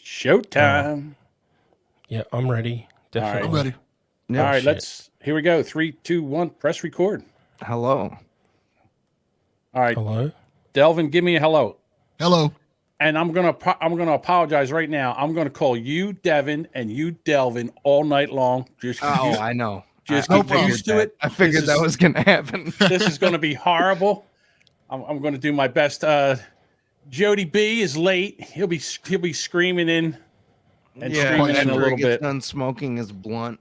Showtime. Yeah, I'm ready. Definitely. I'm ready. Yeah, all right, here we go. 3, 2, 1, press record. Hello. All right. Hello. Delvin, give me a hello. Hello. And I'm gonna apologize right now. I'm gonna call you Devin and you Delvin all night long. I know. Just I get used to it. I figured that was gonna happen. This is gonna be horrible. I'm gonna do my best. Jody B is late. He'll be screaming in and screaming in a little bit. Done smoking his blunt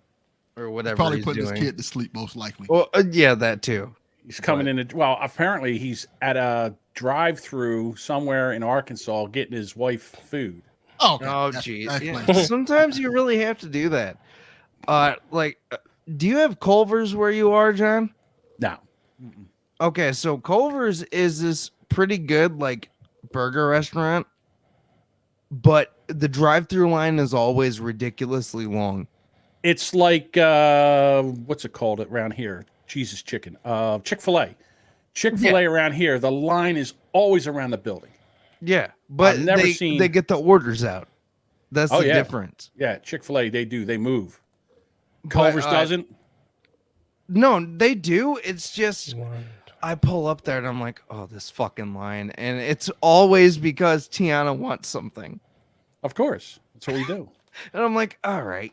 or whatever. Probably he's putting doing. his kid to sleep, most likely. Well, yeah, that too. He's coming in. Well, apparently he's at a drive-through somewhere in Arkansas getting his wife food. Oh, okay. Oh, geez. Yeah. Sometimes you really have to do that. Do you have Culver's where you are, John? No. Okay, so Culver's is this pretty good like burger restaurant, but the drive-through line is always ridiculously long. It's like what's it called around here? Jesus chicken. Chick-fil-A. Chick-fil-A around here, the line is always around the building. Yeah, but I've never seen... they get the orders out. That's the difference. Yeah, Chick-fil-A, they do. They move. Culver's doesn't? No, they do. It's just I pull up there and I'm like, oh, this fucking line. And it's always because Tiana wants something. Of course. That's what we do. And I'm like, all right,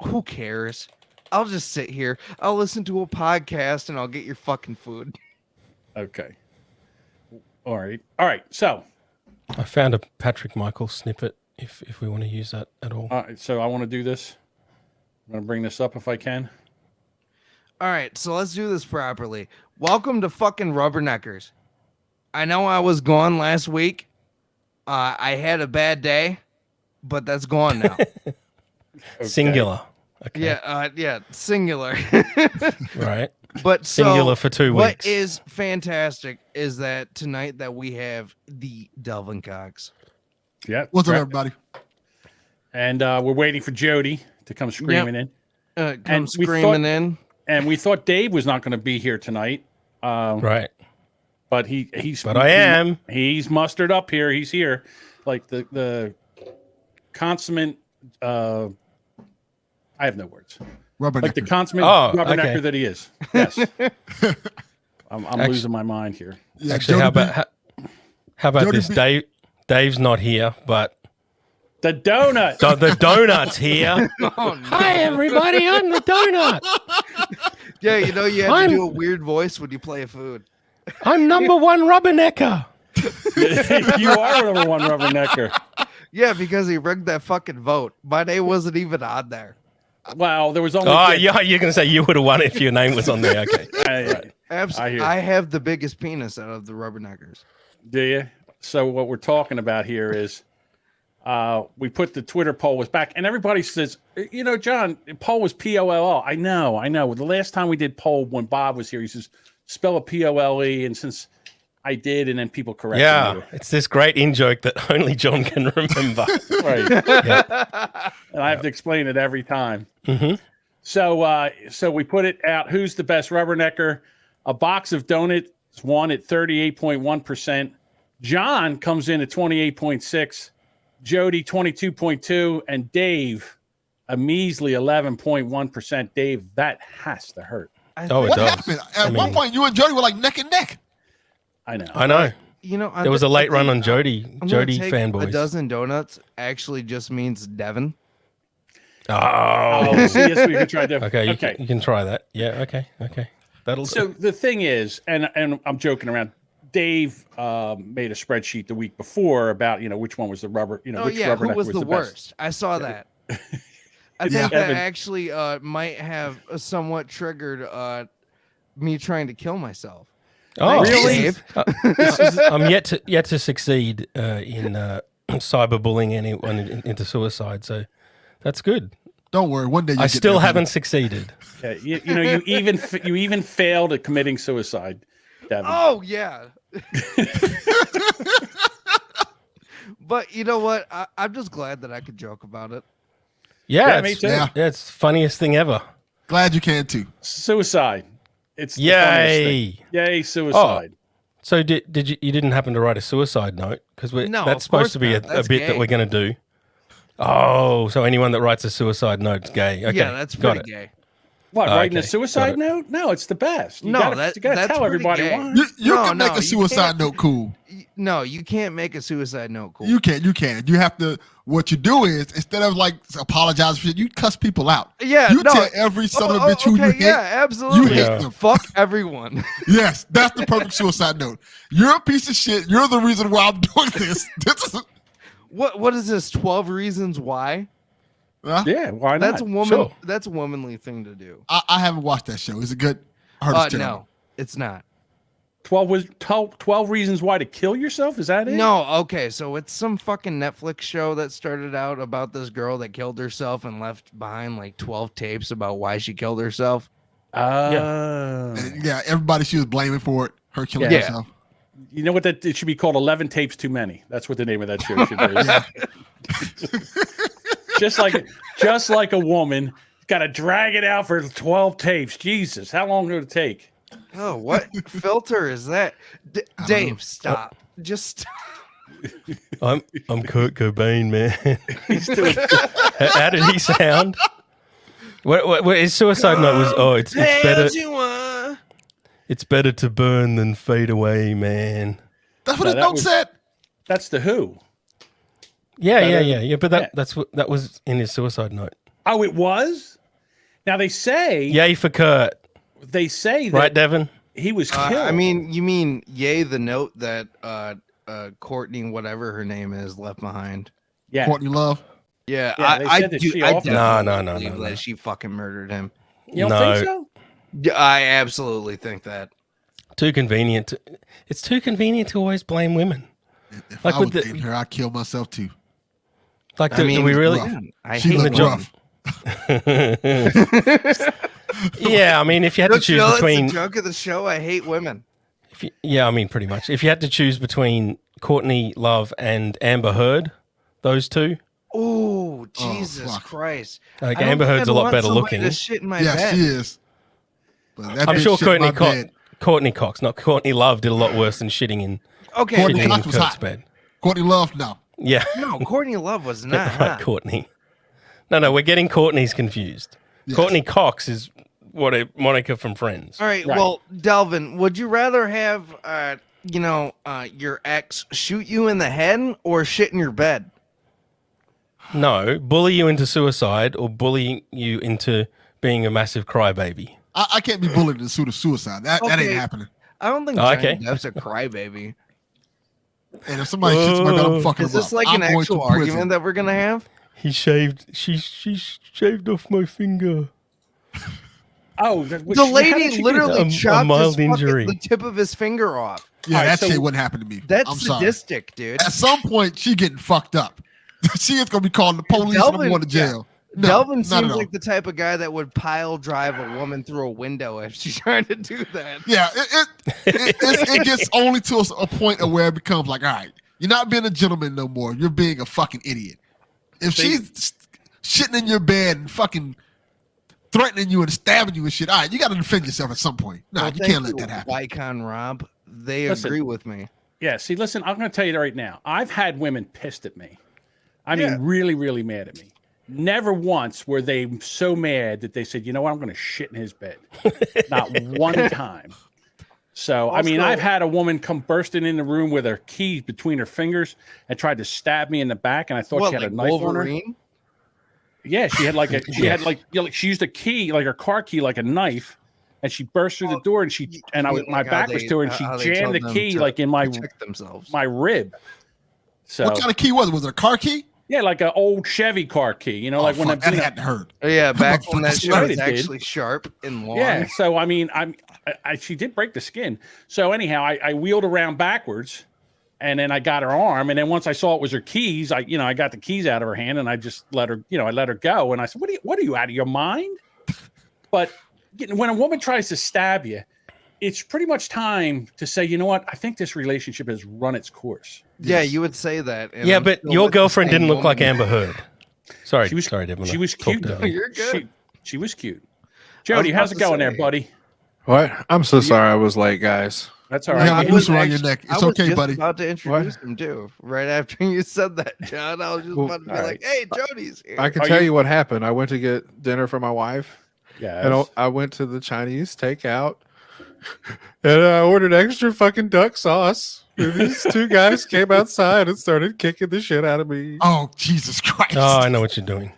who cares? I'll just sit here. I'll listen to a podcast and I'll get your fucking food. Okay. All right. So I found a Patrick Michael snippet if we want to use that at all. All right. So I want to do this. I'm going to bring this up if I can. All right. So let's do this properly. Welcome to fucking Rubberneckers. I know I was gone last week. I had a bad day, but that's gone now. Okay. Singular. Okay. Yeah, singular. Right. But singular for 2 weeks. What is fantastic is that tonight that we have the Delvin Cox. Yeah. What's up, everybody? And we're waiting for Jody to come screaming in. And we thought Dave was not going to be here tonight. Right. But he's. But I am. He's mustered up here. He's here, like the consummate. I have no words. Like the consummate rubbernecker that he is. Yes. I'm losing my mind here. Yeah, actually, how about Jody this? Dave's not here, but the donut. The donut's here. Oh, no. Hi, everybody. I'm the donut. Yeah, you have to do a weird voice when you play a food. I'm number one rubbernecker. You are number one rubbernecker. Yeah, because he rigged that fucking vote. My name wasn't even on there. Wow, there was only. Oh, yeah, you're going to say you would have won if your name was on there. Okay. Absolutely. I have the biggest penis out of the Rubberneckers. Do you? So what we're talking about here is we put the Twitter poll was back, and everybody says, John, poll was POLL. I know. The last time we did poll when Bob was here, he says, spell a POLE, and since I did, and then people corrected me. Yeah, it's this great in-joke that only John can remember. Right. Yeah. And I have to explain it every time. Mm-hmm. So we put it out, who's the best rubbernecker? A box of donuts won at 38.1%. John comes in at 28.6%. Jody, 22.2%. And Dave, a measly 11.1%. Dave, that has to hurt. It what does. happened? At one point, you and Jody were like neck and neck. I know. There was a late run on Jody fanboys. A dozen donuts actually just means Devin. Oh, yes, we can try Devin. Okay, you can try that. Yeah, okay. So the thing is, and I'm joking around. Dave made a spreadsheet the week before about which one was the rubber. Which rubbernecker who was the worst? Best. I saw that. I think that actually might have somewhat triggered me trying to kill myself. Oh, really? I'm yet to succeed in cyberbullying anyone into suicide, so that's good. Don't worry, one day I still haven't succeeded. Yeah, you even failed at committing suicide, Devin. Oh yeah. But you know what? I'm just glad that I could joke about it. Yeah, me too. Yeah, it's the funniest thing ever. Glad you can too. Suicide. It's the yay! funniest thing. Yay, suicide. Oh, so did you didn't happen to write a suicide note? Because that's supposed to be a bit that we're going to do. Oh, so anyone that writes a suicide note's gay. Okay, Yeah, that's got pretty it. gay. What, writing a okay. suicide Got it. note? No, it's the best. You No, gotta, that's tell pretty everybody gay. why. You No, can make no, a you suicide can't. note cool. No, you can't make a suicide note cool. You can. You have to. What you do is instead of like apologize for shit, you cuss people out. Yeah, You no. tell every son of a bitch who you hate. Yeah, absolutely. You hate them. Fuck everyone. Yes, that's the perfect suicide note. You're a piece of shit. You're the reason why I'm doing this. This is What is this? 12 Reasons Why? Yeah, why not? That's a woman. Sure. That's a womanly thing to do. I haven't watched that show. Is it good? I heard it's terrible. No, it's not. 12 reasons why to kill yourself? Is that it? No, okay, so it's some fucking Netflix show that started out about this girl that killed herself and left behind like 12 tapes about why she killed herself. And, yeah, everybody she was blaming for it. Her killing Yeah. herself. You know what? That it should be called 11 Tapes Too Many. That's what the name of that show should be. just like a woman, got to drag it out for 12 tapes. Jesus, how long did it take? Oh, what filter is that? Dave, stop. Just I'm Kurt Cobain, man. He's doing How did he sound? What his suicide note was? It's better. It's better to burn than fade away, man. That's what No, his that note was- said. That's the Who. Yeah. But Yeah. that was in his suicide note. Oh, it was? Now they say Yay for Kurt, that right, Devin? he was killed. I mean, you mean yay the note that Courtney, whatever her name is, left behind. yeah. Courtney Love. Yeah, Yeah, they I said that do. she I offered- definitely No. believe that she fucking murdered him. You don't No. think so? Yeah, I absolutely think that. Too convenient. It's too convenient to always blame women. If Like I with was the- dating her, I'd kill myself too. Like, I do mean, we really? rough. I She hate looked the rough. Yeah, I mean, if you had to Don't you choose know between, it's the joke of the show. I hate women. yeah, I mean, pretty much. If you had to choose between Courtney Love and Amber Heard, those two, Oh, Jesus fuck. Christ! like I don't Amber think Heard's I'd a lot want better somebody looking. to shit in my Yeah, bed. she is. But that I'm bitch sure shit in my bed. Courtney Cox, not Courtney Love, did a lot worse than shitting in Okay, Courtney shitting in Cox was Kurt's hot. bed. Courtney Love, no. Yeah, no, Courtney Love was not. right, hot. Courtney. No, we're getting Courtney's confused. Yes. Courtney Cox is what a Monica from Friends. All right, Right. well, Delvin, would you rather have your ex shoot you in the head or shit in your bed? No, bully you into suicide or bully you into being a massive crybaby. I can't be bullied into suicide. That ain't Okay. happening. I don't think Okay. Johnny Depp's a crybaby. And if somebody shits my bed, I'm fucking Is them this up. like I'm an going actual to prison. argument that we're gonna have? She shaved off my finger. Oh, The how did lady she do literally A chopped mild his injury. the tip of his finger off. Yeah, Alright, that so- shit wouldn't happen to me. That's I'm sorry. sadistic, dude. At some point, she getting fucked up. She is gonna be calling the police and I'm Delvin- going to jail. No, Delvin not seems at all. like the type of guy that would pile drive a woman through a window if she tried to do that. Yeah, it gets only to a point of where it becomes like, all right, you're not being a gentleman no more. You're being a fucking idiot. If she's shitting in your bed and fucking threatening you and stabbing you and shit, all right, you got to defend yourself at some point. No, Well, you thank can't let that happen. Wycon Rob, they Listen. agree with me. Yeah, see, listen, I'm going to tell you right now. I've had women pissed at me. I mean, Yeah. really, really mad at me. Never once were they so mad that they said, you know what, I'm going to shit in his bed. Not one time. So, I mean, Also- I've had a woman come bursting in the room with her keys between her fingers and tried to stab me in the back, and I thought What, she had like a knife on her. Wolverine? Yeah, she had like a she used a key, like her car key, like a knife, and she burst through the door and You I was mean my like how back was they- to her and she how they jammed told the them key to like in my protect themselves. rib. So What kind of key was it? Was it a car key? yeah, like an old Chevy car key, you know, like when fuck, that you know- had to hurt. Oh, yeah, back when that Motherfucker, shit right, was it did. actually sharp and long. Yeah, so I mean, she did break the skin. So anyhow, I wheeled around backwards, and then I got her arm, and then once I saw it was her keys, I got the keys out of her hand, and I just let her, I let her go, and I said, "What are you out of your mind?" But when a woman tries to stab you, it's pretty much time to say, you know what? I think this relationship has run its course. Yeah, Yes. you would say that. and Yeah, I'm but still your with the girlfriend same didn't look like woman. Amber Heard. Sorry, She was sorry, Devin. She was Talked cute. over though. you. You're good. She was cute. Jody, about how's it to going there, say- buddy? What? I'm so sorry I was late, guys. That's all You right. have a You- noose around your neck. I It's was okay, just buddy. about to introduce him too. Right after you said that, John, I was just about to be all like, "Hey, Jody's here." I can Are tell you- you what happened. I went to get dinner for my wife, and Yes. I went to the Chinese takeout, and I ordered extra fucking duck sauce. And these two guys came outside and started kicking the shit out of me. Oh, Jesus Christ. Oh, I know what you're doing.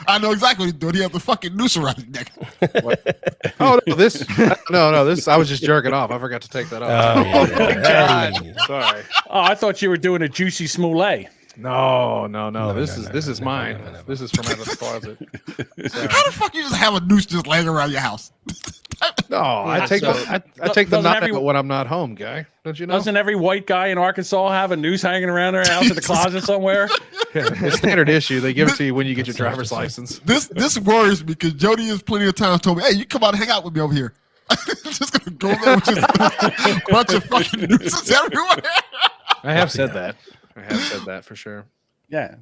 I know exactly what he's doing. He has the fucking noose around his neck. Oh no, this I was just jerking off. I forgot to take that Oh, off. yeah. Hey. Sorry. Oh, I thought you were doing a juicy smollett. No. No, This no, is no, this no, is no, mine. no, no. This is from out of the closet. How the fuck you just have a noose just laying around your house? No, I take So- I take the doesn't knot every- out when I'm not home, guy. Don't you know? Doesn't every white guy in Arkansas have a noose hanging around their house in the closet somewhere? It's standard issue. They give it to you when you get your driver's license. This worries me because Jody has plenty of times told me, "Hey, you come out and hang out with me over here." Just gonna go there with just a bunch of fucking nooses everywhere. I have said that. I have said that for sure. Yeah.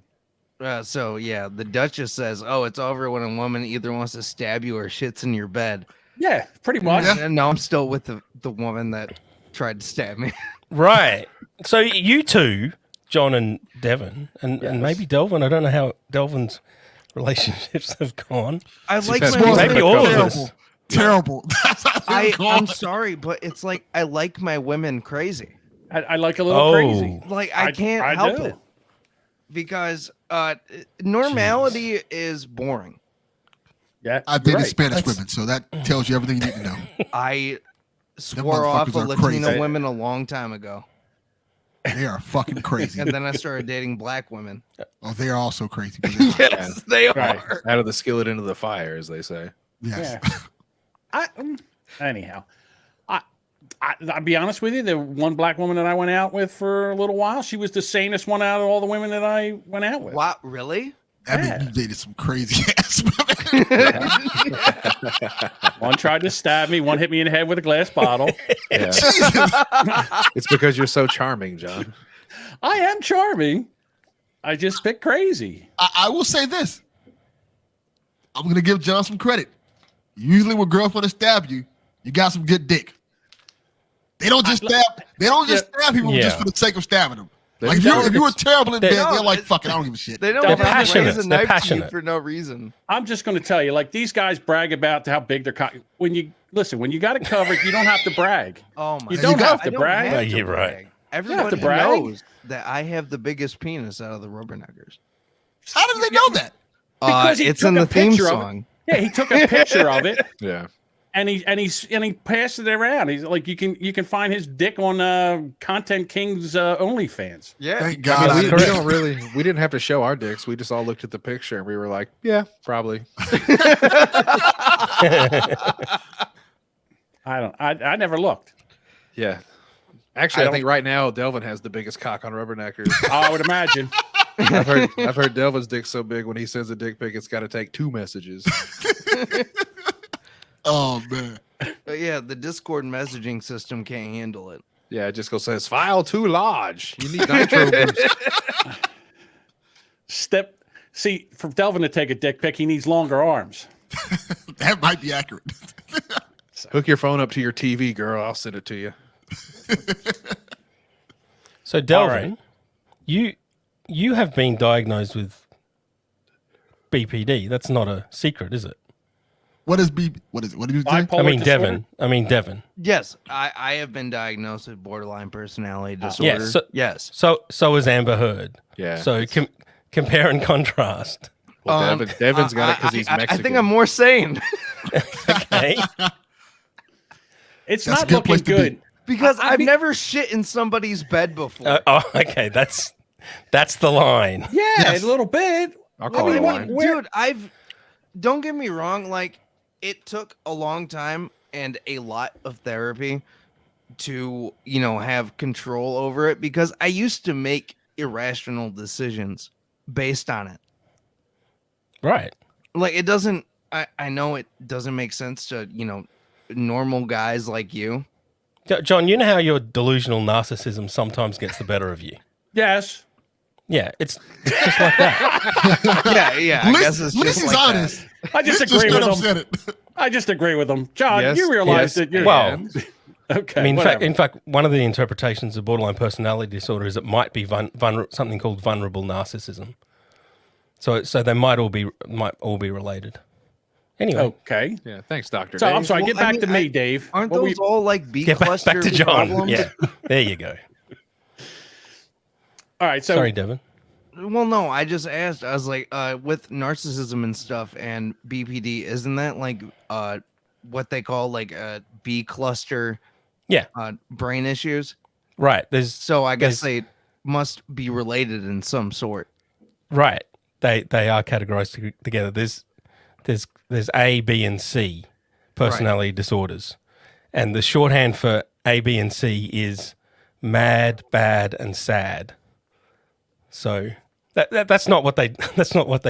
So yeah, the Duchess says, "Oh, it's over when a woman either wants to stab you or shits in your bed." Yeah, pretty much. Yeah. And no, I'm still with the woman that tried to stab me. Right. So you two, John and Devon, and Yes. maybe Delvin. I don't know how Delvin's relationships have gone. I like That's my more Maybe than all of terrible. us. Terrible. That's how they're I'm going. sorry, but it's like I like my women crazy. I like a little crazy. Like I can't I help do. it because normality is boring. Yeah. I you're dated right. Spanish women, so that tells you everything you need to know. I swore off motherfuckers of are crazy. Latino women a long time ago, They are fucking crazy. and then I started dating black women. Oh, they are also crazy. Yes, they Right. are. Out of the skillet into the fire, as they say. Yes. Yeah. Anyhow, I'll be honest with you. The one black woman that I went out with for a little while, she was the sanest one out of all the women that I went out with. Wow, really? I mean, Yeah. you dated some crazy ass women. One tried to stab me. One hit me in the head with a glass bottle. Yeah. Jesus. It's because you're so charming, John. I am charming. I just pick crazy. I will say this. I'm going to give John some credit. Usually when girls want to stab you, you got some good dick. They don't just stab. They don't just stab people Yeah. just for the sake of stabbing them. They Like if you were terrible in They- bed, No, they're like, it- "Fuck it, I don't give a shit." They don't They're just passionate. raise a They're knife to you passionate. for no reason. I'm just going to tell you, like these guys brag about how big their cock. When you listen, when you got it covered, you don't have to brag. Oh my! You You don't got- have to I don't brag. have Yeah, to you're right. brag. Everybody brag. knows that I have the biggest penis out of the Rubberneckers. How did they know that? Because he It's took in a the theme picture of it. song. Yeah, he took a picture of it Yeah. and he passed it around. He's like, you can find his dick on Content King's OnlyFans. Yeah, Thank God. I mean, I we didn't. don't really. We didn't have to show our dicks. We just all looked at the picture and we were like, "Yeah, probably." I never looked. Yeah. Actually, I I think right now Delvin has the biggest cock on Rubberneckers. I would imagine. I've heard Delvin's dick's so big when he sends a dick pic, it's got to take 2 messages. Oh man. But yeah, the Discord messaging system can't handle it. Yeah, it just goes says file too large. You need nitro boost. See, for Delvin to take a dick pic, he needs longer arms. That might be accurate. Hook your phone up to your TV, girl. I'll send it to you. So Delvin, you have been diagnosed with BPD. That's not a secret, is it? What is B? What is it? What did you say? Bipolar disorder? Devin. Yes, I have been diagnosed with borderline personality disorder. Yeah, yes. So is Amber Heard. Yeah. So compare and contrast. Well, Devin's got it because he's I Mexican. think I'm more sane Okay. It's That's not a good place looking to be. good. because I I've mean- never shit in somebody's bed before. Okay. That's the line. Yeah, Yes. a little bit. I'll call it a line. Dude, don't get me wrong, like it took a long time and a lot of therapy to, have control over it because I used to make irrational decisions based on it. Right. Like it doesn't I know it doesn't make sense to, normal guys like you. John, you know how your delusional narcissism sometimes gets the better of you. Yes. Yeah, it's just like that. Yeah, I guess it's Liz just is like that. honest. I Liz disagree just with straight up him. said it. I just agree with him. John, Yes, you realize yes. that you're Well, Okay. I mean, whatever. in fact, one of the interpretations of borderline personality disorder is it might be something called vulnerable narcissism. So they might all be related. Anyway, Okay. Yeah, thanks, Doctor. So I'm sorry. Well, Get back I to mean, me, Dave. Aren't What were those you- all like B get back cluster to John. problems? Yeah, there you go. All right. So Sorry, Devin. Well, no, I just asked. I was like, with narcissism and stuff and BPD, isn't that like what they call like B cluster? Yeah. Brain issues. Right. So I guess they must be related in some sort. Right. They are categorized together. There's A, B, and C personality disorders, and the shorthand for A, B, and C is mad, bad, and sad. So that's not what they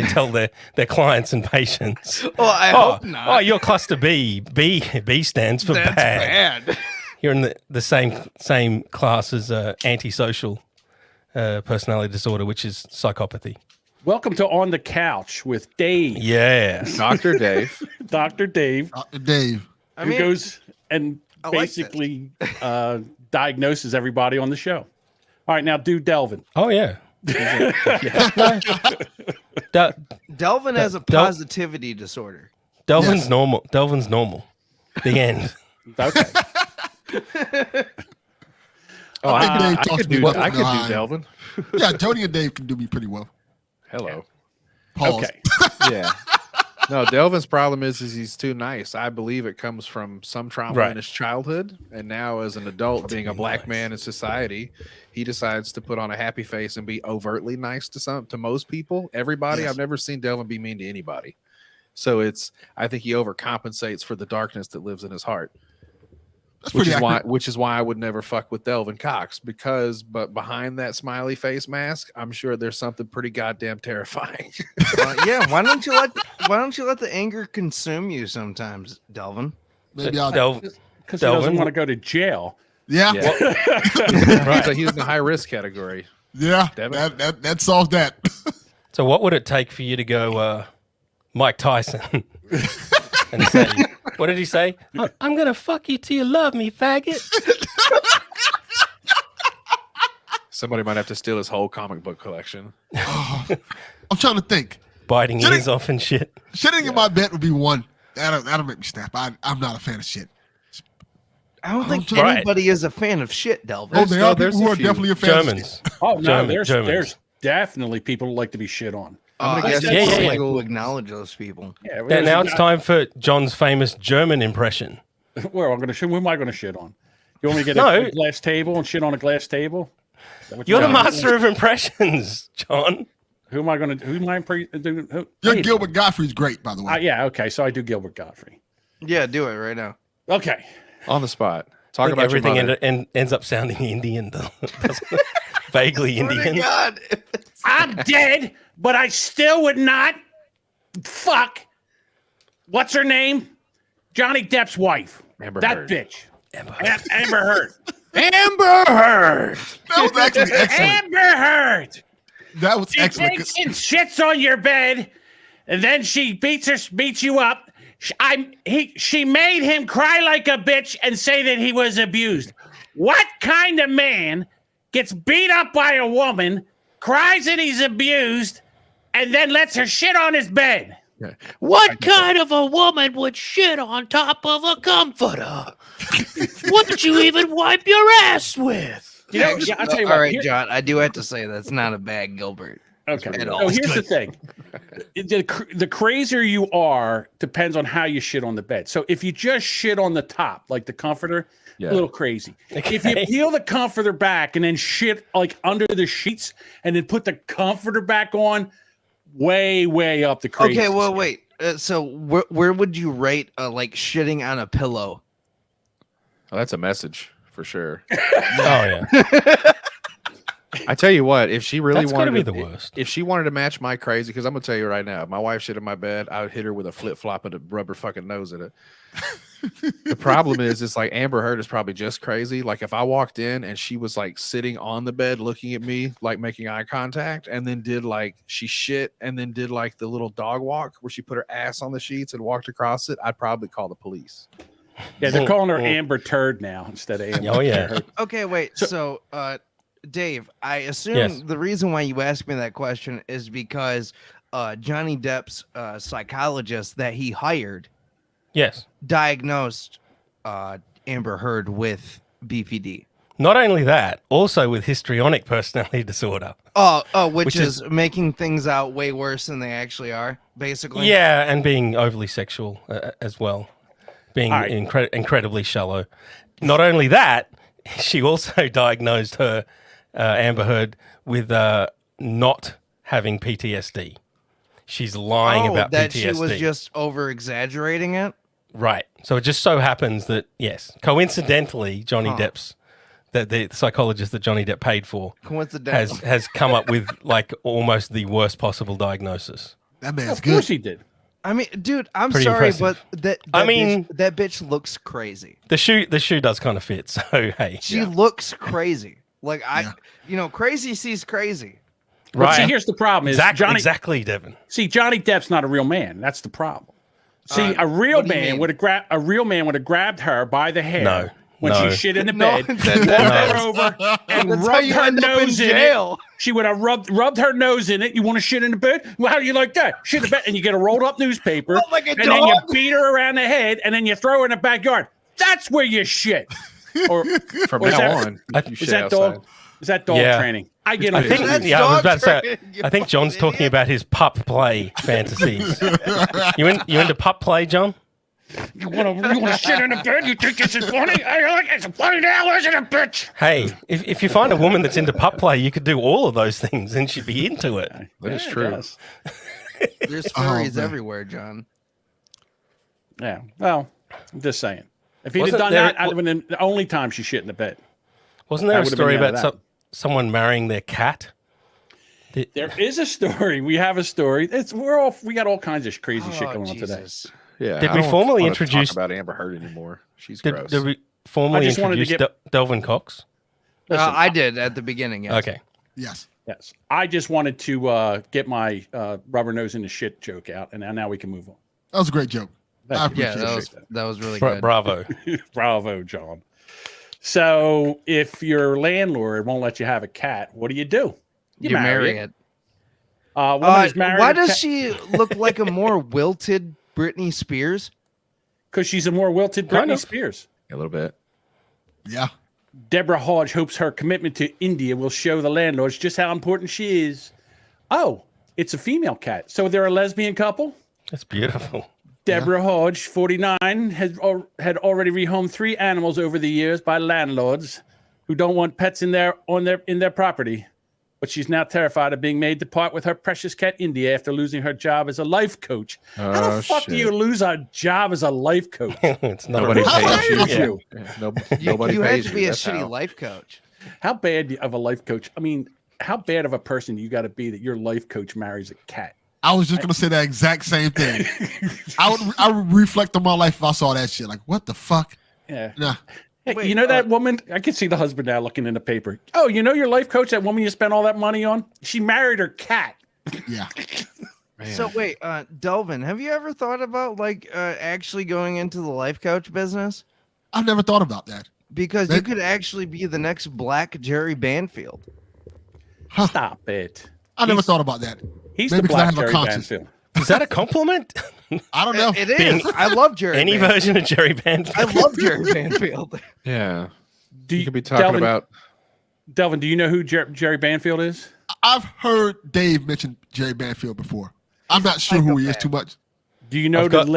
tell their clients and patients. Well, I hope not. Oh, you're cluster B. B stands for That's bad. You're in the same class as antisocial personality disorder, which is psychopathy. welcome to On the Couch with Dave. Yeah. Dr. Dave. Dr. Dave, Dave. I who mean, goes and I like this. basically diagnoses everybody on the show. All right, now do Delvin. Oh yeah. Delvin has a positivity disorder. Delvin's Yes. normal. Delvin's normal. The end. Okay. Oh, I think Dave I talks could me do. well I could do behind. Delvin. Yeah, Jody and Dave can do me pretty well. Hello. Pause. Okay. Yeah. No, Delvin's problem is he's too nice. I believe it comes from some trauma Right. in his childhood, and now as an adult, being a black nice. man in society, he decides to put on a happy face and be overtly nice to most people, everybody. Yes. I've never seen Delvin be mean to anybody. So I think he overcompensates for the darkness that lives in his heart. That's Which pretty is accurate. why I would never fuck with Delvin Cox, but behind that smiley face mask, I'm sure there's something pretty goddamn terrifying. Yeah, why don't you let the anger consume you sometimes, Delvin? Maybe I'll. Delvin. Because he doesn't Delvin? want to go to jail. Yeah, Yeah. So he's in the high risk category. yeah. Devin? That solves that. So what would it take for you to go Mike Tyson and say, what did he say? I'm going to fuck you till you love me, faggot. Somebody might have to steal his whole comic book collection. I'm trying to think. Biting Should ears off and shit. Shitting in my bed would be one. That'll make me snap. I'm not a fan of shit. I don't think Right. anybody is a fan of shit, Delvin. Oh, there are there's people who a are few definitely a fan of shit. Germans. Oh, no, Germans. there's definitely people who like to be shit on. I'm gonna I guess think yeah, I'd yeah, like yeah. to acknowledge those people. Yeah, Yeah, now it's time for John's famous German impression. Where I'm going to shit. Who am I going to shit on? You want me to get No. a glass table and shit on a glass table? Is that what You're the want? master of impressions, John. Who am I going to? Who am I? Who? Your Hey, Gilbert Gottfried's great, by the way. yeah. Okay. So I do Gilbert Godfrey. Yeah, do it right now. Okay. On the spot. Talk Like about everything your mother. ends up sounding Indian, though. Vaguely Indian. God. I'm dead, but I still would not fuck. What's her name? Johnny Depp's wife. Amber that Heard. bitch. Amber Heard. Amber Heard. That was actually excellent. Amber Heard. That was She excellent. takes and shits on your bed, and then she beats you up. She made him cry like a bitch and say that he was abused. What kind of man gets beat up by a woman, cries that he's abused, and then lets her shit on his bed? What kind of a woman would shit on top of a comforter? What you even wipe your ass with? You know, yeah, I'll tell you what. All right, here- John, I do have to say that's not a bad Gilbert. Okay. At So all. here's the thing. The crazier you are depends on how you shit on the bed. So if you just shit on the top, like the comforter, Yeah. a little crazy. If you peel the comforter back and then shit like under the sheets and then put the comforter back on, way up the crazy. Okay, well, wait. So where would you rate like shitting on a pillow? Oh, that's a message for sure. Oh, yeah. I tell you what, if she really That's gotta wanted be to, the worst. if she wanted to match my crazy, because I'm gonna tell you right now, if my wife shit in my bed, I would hit her with a flip flop and a rubber fucking nose in it. The problem is, it's like Amber Heard is probably just crazy. Like if I walked in and she was like sitting on the bed looking at me, like making eye contact, and then did like she shit and then did like the little dog walk where she put her ass on the sheets and walked across it, I'd probably call the police. Yeah, they're calling her Amber Turd now instead of Amber. Oh, yeah. Turd. Okay, wait. So, Dave, I assume Yes. the reason why you asked me that question is because Johnny Depp's psychologist that he hired Yes. diagnosed Amber Heard with BPD. Not only that, also with histrionic personality disorder. Which Which is is- making things out way worse than they actually are, basically. Yeah, and being overly sexual as well, being All right. incredibly shallow. Not only that, she also diagnosed her Amber Heard with not having PTSD. She's lying about that PTSD. she was just over exaggerating it. Right. So it just so happens that yes, coincidentally, Johnny Depp's the psychologist that Johnny Depp paid for Coincidental. has come up with like almost the worst possible diagnosis. That man's Of course good. he did. I mean, dude, I'm Pretty sorry, impressive. but that bitch looks crazy. The shoe does kind of fit. So hey, She looks crazy. Like crazy sees crazy. But see, right? here's the problem: is Exactly, Devin. See, Johnny Depp's not a real man. That's the problem. See, a real what do you man mean? would have grabbed her by the hair No, when no. she shit in the No, bed, that- walked her over, and That's how rubbed you her end up in nose in it. jail. She would have rubbed her nose in it. You want to shit in the bed? Well, how do you like that? Shit in the bed, and you get a rolled up newspaper, Like a and then you dog? beat her around the head, and then you throw her in the backyard. That's where you shit. Or From Or is now that- on, you is shit that outside. dog? Is that dog Yeah. training? I get I on think this. That's I was about to say. dog training, I think you John's fucking talking about his pup play fantasies. You into pup play, John? You want to shit in the bed? You think this is funny? I like it's funny now, isn't it, bitch? Hey, if you find a woman that's into pup play, you could do all of those things and she'd be into it. That is Yeah, it true. does. There's Oh, furries man. everywhere, John. Yeah. Well, I'm just saying. If he'd have Wasn't done there- that, I'd have been the only time she shit in the bed. Wasn't there I a would've been story out of about that. someone marrying their cat? There is a story. We have a story. We got all kinds of crazy shit going on today. Jesus. Yeah. Did I we don't formally wanna talk introduce- about Amber Heard anymore? She's Did, gross. did we formally I just wanted to introduce get- Delvin Cox? Listen, I did at the beginning. Yes. Okay. Yes. Yes. I just wanted to get my rubber nose in the shit joke out, and now we can move on. That was a great joke. Thank I you. appreciate Yeah, it. that was really good. Bravo. Bravo, John. So, if your landlord won't let you have a cat, what do? You marry it. Woman is married. Why does she look like a more wilted Britney Spears? Because she's a more wilted Kind Britney of. Spears. A little bit. Yeah. Deborah Hodge hopes her commitment to India will show the landlords just how important she is. Oh, it's a female cat. So they're a lesbian couple? That's beautiful. Deborah Hodge, 49, had already rehomed 3 animals over the years by landlords who don't want pets in their property. But she's now terrified of being made to part with her precious cat India after losing her job as a life coach. How the Oh, fuck do shit. you lose a job as a life coach? It's not Nobody a How pays dare you. you? Yeah. No, You, nobody you have pays to be you. a That's shitty how. life coach. How bad of a life coach? I mean, how bad of a person do you got to be that your life coach marries a cat? I was just gonna say that exact same thing. I would reflect on my life if I saw that shit. Like, what the fuck? Yeah. Nah. Hey, Wait, you know that woman? I can see the husband now looking in the paper. Oh, you know your life coach, that woman you spent all that money on? She married her cat. Yeah. Man. So wait, Delvin, have you ever thought about actually going into the life coach business? I've never thought about that. Because you could actually be the next Black Jerry Banfield. Huh. Stop it. I never He's- thought about that. He's Maybe the 'cause I Black have a Jerry conscience. Banfield. Is that a compliment? I don't know. It is. Being I love Jerry. Any Banfield. version of Jerry Banfield? I love Jerry Banfield. Yeah. Do You could be talking about. Delvin, do you know who Jerry Banfield is? I've heard Dave mention Jerry Banfield before. I'm not sure who he is psychopath. too much. Do you know I've got-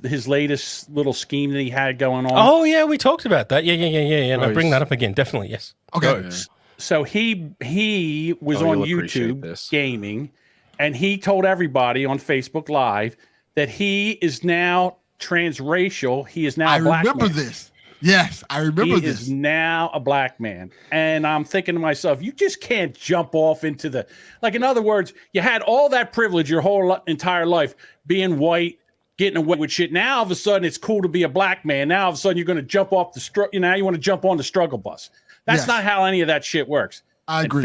his latest little scheme that he had going on? Oh yeah, we talked about that. Yeah. And Oh, I bring he's- that up again. Definitely, yes. Okay. Yeah. So he was Oh, on you'll appreciate YouTube this. gaming, and he told everybody on Facebook Live that he is now transracial. He is now I a black remember man. this. Yes, I remember He this. is now a black man. And I'm thinking to myself, you just can't jump off into the, like, in other words, you had all that privilege your whole entire life, being white, getting away with shit. Now all of a sudden it's cool to be a black man. Now all of a sudden you're going to jump off now you want to jump on the struggle bus. That's Yes. not how any of that shit works. I And agree.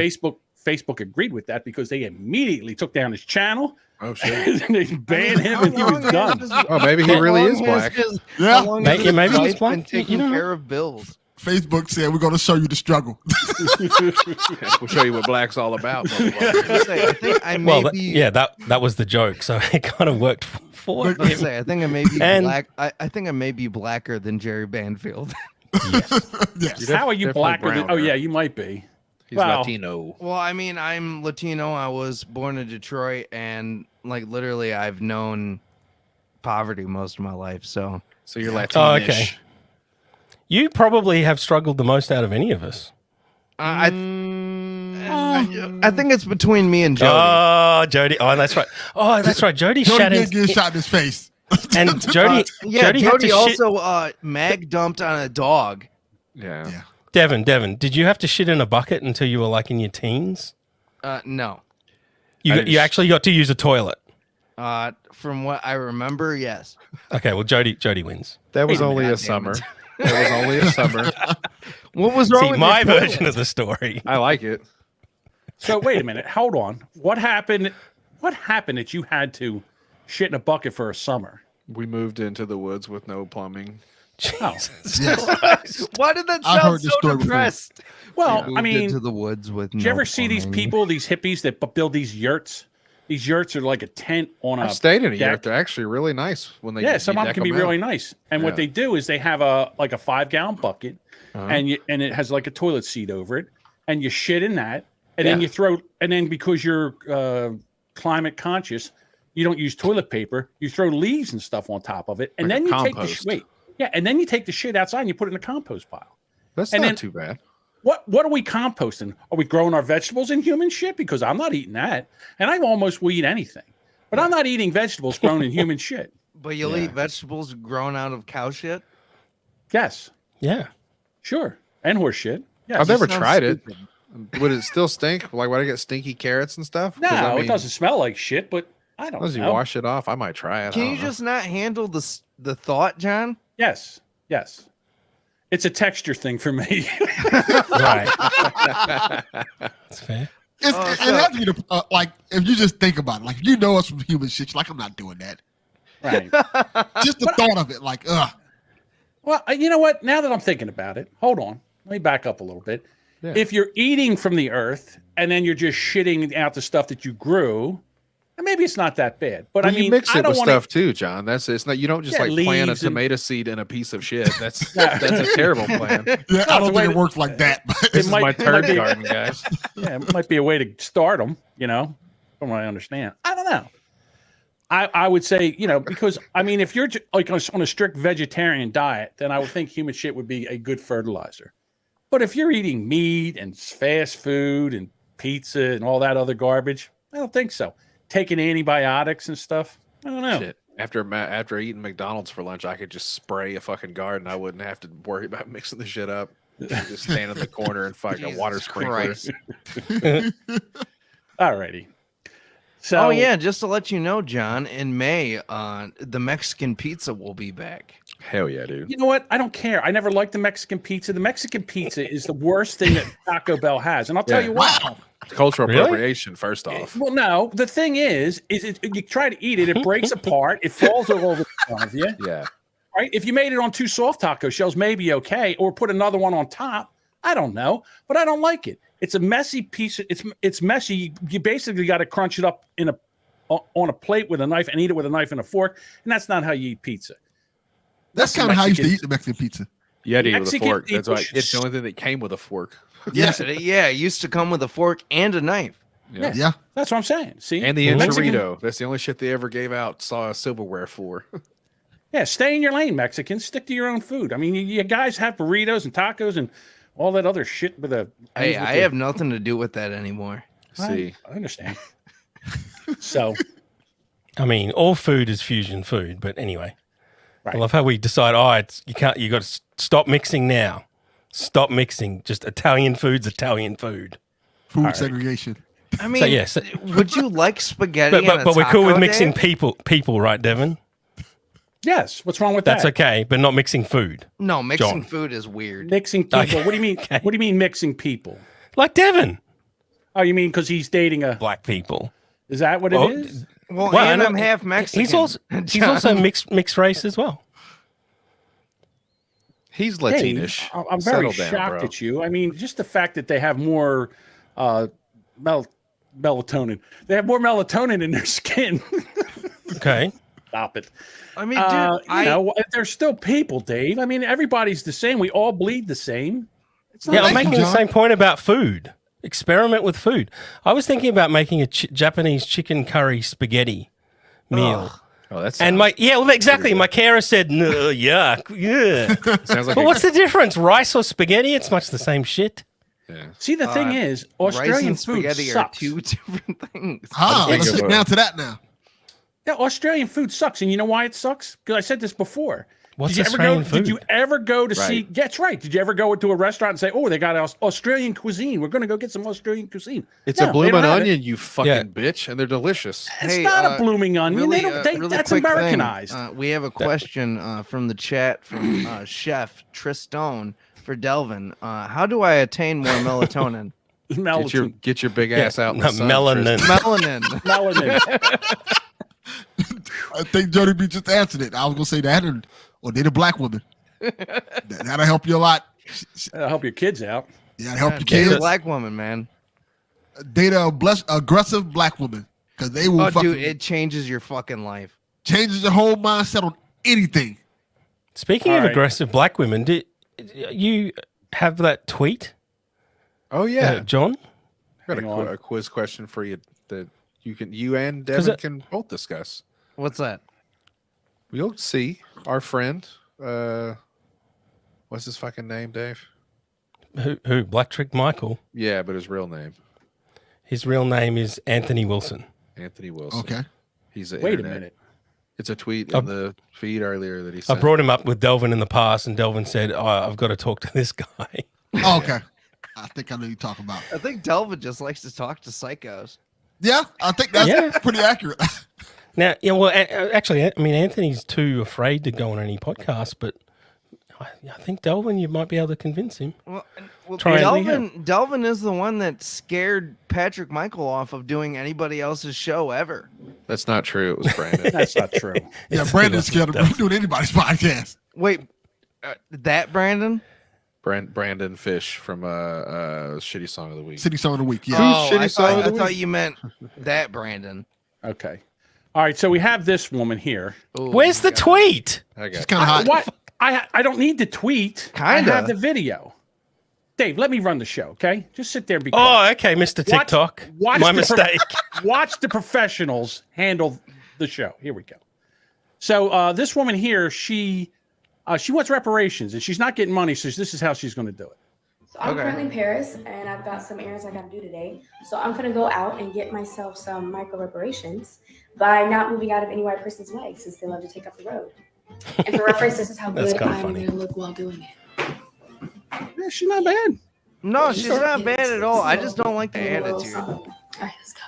Facebook agreed with that because they immediately took down his channel. Oh shit! And they banned him, and he was done. Oh, maybe he really is black. Yeah. Maybe he's black. Been You taking don't know. care of bills. Facebook said we're going to show you the struggle. We'll show you what black's all about. I think I may Well, be. yeah, that was the joke. So it kind of worked for Look, him. I think I may be And- black. I think I may be blacker than Jerry Banfield. Yes. How are you Definitely blacker than? brown Oh hair. yeah, you might be. He's Wow. Latino. Well, I mean, I'm Latino. I was born in Detroit, and like literally, I've known poverty most of my life. So So you're Oh, Latino. okay. You probably have struggled the most out of any of us. I think it's between me and Jody. Oh, Jody. Oh, that's right. Oh, that's right. Jody Jody shat did in, get shot in his face. and Jody. Yeah, Jody had Jody to shit. also mag dumped on a dog. Yeah. Yeah. Devin, did you have to shit in a bucket until you were like in your teens? No. You I didn't you actually got to use a toilet. From what I remember, yes. Okay, well, Jody wins. That was Wait a only minute, a damn summer. it. That was only a summer. What was wrong See, with my your toilet? version of the story. I like it. So wait a minute, hold on. What happened? What happened that you had to shit in a bucket for a summer? We moved into the woods with no plumbing. Oh, Yes. Why did that I've sound heard this so story before. depressed? well, Moved I mean, into the woods with. did you ever see these people, these hippies that build these yurts? These yurts are like a tent on a I've stayed in a deck. yurt. They're actually really nice when they Yeah, some you of them deck can be out. really nice. And what Yeah. they do is they have a 5-gallon bucket, Uh-huh. and it has like a toilet seat over it, and you shit in that, and then Yeah. you throw, and then because you're climate conscious, you don't use toilet paper. You throw leaves and stuff on top of it, and Like a then you take the compost. and then you take the shit outside and you put it in a compost pile. That's and not then- too bad. What are we composting? Are we growing our vegetables in human shit? Because I'm not eating that, and I almost will eat anything, but I'm not eating vegetables grown in human shit. But you'll Yeah. eat vegetables grown out of cow shit. Yes, Yeah. sure, and horse shit. Yes. I've never sounds tried it. stupid. Would it still stink? Like, would I get stinky carrots and stuff? 'Cause, No, I mean, it doesn't smell like shit, but I don't Unless you know. wash it off, I might try it. I Can don't you know. just not handle the thought, John? Yes, yes. It's a texture thing for me. Right. That's fair. It's, Oh, it so- has to be the, like, if you just think about it, like, you know it's from human shit. You're like, I'm not doing that. Right. Just the thought of it, like, Well, you know what? Now that I'm thinking about it, hold on. Let me back up a little bit. Yeah. If you're eating from the earth and then you're just shitting out the stuff that you grew, then maybe it's not that bad. But Well, I mean, you mix I it don't with want to. stuff too, John. That's it's not. You don't just Yeah, like plant a leaves and- tomato seed in a piece of shit. That's that's a terrible plan. yeah, I the don't way think it that- works like that. But This is might- my it might turd be- garden, guys. Yeah, it might be a way to start them. You know, from what I understand. I don't know. I would say, you know, because I mean, if you're like on a strict vegetarian diet, then I would think human shit would be a good fertilizer. But if you're eating meat and fast food and pizza and all that other garbage, I don't think so. Taking antibiotics and stuff, I don't know. Shit. After eating McDonald's for lunch, I could just spray a fucking garden. I wouldn't have to worry about mixing the shit up. Just stand in the corner and fucking Jesus water sprinkler. Christ. Alrighty. So, Oh yeah, just to let you know, John, in May, the Mexican pizza will be back. Hell yeah, dude. you know what? I don't care. I never liked the Mexican pizza. The Mexican pizza is the worst thing that Taco Bell has, and I'll tell Yeah. you what. wow. Cultural Really? appropriation, first off. Well, no. The thing is you try to eat it, it breaks apart, it falls all over the front of you. Yeah. Right? If you made it on 2 soft taco shells, maybe okay, or put another one on top. I don't know, but I don't like it. It's a messy piece. It's messy. You basically got to crunch it up on a plate with a knife and eat it with a knife and a fork, and that's not how you eat pizza. That's kind of how I used to Mexican- eat the Mexican pizza. You had to eat with a Mexican fork. That's why people it's the should- only thing that came with a fork. Yes. Yeah, it used to come with a fork and a knife. Yeah. Yeah. That's what I'm saying. See, And the Mexican- enchilada. That's the only shit they ever gave out silverware for. Yeah, stay in your lane, Mexicans. Stick to your own food. I mean, you guys have burritos and tacos and all that other shit with a. Hey, I have nothing to do with that anymore. See. I understand. So, I mean, all food is fusion food, but anyway. Right. I love how we decide, you got to stop mixing now. Stop mixing. Just Italian food's Italian food. Food segregation. I mean, So, yes. would you like spaghetti? But we're cool with taco, mixing Dave? people, right, Devin? yes, what's wrong with That's that? okay, but not mixing food. No, mixing John. food is weird. Mixing people. Okay. What do you mean? Okay. What do you mean mixing people? Like Devin. Oh, you mean because he's dating a? black people. Is that what it Well, is? Well, Well, and I know- I'm half Mexican. He's also mixed race as well. He's Dave, Latinish. I'm very Settle down, shocked bro. at you. I mean, just the fact that they have more melatonin. They have more melatonin in their skin. Okay. Stop it. I mean, dude, They're still people, Dave. I mean, everybody's the same. We all bleed the same. It's not Yeah, I'm Thank you, making the John. same point about food. Experiment with food. I was thinking about making a Japanese chicken curry spaghetti meal. Oh, that's Exactly. My carer said, no, yuck, yeah. sounds like But what's the difference? Rice or spaghetti? It's much the same shit. yeah. See, the thing is, rice Australian and food spaghetti are sucks. two different things. Ah, think let's of get a- down to that now. Yeah, Australian food sucks, and you know why it sucks? Because I said this before. What's Did you Australian ever go? Did you food? ever go to see? Right. That's right. Did you ever go to a restaurant and say, "Oh, they got Australian cuisine. We're going to go get some Australian cuisine." It's No, a they bloomin' don't have it. onion, you fucking Yeah. bitch, and they're delicious. It's Hey, not a blooming onion. Really, That's quick thing. Americanized. We have a question from the chat from Chef Tristone for Delvin. How do I attain more melatonin? Melatonin. Get your big ass out in the No, sun, melanin. Tristan. Melanin. Melanin. I think Jody B just answered it. I was gonna say that, or date a black woman. That'll help you a lot. That'll help your kids out. Yeah, that'll help your Date a kids. black woman, man. Date a aggressive black woman because they will Oh, fucking dude, it changes your fucking life. changes your whole mindset on anything. Speaking All of right. aggressive black women, did you have that tweet, Oh yeah, John? I got Hang on. a quiz question for you that you and 'Cause Devin it- can both discuss. What's that? You'll see our friend. What's his fucking name, Dave? Who? Black Trick Michael. Yeah, but his real name, His real name is Anthony Wilson. Anthony Wilson. Okay. He's a Wait a internet. minute. It's a tweet in the feed earlier that he I sent. brought him up with Delvin in the past, and Delvin said, oh, I've got to talk to this guy. Oh, okay. I think I know you're talking about. I think Delvin just likes to talk to psychos. Yeah, I think that's Yeah. pretty accurate. Now, yeah, well, actually, I mean, Anthony's too afraid to go on any podcast, but I think Delvin, you might be able to convince him. Well, Try Delvin is the one that scared Patrick Michael off of doing anybody else's show ever. That's not true. It was Brandon. That's not true. Yeah, Brandon's scared of doing anybody's podcast. Wait, that Brandon? Brandon Fish from Shitty Song of the Week. City Song of the Week. Yeah. Oh, shitty I song of the thought week? you meant that Brandon. Okay. All right. So we have this woman here. Ooh, Where's the God. tweet? I She's got kind of hot. What? I don't need the tweet. I Kinda. have the video. Dave, let me run the show, okay? Just sit there and be Oh, quiet. okay, Mr. Watch- TikTok. watch My the pro- mistake. Watch the professionals handle the show. Here we go. So this woman here, she wants reparations, and she's not getting money, so this is how she's going to do it. So I'm Okay. currently in Paris and I've got some errands I got to do today. So I'm going to go out and get myself some micro reparations by not moving out of any white person's way since they love to take up the road. And for reference, this is how That's good kinda I'm funny. going to look while doing it. Yeah, she's not bad. No, she's not bad at all. I just don't like the A little attitude. something. All right, let's go.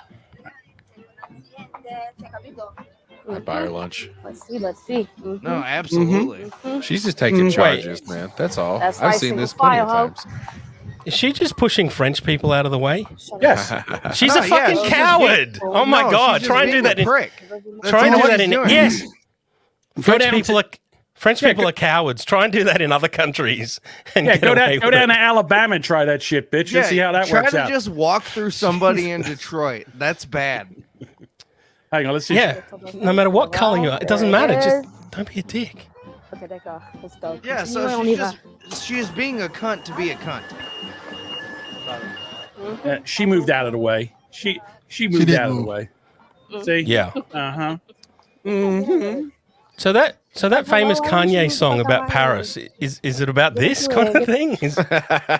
I buy her lunch. Let's see. Let's see. Mhm. No, absolutely. She's just taking Wait. charges, man. That's all. That's I've right, seen single this plenty of file, times. Is she just pushing French people out of the way? Yes. She's No, a yeah, fucking she's just coward. Oh my No, God. she's just Try and do being that a in. prick. Try and all do that she's in. doing. Yes. French down people to- are. French Yeah, people go- are cowards. Try and do that in other countries. And Yeah, get go away down with to it. Alabama and try that shit, bitch. Yeah, and see how that try works to out. just walk through somebody in Detroit. That's bad. Hang on, let's see. Yeah. No matter what color you are, it doesn't matter. Just don't be a dick. Okay, d'accord. Let's go. Yeah, Continue, so on she's y va. she's being a cunt to be a cunt. She moved out of the way. She moved did out of the move. way. See? Yeah. Uh-huh. Mm-hmm. So that famous Hello, I'm Kanye Ashley. song Fuck about my Paris is it about this kind of thing?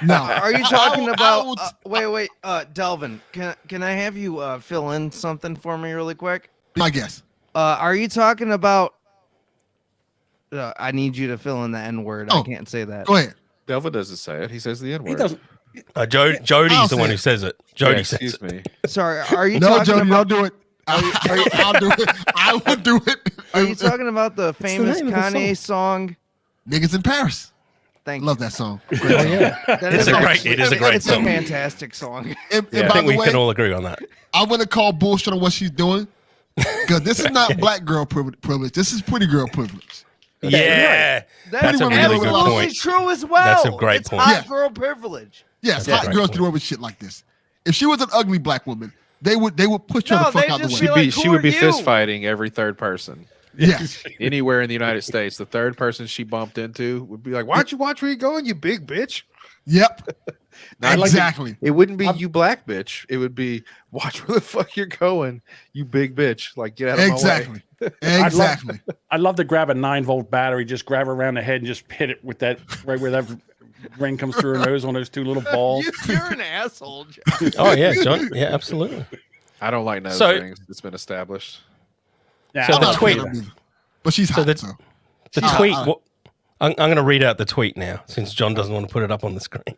No. Are you talking I about? would- Wait, Delvin. Can I have you fill in something for me really quick? My guess. Are you talking about? I need you to fill in the N word. I Oh. can't say that. Go ahead. Delva doesn't say it. He says the N He word. doesn't. Jody's I'll the one say who it. says it. Jody says excuse it. me. Sorry. Are you No, talking Jody, about? don't do it. I'll do it. I would do it. Are you talking about the famous name of the Kanye song? Niggas in Paris. Thank Love you. that song. Oh, yeah. That It's is a great- actually- it is a great it's song. a fantastic song. And I by think the we way, can all agree on that. I'm gonna call bullshit on what she's doing because this is not black girl privilege. This is pretty girl privilege. Yeah. Pretty That's a women really do good a lot of point. True as well. That's a great it's point. hot Yeah. girl privilege. Yes, Yeah, hot right. girls get away with shit like this. If she was an ugly black woman, they would push her No, the fuck they'd out the just way. be like, She who would are be you? fist fighting every third person. Yes. Anywhere in the United States, the third person she bumped into would be like, "Why don't you watch where you're going, you big bitch?" Yep. Not like Exactly. It wouldn't be you black bitch. It would be watch where the fuck you're going, you big bitch. Like get out of my way. Exactly. Exactly. I'd love to grab a 9-volt battery, just grab her around the head and just hit it with that right where that ring comes through her nose on those two little balls. You're an asshole, John. Oh, yeah, John. Yeah, absolutely. I don't like nose So- rings. It's been established. Yeah, So I'm the not a tweet- fan of that. But she's hot. the- So The She's tweet. hot. I'm going to read out the tweet now since John doesn't want to put it up on the screen.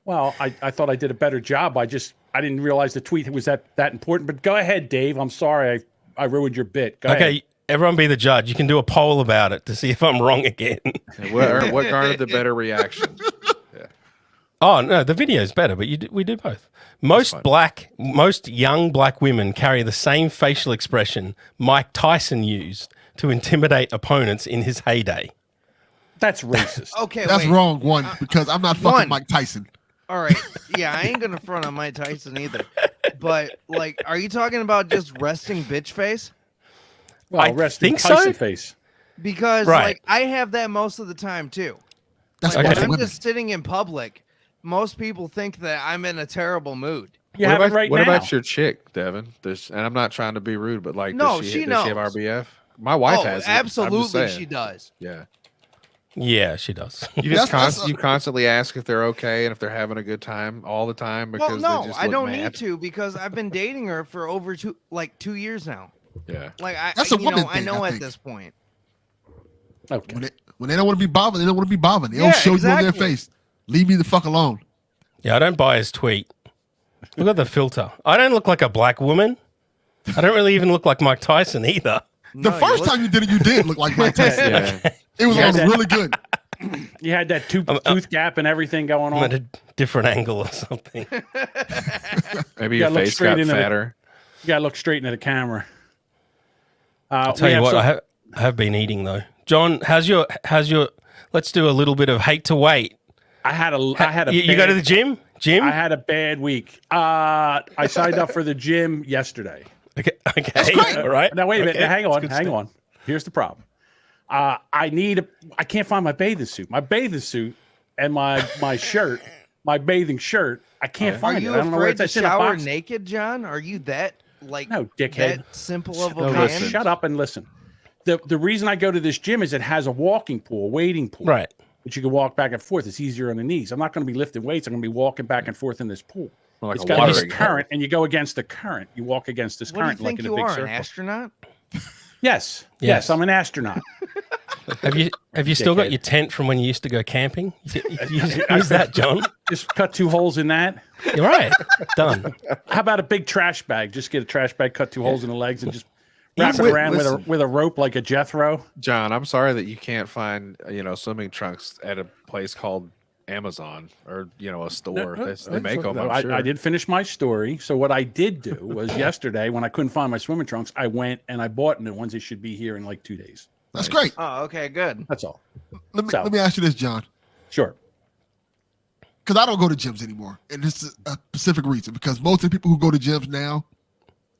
Well, I thought I did a better job. I didn't realize the tweet was that important. But go ahead, Dave. I'm sorry I ruined your bit. Go Okay, ahead. everyone be the judge. You can do a poll about it to see if I'm wrong again. And what garnered the better reaction? Oh no, the video's better, but we do both. Most young black women carry the same facial expression Mike Tyson used to intimidate opponents in his heyday. That's racist. Okay, that's wait. wrong. One, because I'm not fucking One. Mike Tyson. All right. Yeah, I ain't gonna front on Mike Tyson either. But like, are you talking about just resting bitch face? Well, I rest in think Tyson so. face. Because Right. like I have that most of the time too. That's Like, Okay. when I'm women. just sitting in public, most people think that I'm in a terrible mood. You what have about, it right what now. about your chick, Devin? And I'm not trying to be rude, but like, No, does she she have knows. RBF? My wife Oh, has it. I'm just absolutely saying. she does. Yeah. Yeah, she does. You just That's- you constantly ask if they're okay and if they're having a good time all the time because Well, they no, just I look don't mad. need to because I've been dating her for over 2 years now. Yeah. Like That's a woman I thing, know I at think. this point. Okay. When they don't want to be bothered, they don't want to be bothered. They Yeah, don't show you on their exactly. face. Leave me the fuck alone. Yeah, I don't buy his tweet. Look at the filter. I don't look like a black woman. I don't really even look like Mike Tyson either. The No, first time you did it, you did look like Mike Tyson. Yeah. It was Yeah, on that- really good. You had that tooth gap and everything going I'm on. at a different angle or something. Maybe You your gotta look face straight got into the- fatter. You gotta look straight into the camera. I'll tell you what, I have been eating though. John, how's your? Let's do a little bit of hate to wait. I had a. You go to the bad- gym? I had a bad week. I signed up for the gym yesterday. Okay. All right. Now wait a minute. Okay. Now, hang That's on. good Hang stuff. on. Here's the problem. I can't find my bathing suit. My bathing suit and my shirt, my bathing shirt. I can't Are find you it. I don't know where afraid it's to in a shower box. naked, John? Are you that like No, dickhead. that simple of a No, man? listen. Shut up and listen. The reason I go to this gym is it has a walking pool, a wading pool. Right. But you can walk back and forth. It's easier on the knees. I'm not going to be lifting weights. I'm going to be walking back and forth in this pool. Like It's a got this watering current, and you go against the current. You walk against this What do you current like think in a you big are, circle. an astronaut? Yes. Yes. Yes, I'm an astronaut. Have you still got Dickhead. your tent from when you used to go camping? Use that, John. Just cut 2 holes in that. You're right. Done. How about a big trash bag? Just get a trash bag, cut 2 holes in the legs, and just wrap it Wait, around listen. with a rope like a Jethro. John, I'm sorry that you can't find swimming trunks at a place called Amazon or a store. They make them. I'm sure. I did finish my story. So what I did do was yesterday when I couldn't find my swimming trunks, I went and I bought new ones. They should be here in like 2 days. That's great. Oh, okay, good. That's all. Let me ask you this, John. Sure. Because I don't go to gyms anymore. And this is a specific reason. Because most of the people who go to gyms now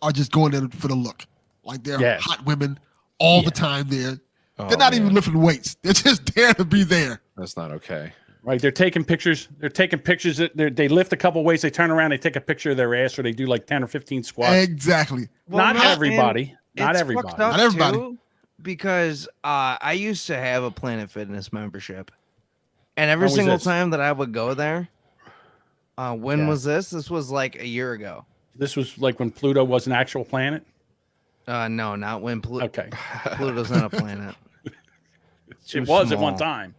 are just going there for the look. Like they're Yes. hot women all the time there. Oh, They're not man. even lifting weights. They're just there to be there. That's not okay. Right. They're taking pictures. They lift a couple weights. They turn around. They take a picture of their ass, or they do like 10 or 15 squats. Exactly. Not everybody. Not it's everybody. fucked up, Not everybody. too, because I used to have a Planet Fitness membership, and every How was single this? time that I would go there, when Yeah. was this? This was like a year ago. This was like when Pluto was an actual planet. No, not when Okay. Pluto's not a planet. Too It was at one small. time.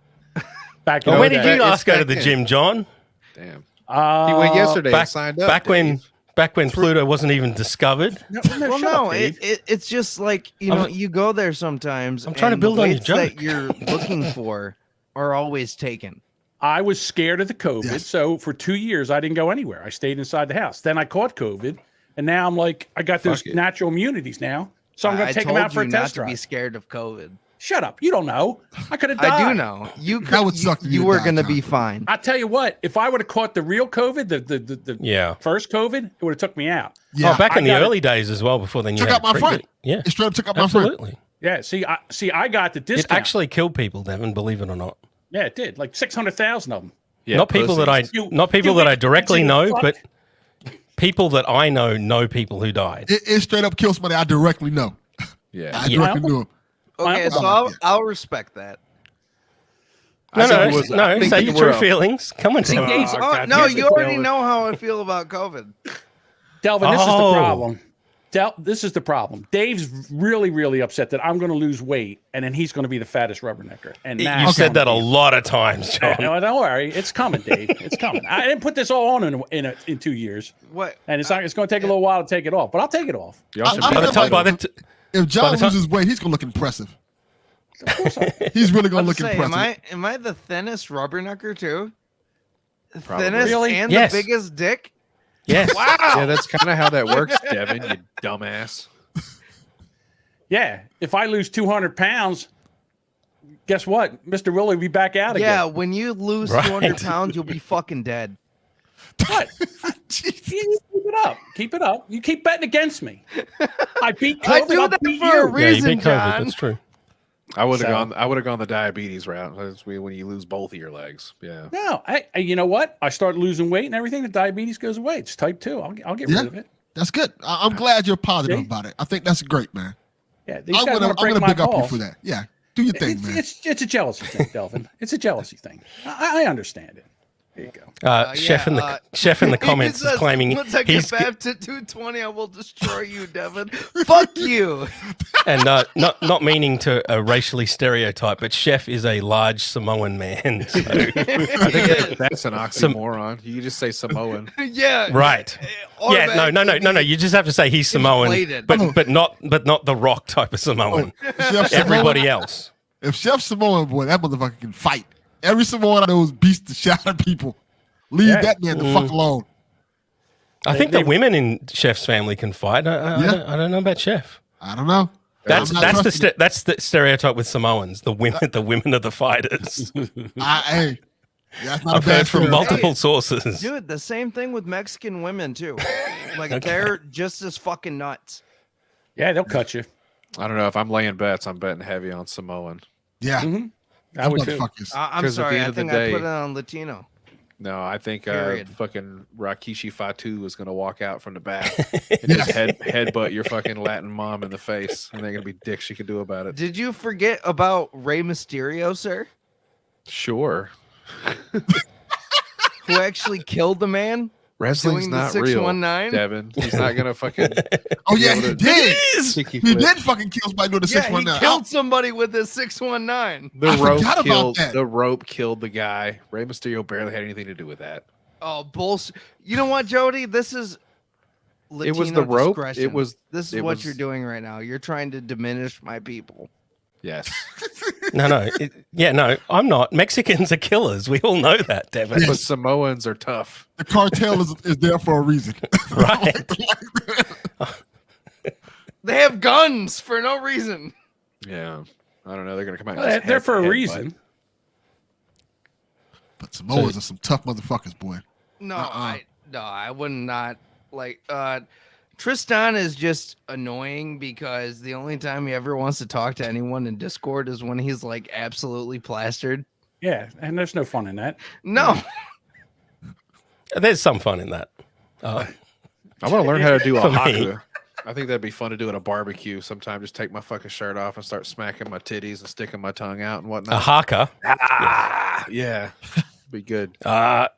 Back in Well, the when did day. you last go to back the in. gym, John? Damn. He went Uh, yesterday. and Back, signed up. back when Dave. Pluto wasn't even discovered. No, Well, shut no, up, Dave. it's just like I'm- you go there sometimes. I'm trying to and build the on your weights that joke. you're looking for are always taken. I was scared of the COVID. Yes. So for 2 years, I didn't go anywhere. I stayed inside the house. Then I caught COVID. And now I'm like, I got those Fuck it. natural immunities now. So I'm going to take them told out for a you not test to be drive. scared of COVID. Shut up. You don't know. I could have died. I do know. That would suck if You you were died, going to John. be fine. I tell you what, if I would have caught the real COVID, the Yeah. first COVID, it would have took me out. Yeah, Oh, back in I the got it. ery days as well. Before then, you Took had out my treatment. friend. Yeah, it straight up took out my friend. absolutely. Yeah. See, I got the It discount. actually killed people, Devin. Believe it or not. Yeah, it did. Like 600,000 of them. Yeah, Not people that I, pussies. not people you that I bitch, directly you know, fuck. but people that I know people who died. It straight up kills somebody I directly know. Yeah. I Yeah. directly knew him. Okay, so I'll respect that. No, I think it was- I no. think Say they your were true up. feelings. Come on, Devin. Gates, God no, damn you it, already Delvin. know how I feel about COVID. Delvin, this is the Oh. problem. This is the problem. Dave's really, really upset that I'm going to lose weight, and then he's going to be the fattest rubbernecker. And now You said that a lot of times, John. No, don't worry. It's coming, Dave. It's coming. I didn't put this all on in 2 years, What? and it's going to take a little while to take it off, but I'll take it off. Y'all should I- be I- By the time, by the If John the time- loses weight, he's gonna look impressive. He's really gonna look Say, impressive. am I the thinnest rubbernecker too? Probably. Thinnest Really? and Yes. the biggest dick? yes. Yeah, that's kind of how that works, Devin, you dumbass. Yeah. If I lose 200 pounds, guess what? Mr. Willie will be back out Yeah, again. when you lose Right. 200 pounds, you'll be fucking dead. What? You keep it up. Keep it up. You keep betting against me. I beat COVID. I do I'll that beat for you. a Yeah, you reason, beat COVID. John. That's true. I would have So- gone. I would have gone the diabetes route. That's when you lose both of your legs. Yeah. No, you know what? I start losing weight and everything. The diabetes goes away. It's type 2. I'll get Yeah. rid of it. That's good. I'm glad you're positive See? about it. I think that's great, man. Yeah, these I'm guys gonna want to break my big up you balls. for that. Yeah, do your thing, man. It's a jealousy thing, Delvin. It's a jealousy thing. I understand it. There you go. Chef in the yeah, chef in the He comments is says, claiming once I he's get back to 220, I will destroy you, Devin. Fuck you. and not meaning to racially stereotype, but Chef is a large Samoan man. So, That's an oxymoron. You just say Samoan. Yeah. right. Yeah, no. You just have to say he's Samoan, Inflated. but not the Rock type of Samoan. Chef Everybody Samoan, else. if Chef Samoan, boy, that motherfucker can fight. Every Samoan I know is beats the shit out of people. Leave Yeah. that man the fuck alone. I think the women in Chef's family can fight. Yeah. I don't know about Chef. I don't know. That's I'm not trusting it. that's the stereotype with Samoans. The women are the fighters. Hey, that's not I've a bad heard from theory. multiple sources. Dude, the same thing with Mexican women, too. Like, they're just as fucking nuts. Yeah, they'll cut you. I don't know. If I'm laying bets, I'm betting heavy on Samoan. Yeah, I would too. motherfuckers. I'm 'Cause at the sorry. end I of the think day- I put it on Latino. No, I think Period. fucking Rakishi Fatu is going to walk out from the back and just headbutt your fucking Latin mom in the face, and they're going to be dicks she could do about it. Did you forget about Rey Mysterio, sir? Sure. Who actually killed the man? Wrestling's Doing the not real, 619? Devin. He's not going to fucking Oh yeah, able he to- did. sticky He flip. did fucking kill somebody doing the Yeah, 619. he killed somebody with his 619. The I rope forgot about killed that. the rope killed the guy. Rey Mysterio barely had anything to do with that. Oh, bullshit. You know what, Jody? This is Latino It was the rope. discretion. It was This is it what was- you're doing right now. You're trying to diminish my people. yes. No. No, I'm not. Mexicans are killers. We all know that, Devin. But Samoans are tough. The cartel is there for a reason. Right. They have guns for no reason. Yeah. I don't know. They're going to come out. Well, and just they're for a headbutt. reason. But Samoans are some tough motherfuckers, boy. No, Uh-uh. I would not like Tristan is just annoying because the only time he ever wants to talk to anyone in Discord is when he's like absolutely plastered. Yeah, and there's no fun in that. No. There's some fun in that. I want to learn how to do a For me. haka. I think that'd be fun to do at a barbecue sometime. Just take my fucking shirt off and start smacking my titties and sticking my tongue out and A whatnot. haka. Yeah. Be good. Kamate,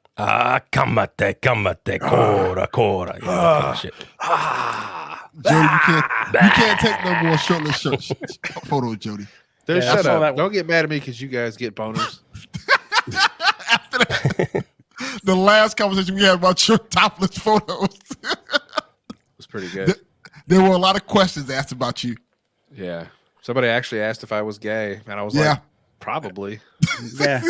kora. Yeah, that kind of shit. Jody, you can't take no more shirtless photos, Jody. Dude, Yeah, I shut saw up. that one. Don't get mad at me because you guys get boners. The last conversation we had about your topless photos, It was pretty good. there were a lot of questions asked about you. Yeah. Somebody actually asked if I was gay, and I was Yeah. like, probably. Yeah.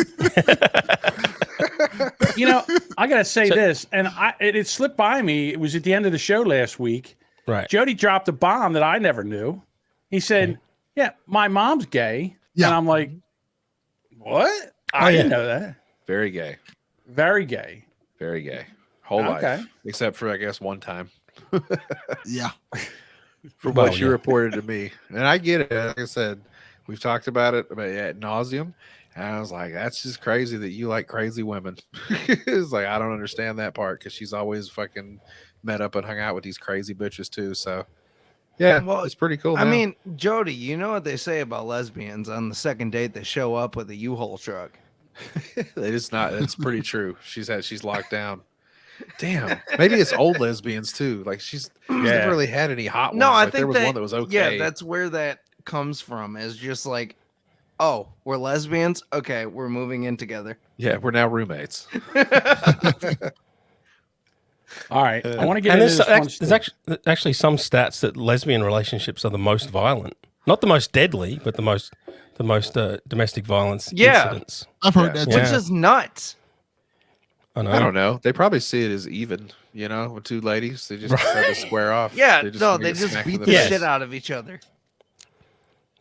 You know, I gotta say this, and it slipped by me. It was at the end of the show last week. Right. Jody dropped a bomb that I never knew. He said, "Yeah, my mom's gay," Yeah. and I'm like, "What? I didn't know that." Very gay. Very gay. Very gay. Whole life. Except for, I guess, one time. Yeah. From what you reported to me. And I get it. Like I said, we've talked about it ad nauseum. And I was like, that's just crazy that you like crazy women. It's like, I don't understand that part because she's always fucking met up and hung out with these crazy bitches too. So, yeah, well, it's pretty cool. I mean, Jody, you know what they say about lesbians? On the second date, they show up with a U-Haul truck. It's not. It's pretty true. She's locked down. Damn. Maybe it's old lesbians too. Like she's never really had any hot ones. No, I like, think there was one that was okay. Yeah, that's where that comes from. Is just like, oh, we're lesbians. Okay, we're moving in together. Yeah, we're now roommates. All right, I want to get into this. There's actually some stats that lesbian relationships are the most violent, not the most deadly, but the most domestic violence incidents. I've heard that. Which is nuts. I don't know. They probably see it as even. You know, with two ladies, they just decide to square off. Yeah, they just beat the shit out of each other.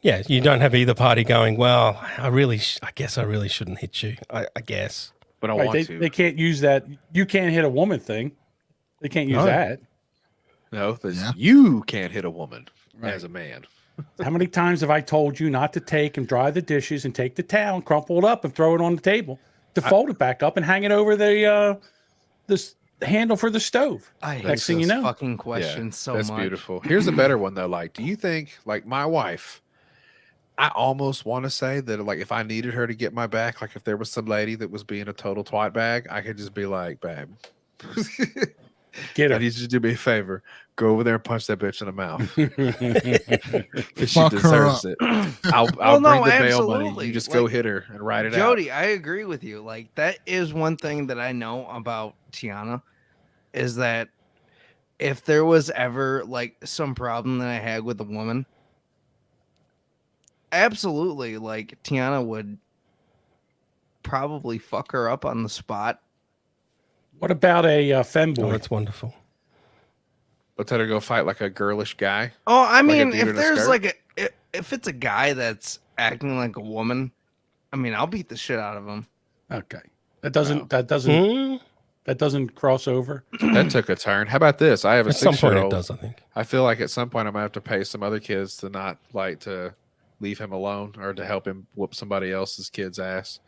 Yeah, you don't have either party going, well, I guess I really shouldn't hit you. I guess. But I want to. They can't use that. You can't hit a woman thing. They can't use that. No, you can't hit a woman as a man. How many times have I told you not to take and dry the dishes and take the towel and crumple it up and throw it on the table, to fold it back up and hang it over the handle for the stove? Next thing you know, fucking questions so much. That's beautiful. Here's a better one though. Like, do you think, like, my wife? I almost want to say that, like, if I needed her to get my back, like if there was some lady that was being a total twat bag, I could just be like, babe, get her. I need you to do me a favor. Go over there and punch that bitch in the mouth. Because she deserves it. I'll bring the bail money. You just go hit her and ride it out. Jody, I agree with you. Like, that is one thing that I know about Tiana, is that if there was ever like some problem that I had with a woman, absolutely, like, Tiana would probably fuck her up on the spot. What about a femboy? Oh, that's wonderful. Let's let her go fight like a girlish guy. Oh, I mean, like if there's like if it's a guy that's acting like a woman, I mean, I'll beat the shit out of him. Okay, that doesn't cross over. That took a turn. How about this? I have a 6-year-old. At some point it does, I think. I feel like at some point I'm gonna have to pay some other kids to not like to leave him alone or to help him whoop somebody else's kid's ass.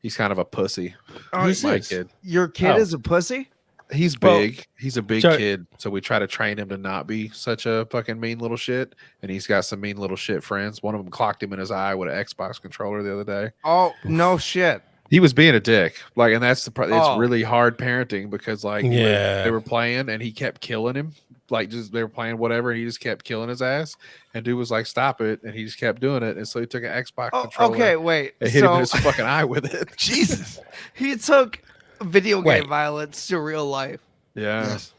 He's kind of a pussy. Who's my this? kid? Your kid is a pussy? He's big. He's a big kid. So we try to train him to not be such a fucking mean little shit. And he's got some mean little shit friends. One of them clocked him in his eye with an Xbox controller the other day. Oh, no shit. He was being a dick. Like, and that's it's really hard parenting because, like, they were playing and he kept killing him. Like, just they were playing whatever, and he just kept killing his ass. And dude was like, "Stop it!" And he just kept doing it. And so he took an Xbox controller. Okay, wait. And hit him in his fucking eye with it. Jesus. He took video game violence to real life. Yeah. Yes.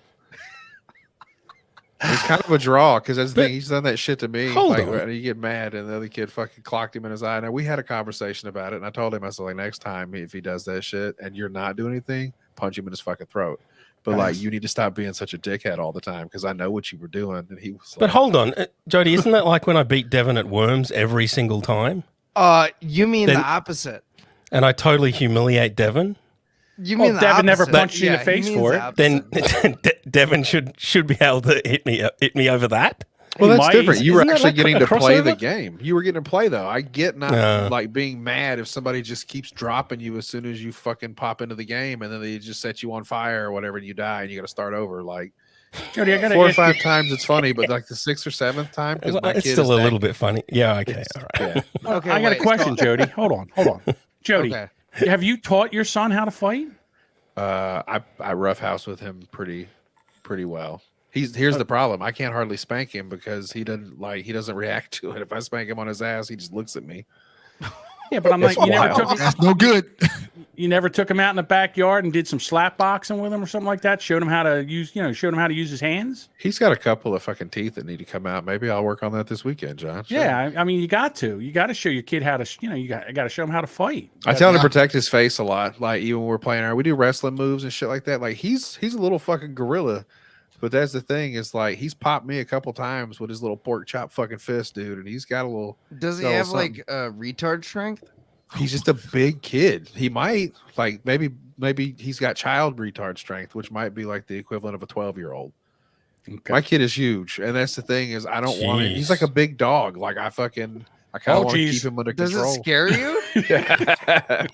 It's kind of a draw because that's the thing. He's done that shit to me. Hold like, on. You get mad, and the other kid fucking clocked him in his eye. Now we had a conversation about it, and I told him, I said, like, next time if he does that shit and you're not doing anything, punch him in his fucking throat. But like, you need to stop being such a dickhead all the time because I know what you were doing. And he was like, but hold on, Jody, isn't that like when I beat Devin at Worms every single time? You mean the opposite? And I totally humiliate Devin. You mean the Devin opposite. never punched you in the face for it? Then Devin should be able to hit me over that. Well, that's different. You were Isn't that actually like getting a to play the crossover? game. You were getting to play, though. I get not like being mad if somebody just keeps dropping you as soon as you fucking pop into the game, and then they just set you on fire or whatever, and you die, and you got to start over. Like, Jody, I gotta 4 or ask 5 times it's funny, but like the 6th or 7th time, because my It's kid still is a little bit funny. Yeah, okay, all right. Yeah. Okay, I got a wait, question, Jody. Hold on. Jody, Okay. have you taught your son how to fight? I roughhouse with him pretty well. Here's the problem. I can't hardly spank him because he doesn't react to it. If I spank him on his ass, he just looks at me. Yeah, but I'm like, That's no good. you never took him out in the backyard and did some slap boxing with him or something like that. Showed him how to use, showed him how to use his hands. He's got a couple of fucking teeth that need to come out. Maybe I'll work on that this weekend, John. Sure. Yeah, I mean, you got to show your kid how to, you got to show him how to fight. I tell him to protect his face a lot. Like even when we're playing, we do wrestling moves and shit like that. Like he's a little fucking gorilla. But that's the thing is like he's popped me a couple times with his little pork chop fucking fist, dude. And he's got a little. Does he have like retard strength? He's just a big kid. He might like maybe he's got child retard strength, which might be like the equivalent of a 12-year-old. Okay. My kid is huge, and that's the thing is I don't want him. He's like a big dog. Like I kind of want to keep him under control. Does it scare you?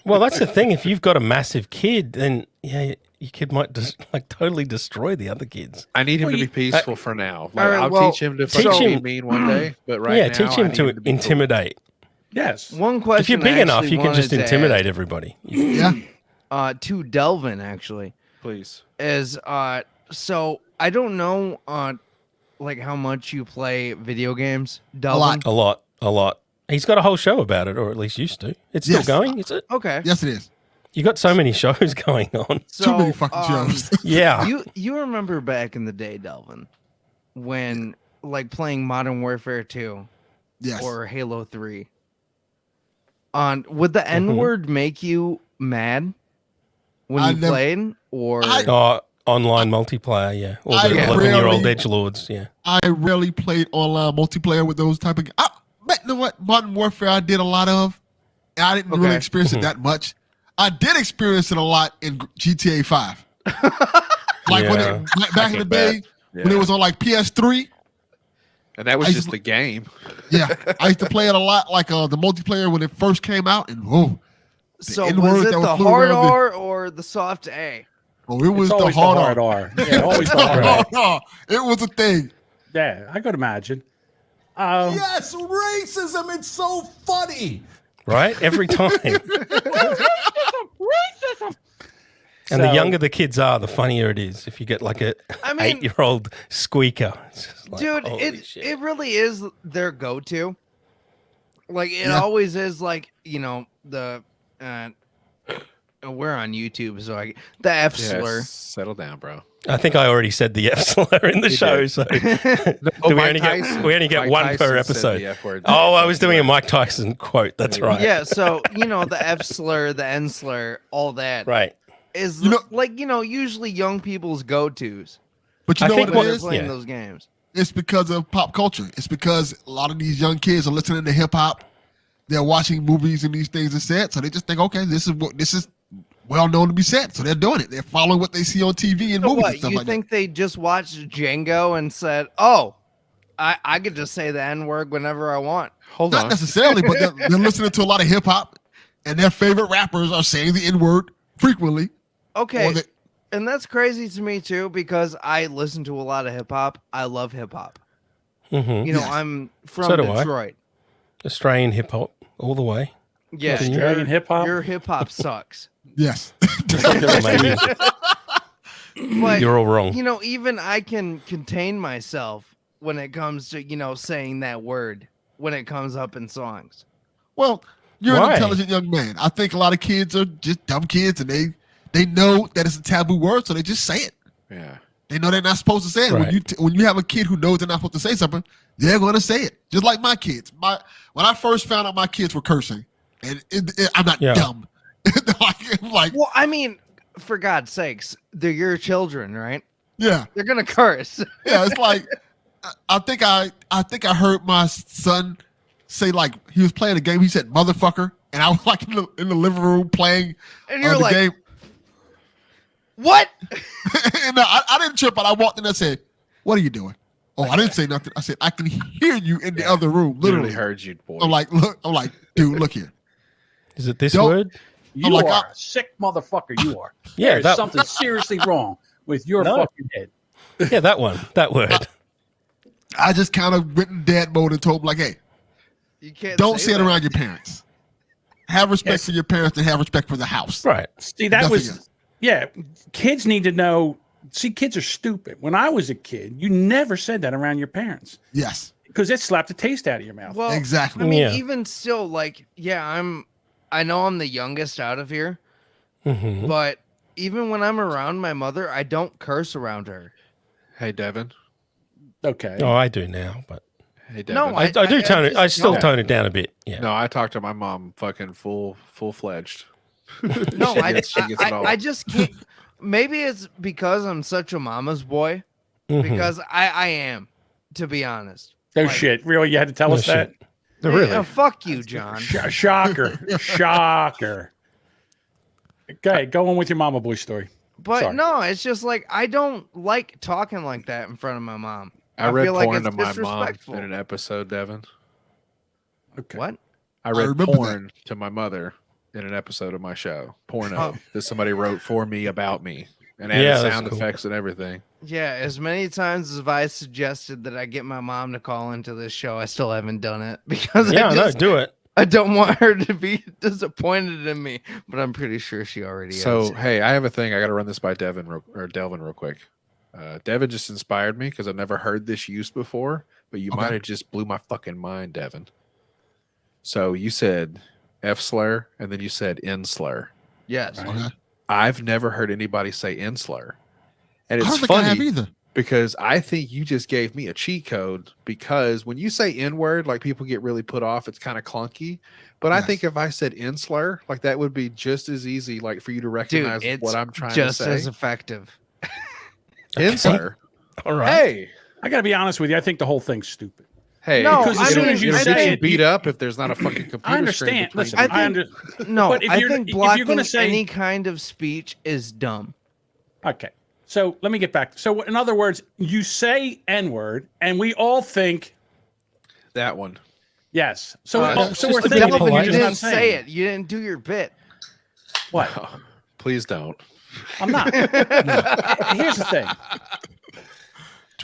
Well, that's the thing. If you've got a massive kid, then yeah, your kid might just like totally destroy the other kids. I need him to be peaceful for now. Like I'll teach him to be mean one day, but now teach him to intimidate. Cool. Yes. One question. If you're big enough, you can just intimidate everybody. Yeah. To Delvin, actually, please. Is so I don't know like how much you play video games, Delvin. A lot. He's got a whole show about it, or at least used to. It's still going, is it? Okay. Yes, it is. You got so many shows going on. So, too many fucking shows. Yeah. You remember back in the day, Delvin, when like playing Modern Warfare 2 or Halo 3. Would the N-word make you mad when you played? Or online multiplayer, yeah. Or the 11-year-old edgelords, yeah. I rarely played online multiplayer with those type of games. But you know what? Modern Warfare I did a lot of. And I didn't really experience it that much. I did experience it a lot in GTA 5. Like when back in the day when it was on like PS3. And that was just the game. Yeah, I used to play it a lot, like the multiplayer when it first came out. And so was it the hard R or the soft A? Oh, it was the hard R. Yeah, always the hard R. It was a thing. Yeah, I could imagine. Yes, racism. It's so funny. Right? Every time. Racism. And the younger the kids are, the funnier it is. If you get like a 8-year-old squeaker. It's just like, dude, it really is their go-to. Like it always is like, the we're on YouTube, so the F slur. Settle down, bro. I think I already said the F slur in the show, so we only get one per episode. I was doing a Mike Tyson quote. That's right. Yeah, so the F slur, the N slur, all that. Right. Is usually young people's go-tos. But you know what it is? Playing those games. It's because of pop culture. It's because a lot of these young kids are listening to hip hop. They're watching movies and these things are said, so they just think, okay, this is well known to be said, so they're doing it. They're following what they see on TV and movies and stuff you like think they just watched Django and said, "Oh, I could just say the N-word whenever I want"? Not necessarily, but they're listening to a lot of hip hop, and their favorite rappers are saying the N-word frequently. Okay, and that's crazy to me too because I listen to a lot of hip hop. I love hip hop. Mm-hmm. I'm from Detroit. Australian hip hop all the way. Yeah, Australian hip hop. Your hip hop sucks. Yes. But, you're all wrong. Even I can contain myself when it comes to, saying that word when it comes up in songs. Well, you're an intelligent young man. I think a lot of kids are just dumb kids and they know that it's a taboo word, so they just say it. Yeah. They know they're not supposed to say it. Right. When you have a kid who knows they're not supposed to say something, they're going to say it. Just like my kids. When I first found out my kids were cursing, and I'm not dumb. Well, I mean, for God's sakes, they're your children, right? Yeah. They're gonna curse. Yeah, it's like I think I heard my son say, like, he was playing a game, he said motherfucker, and I was like in the living room playing and you're the game. What? And I didn't trip, but I walked in and said, "What are you doing?" Oh, I didn't say nothing. I said, "I can hear you in the other room." Literally heard you, boy. I'm like, dude, look here. Is it this word? You are a sick motherfucker. You are. Yeah, there's something seriously wrong with your fucking head. Yeah, that one. That word. I just kind of went in dad mode and told him, like, hey, you can't don't say it around your parents. Have respect for your parents and have respect for the house. Right. See, that was kids need to know. See, kids are stupid. When I was a kid, you never said that around your parents. Yes. Because it slapped the taste out of your mouth. Well, exactly. I mean, even still, like, I'm I know I'm the youngest out of here, Mhm. but even when I'm around my mother, I don't curse around her. Hey, Devin. Okay. Oh, I do now, but Hey, Devin. No, I do tone it. I just still don't. tone it down a bit. Yeah. No, I talk to my mom fucking full fledged. No, she gets it all. I just can't. Maybe it's because I'm such a mama's boy. Mhm. Because I am, to be honest. No Like, shit. Really? You had to tell No us that? shit. Really? Fuck you, John. Shocker. Shocker. Okay, go on with your mama boy story. But Sorry. no, it's just like I don't like talking like that in front of my mom. I read feel like porn it's to my mom disrespectful. in an episode, Devin. Okay. What? I read remember porn to my mother in an episode of my show, porno, Oh. that somebody wrote for me about me and added Yeah, that's sound cool. effects and everything. Yeah, as many times as I suggested that I get my mom to call into this show, I still haven't done it because Yeah, no, do it. I don't want her to be disappointed in me, but I'm pretty sure she already So, is. hey, I have a thing. I got to run this by Delvin real quick. Devin just inspired me because I've never heard this used before, but you Okay. might have just blew my fucking mind, Devin. So you said F slur and then you said N slur. Yes. Okay. I've never heard anybody say N slur. And I it's don't think I have funny either. because I think you just gave me a cheat code because when you say N word, like people get really put off, it's kind of clunky. But I Yes. think if I said N slur, like that would be just as easy, like for you to Dude, recognize it's what I'm trying just to say. as effective. N slur. All right. Hey, I got to be honest with you. I think the whole thing's stupid. hey, No, Because as I soon mean, as you it'll say get you it, beat up if there's not a fucking computer. I understand. screen Listen, between I you. I think- under, No, But if I you're- think if you're blocking gonna say- any kind of speech is dumb. Okay. So let me get back. So in other words, you say N word, and we all think that one. yes. So it's so just we're a bit thinking, of but you're politeness. You just didn't not say saying it. You didn't do your bit. What? Oh, please don't. I'm not. Here's the thing.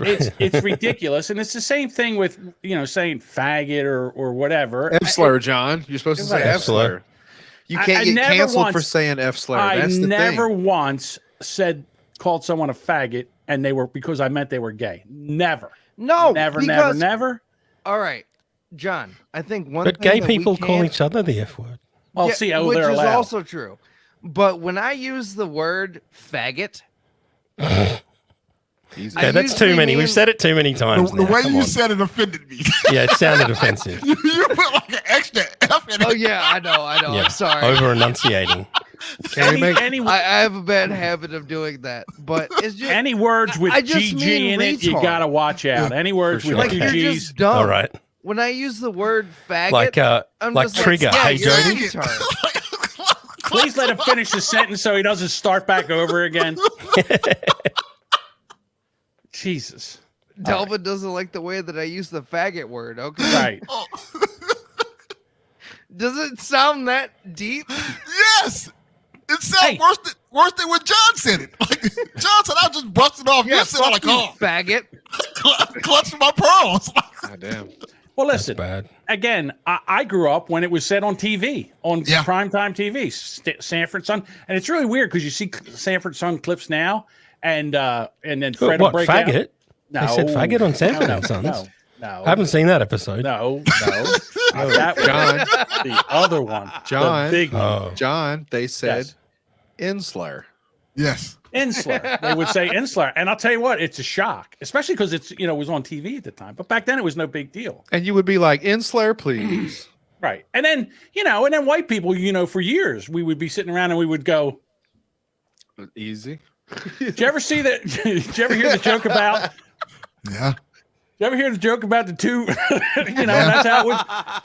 It's ridiculous, and it's the same thing with saying faggot or whatever. F slur, John. You're supposed to say Right. F slur. You can't I get never canceled for once- saying F slur. I That's the never thing. once called someone a faggot, and they were because I meant they were gay. Never. No, Never. because, Never. All right, John. I think one. But thing gay that we people call can't- each other the F word. Well, Yeah, see, which they're is allowed. also true. But when I use the word faggot, Easy. I Yeah, that's too usually many. We've mean- said it too many times. The now. way Come you on. said it offended me. Yeah, it sounded offensive. you put like an extra F in it. oh yeah, I know. Yeah, I'm sorry. over enunciating. Can we make any I have a bad habit of doing that, but it's just any words with I just GG mean in it, you retard. gotta watch out. Any words For with sure. like two you're G's. just dumb. All right, When I use the word faggot, I'm like just trigger. yeah, Hey, you're a Jody. retard. Please let him finish the sentence so he doesn't start back over again. Jesus. Delvin doesn't like the way that I use the faggot word. Okay, Right. does it sound that deep? Yes. It sounds Hey. worse than when John said it. Like John said, I just busted off. Yeah, you said like, fuck you, oh, faggot. clutching my pearls. God damn. Well, That's listen. bad. Again, I grew up when it was said on TV, on Yeah. primetime TV, Sanford Sun, and it's really weird because you see Sanford Sun clips now, and then Fred will What, break out. faggot? No, They said faggot on Sanford no, and Sons. No, I haven't seen that episode. no, that was John. the other one, John. the big one. Oh, John, they said Yes. N slur. Yes. Insler. They would say Insler. And I'll tell you what, it's a shock, especially because it was on TV at the time. But back then it was no big deal. And you would be like, N slur, please. Right. And then, and then white people, for years, we would be sitting around and we would go, Easy. did you ever see that? Did you ever hear the joke about, Yeah. did you ever hear the joke about the two, that's how it was.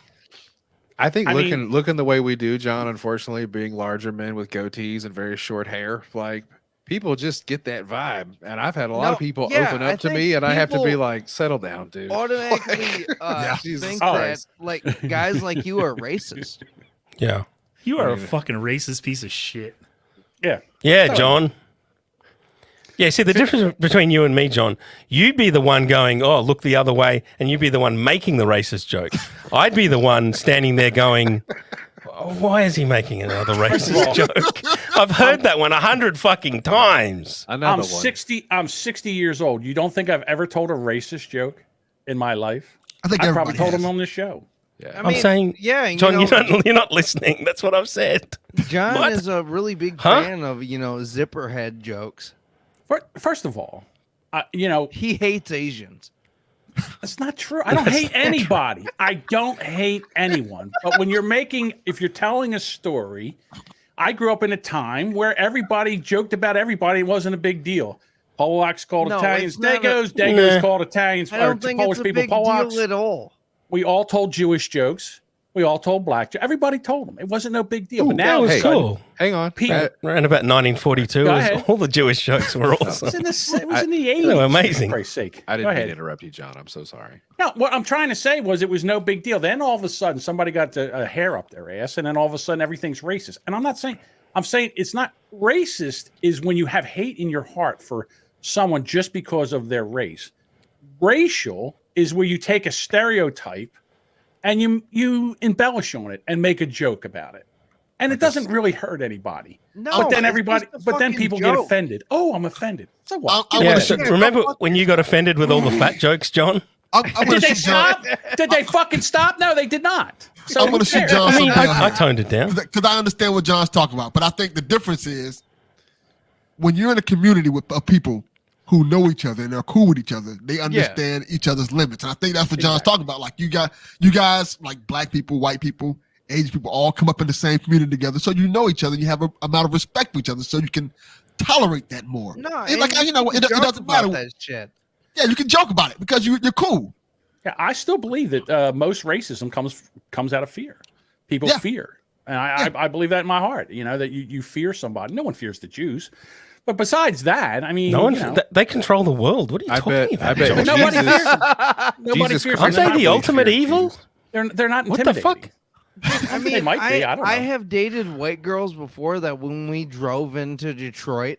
I think I looking the way we do, John, unfortunately, being larger men with goatees and very short hair, like people just get that vibe. And I've had a lot of people open I up to think me, and I have to be people like, settle down, dude. automatically Jesus think Christ. that like guys like you are racist. yeah. You are a fucking racist piece of shit. Yeah. Yeah, John. Yeah, see, the difference between you and me, John, you'd be the one going, oh, look the other way, and you'd be the one making the racist joke. I'd be the one standing there going, oh, why is he making another racist joke? I've heard that one 100 fucking times. Another I'm one. 60. I'm 60 years old. You don't think I've ever told a racist joke in my life? I think I probably everybody told has. them on this show. Yeah. I'm saying, yeah, you John, know, you're not listening. That's what I've said. John What? is a really big Huh? fan of zipper head jokes. First of all, you know, He hates Asians. it's not true. I don't hate anybody. I don't hate anyone. But when if you're telling a story, I grew up in a time where everybody joked about everybody. It wasn't a big deal. Polacks called No, Italians it's not Dagos. Dagos called Italians I or don't think Polish it's a people big Polacks. deal at all. We all told Jewish jokes. We all told black jokes. Everybody told them. It wasn't no big deal. But That now was it's cool. Hang on. People, Around about 1942, Go was ahead. all the Jewish jokes were it awesome. was in the 80s. They were amazing. For Christ's sake. I Go didn't mean ahead. to interrupt you, John. I'm so sorry. No, what I'm trying to say was it was no big deal. Then all of a sudden somebody got a hair up their ass, and then all of a sudden everything's racist. And I'm saying it's not racist is when you have hate in your heart for someone just because of their race. Racial is where you take a stereotype and you embellish on it and make a joke about it. And it doesn't really hurt anybody. No, but then it's just a but then fucking people get joke. offended. Oh, I'm offended. So what? I Yeah, wanna so shoot- remember when you got offended with all the fat jokes, John? I'm Did gonna they shoot John. stop? Did they fucking stop? No, they did not. So I'm gonna who shoot cares? John. I mean, something I out toned it down. because I understand what John's talking about, but I think the difference is when you're in a community of people who know each other and they're cool with each other, they understand each other's limits, and I think that's what John's talking about. Like you guys, like black people, white people, Asian people, all come up in the same community together, so you know each other. You have an amount of respect for each other, so you can tolerate that more. No, And like and you know, you it can joke doesn't about matter. that shit. Yeah, you can joke about it because you're cool. Yeah, I still believe that most racism comes out of fear. People Yeah. fear, and I believe that in my heart. You know that you fear somebody. No one fears the Jews, but besides that, I mean, No one. you know, They control the world. What are you I talking bet. about? John? nobody Jesus- fears them. Nobody Jesus fears Aren't them. they They're the not- ultimate evil? They're not What the intimidating. fuck? I They mean, might be. I don't know. I have dated white girls before that when we drove into Detroit,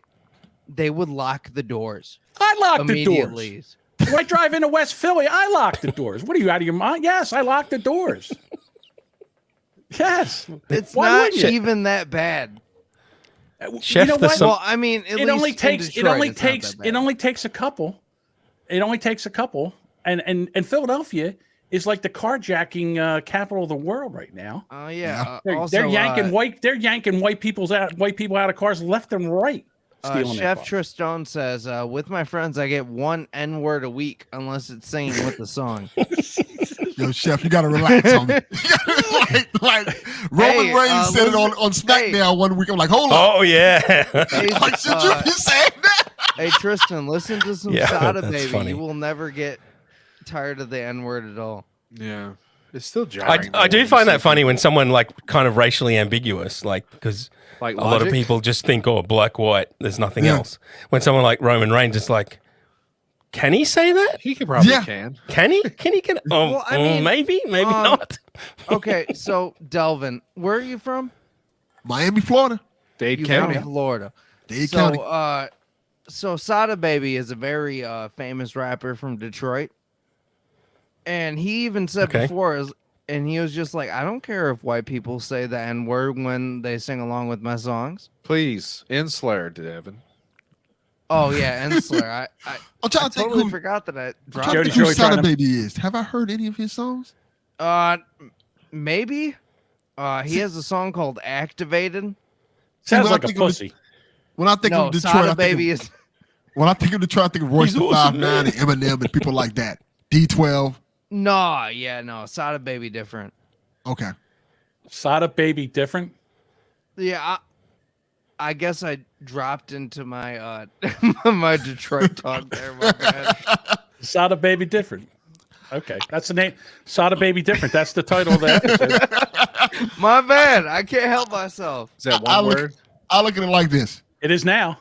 they would lock the doors I locked the doors. immediately. When I drive into West Philly, I lock the doors. What are you out of your mind? Yes, I lock the doors. Yes, It's Why not wouldn't you? even that bad. Chef, you know there's what? some- Well, I mean, at it only least in takes Detroit, it only it's not takes that bad. it only takes a couple. It only takes a couple, and Philadelphia is like the carjacking capital of the world right now. Oh yeah. They're yanking white people out of cars left and right. Stealing their Chef cars. Tristone says, with my friends, I get one N word a week unless it's singing with the song. Yo, Chef, you gotta relax on me. like Roman Hey, Reigns said it listen- on SmackDown one week. I'm like, hold on. Oh yeah. Hey, Like, should you be saying that? hey, Tristan, listen to some Yeah, Sada that's Baby. funny. You will never get tired of the N word at all. Yeah. It's still jarring. I do find that funny when someone like kind of racially ambiguous, like because Like a lot of Logic? people just think, oh, black, white, there's nothing Yeah. else. When someone like Roman Reigns is like, can he say that? He could probably Yeah. can. Can he? Can he? Can? Oh, Well, I mean, maybe, maybe um, not. Okay, so Delvin, where are you from? Miami, Florida. Dade You're County. from Florida. Dade So, County. so Sada Baby is a very famous rapper from Detroit, and he even said Okay. before, and he was just like, I don't care if white people say the N word when they sing along with my songs. Please, Ensler, Devin. Oh yeah, Ensler. I I'm trying to think totally who, forgot that I I'm dropped. trying to Jody's think who really trying Sada to- Baby is. Have I heard any of his songs? Maybe. He has a song called "Activated." Sounds when I like a think of pussy. When I think No, of Detroit, Sada I think Baby of, is. when I think of Detroit, I think of Royce He's the awesome, 5'9" man. and Eminem and people like that. D12. No, yeah, no, Sada Baby different. Okay. Sada Baby different. Yeah, I guess I dropped into my my Detroit talk there. My bad. Sada Baby different. Okay, that's the name. Sada Baby different. That's the title of the episode. My bad. I can't help myself. Is that I one look- word? I look at it like this. It is now.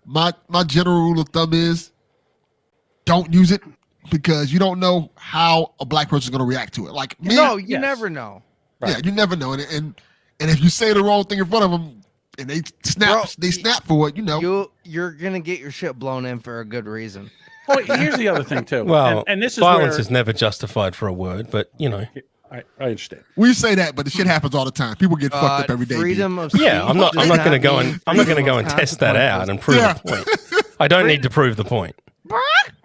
My general rule of thumb is don't use it because you don't know how a black person's going to react to it. Like me, No, you yes. never know. yeah, you never know. And if you say the wrong thing in front of them and they snap for it, you know. You're gonna get your shit blown in for a good reason. Well, here's the other thing too. Well, and this is violence where is never justified for a word, but you know. I understand. We say that, but the shit happens all the time. People get fucked up every day. Freedom of Yeah, I'm not. speech I'm does not going to go mean and. I'm not going to freedom go of and test that out and prove Yeah. the point. I don't need to prove the point.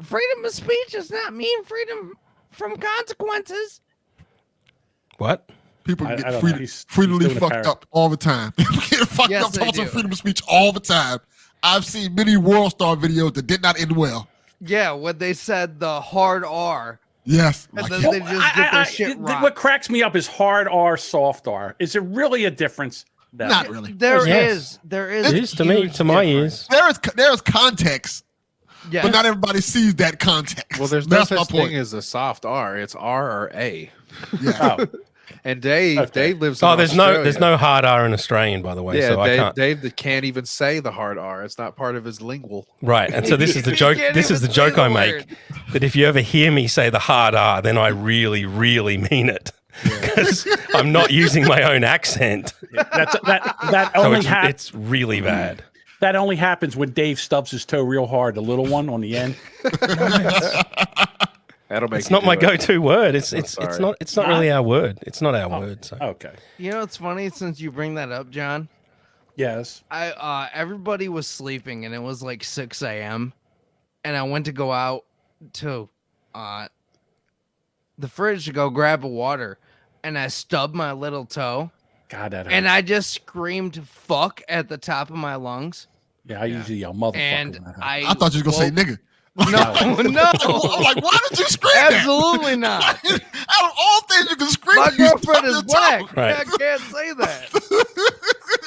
Freedom of speech does not mean freedom from consequences. What? People I get don't know. freedom, He's freely doing a fucked parody. up all the time. People get fucked Yes, up they talking do. about freedom of speech all the time. I've seen many World Star videos that did not end well. Yeah, when they said the hard R, Yes. and Like, then they just get their shit What rocked. cracks me up is hard R, soft R. Is there really a difference? No. not really. There Yes. is. There is. It is to me, huge to my difference. ears. There is context, Yeah. but not everybody sees that context. Well, there's no That's such my point. thing as a soft R. It's R or A. Yeah. Oh, And Dave, Okay. Dave lives. In Oh, there's Australia. no hard R in Australian, by the way. Yeah, so I can't. Dave can't even say the hard R. It's not part of his lingual. Right, and so this is the You joke. can't This is the even say joke the I make. word. That if you ever hear me say the hard R, then I really, really mean it, because I'm not using my own accent. that So only it's really bad. that only happens when Dave stubs his toe real hard, the little one on the end. That'll make. It's you not do my it. go-to word. It's sorry. not really our word. It's not our word. So Okay. You know what's funny? Since you bring that up, John, Yes. I everybody was sleeping and it was like 6 a.m. and I went to go out to the fridge to go grab a water, and I stubbed my little toe, God, that hurts. and I just screamed "fuck" at the top of my lungs, yeah, I usually yell motherfucker. and when that happens. I I thought you was gonna say woke- nigga. no, no, I'm like, why did you scream that? absolutely not. Out of all things you can scream, My you girlfriend stubbed is your toe. black. Right. I can't say that.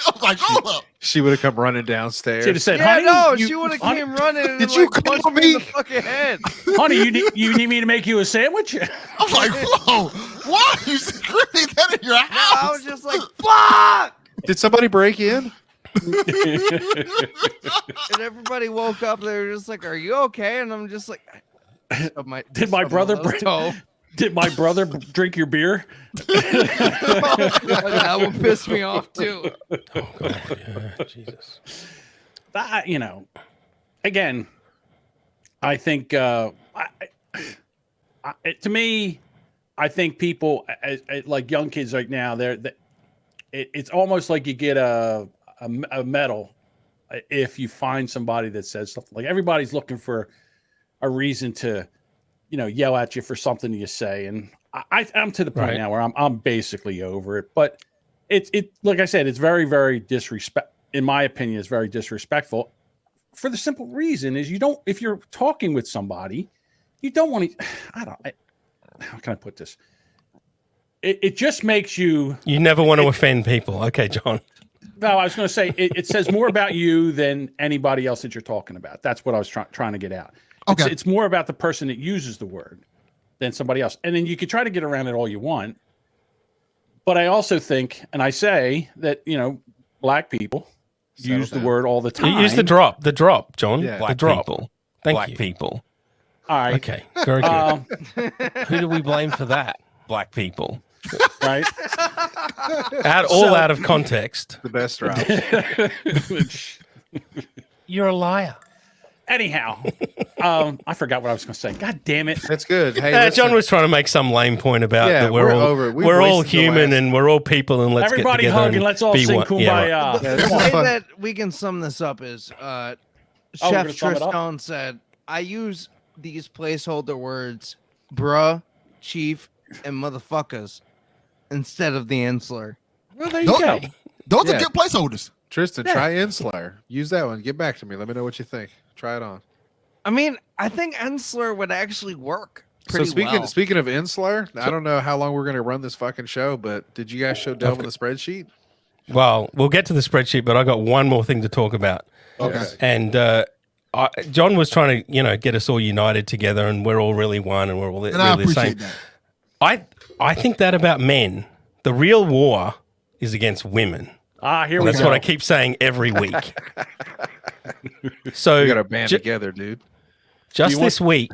I'm like, hold up. She would have come running downstairs. She'd have said, Yeah, "Honey, no, you, she would have honey, came running and Did like, you call punched me in the me? fucking head. honey, you need me to make you a sandwich?" I'm like, whoa, why are you screaming that in your No, house? I was just like, "Fuck!" Did somebody break in? And everybody woke up. They were just like, "Are you okay?" And I'm just like, Did my brother little break- toe. Did my brother drink your beer? That would piss me off too. oh god, yeah, Jesus. You know, again, I think to me, I think people like young kids right now, it's almost like you get a medal if you find somebody that says something. Like everybody's looking for a reason to, yell at you for something you say, and I'm to the point Right. now where I'm basically over it. But it like I said, it's very, very in my opinion, it's very disrespectful. For the simple reason is if you're talking with somebody, you don't want to. How can I put this? It just makes you. You never want to offend people. Okay, John. No, I was going to say it says more about you than anybody else that you're talking about. That's what I was trying to get out. Okay. It's more about the person that uses the word than somebody else. And then you can try to get around it all you want. But I also think, and I say that, black people use the word all the time. You use the drop, John. Yeah. The Black drop. people. Thank Black you. people. All right. Okay, very good. Who do we blame for that? Black people. Right. Out of context. The best route. You're a liar. Anyhow, I forgot what I was going to say. God damn it. That's good. Hey, John listen. was trying to make some lame point about Yeah, that we're all over it. We've we're all wasted the human last- and we're all people and let's Everybody get together hug and let's all be sing one. Kumbaya. Yeah, right. Yeah, The this is way fun. that we can sum this up is we're Chef gonna sum it up? Tristone said, I use these placeholder words, bruh, chief, and motherfuckers instead of the insular. Well, there you Those, go. those Yeah. are good placeholders. Tristan, try Inslayer. Use that one. Get back to me. Let me know what you think. Try it on. I mean, I think insular would actually work pretty So well. speaking of Inslayer, I don't know how long we're going to run this fucking show, but did you guys show Delvin the spreadsheet? Well, we'll get to the spreadsheet, but I got one more thing to talk about. Okay. And John was trying to, get us all united together, and we're all really one, and we're all And really I the same. appreciate that. I think that about men. The real war is against women. Here And we that's go. what I keep saying every week. So We got to band ju- together, dude. just this week,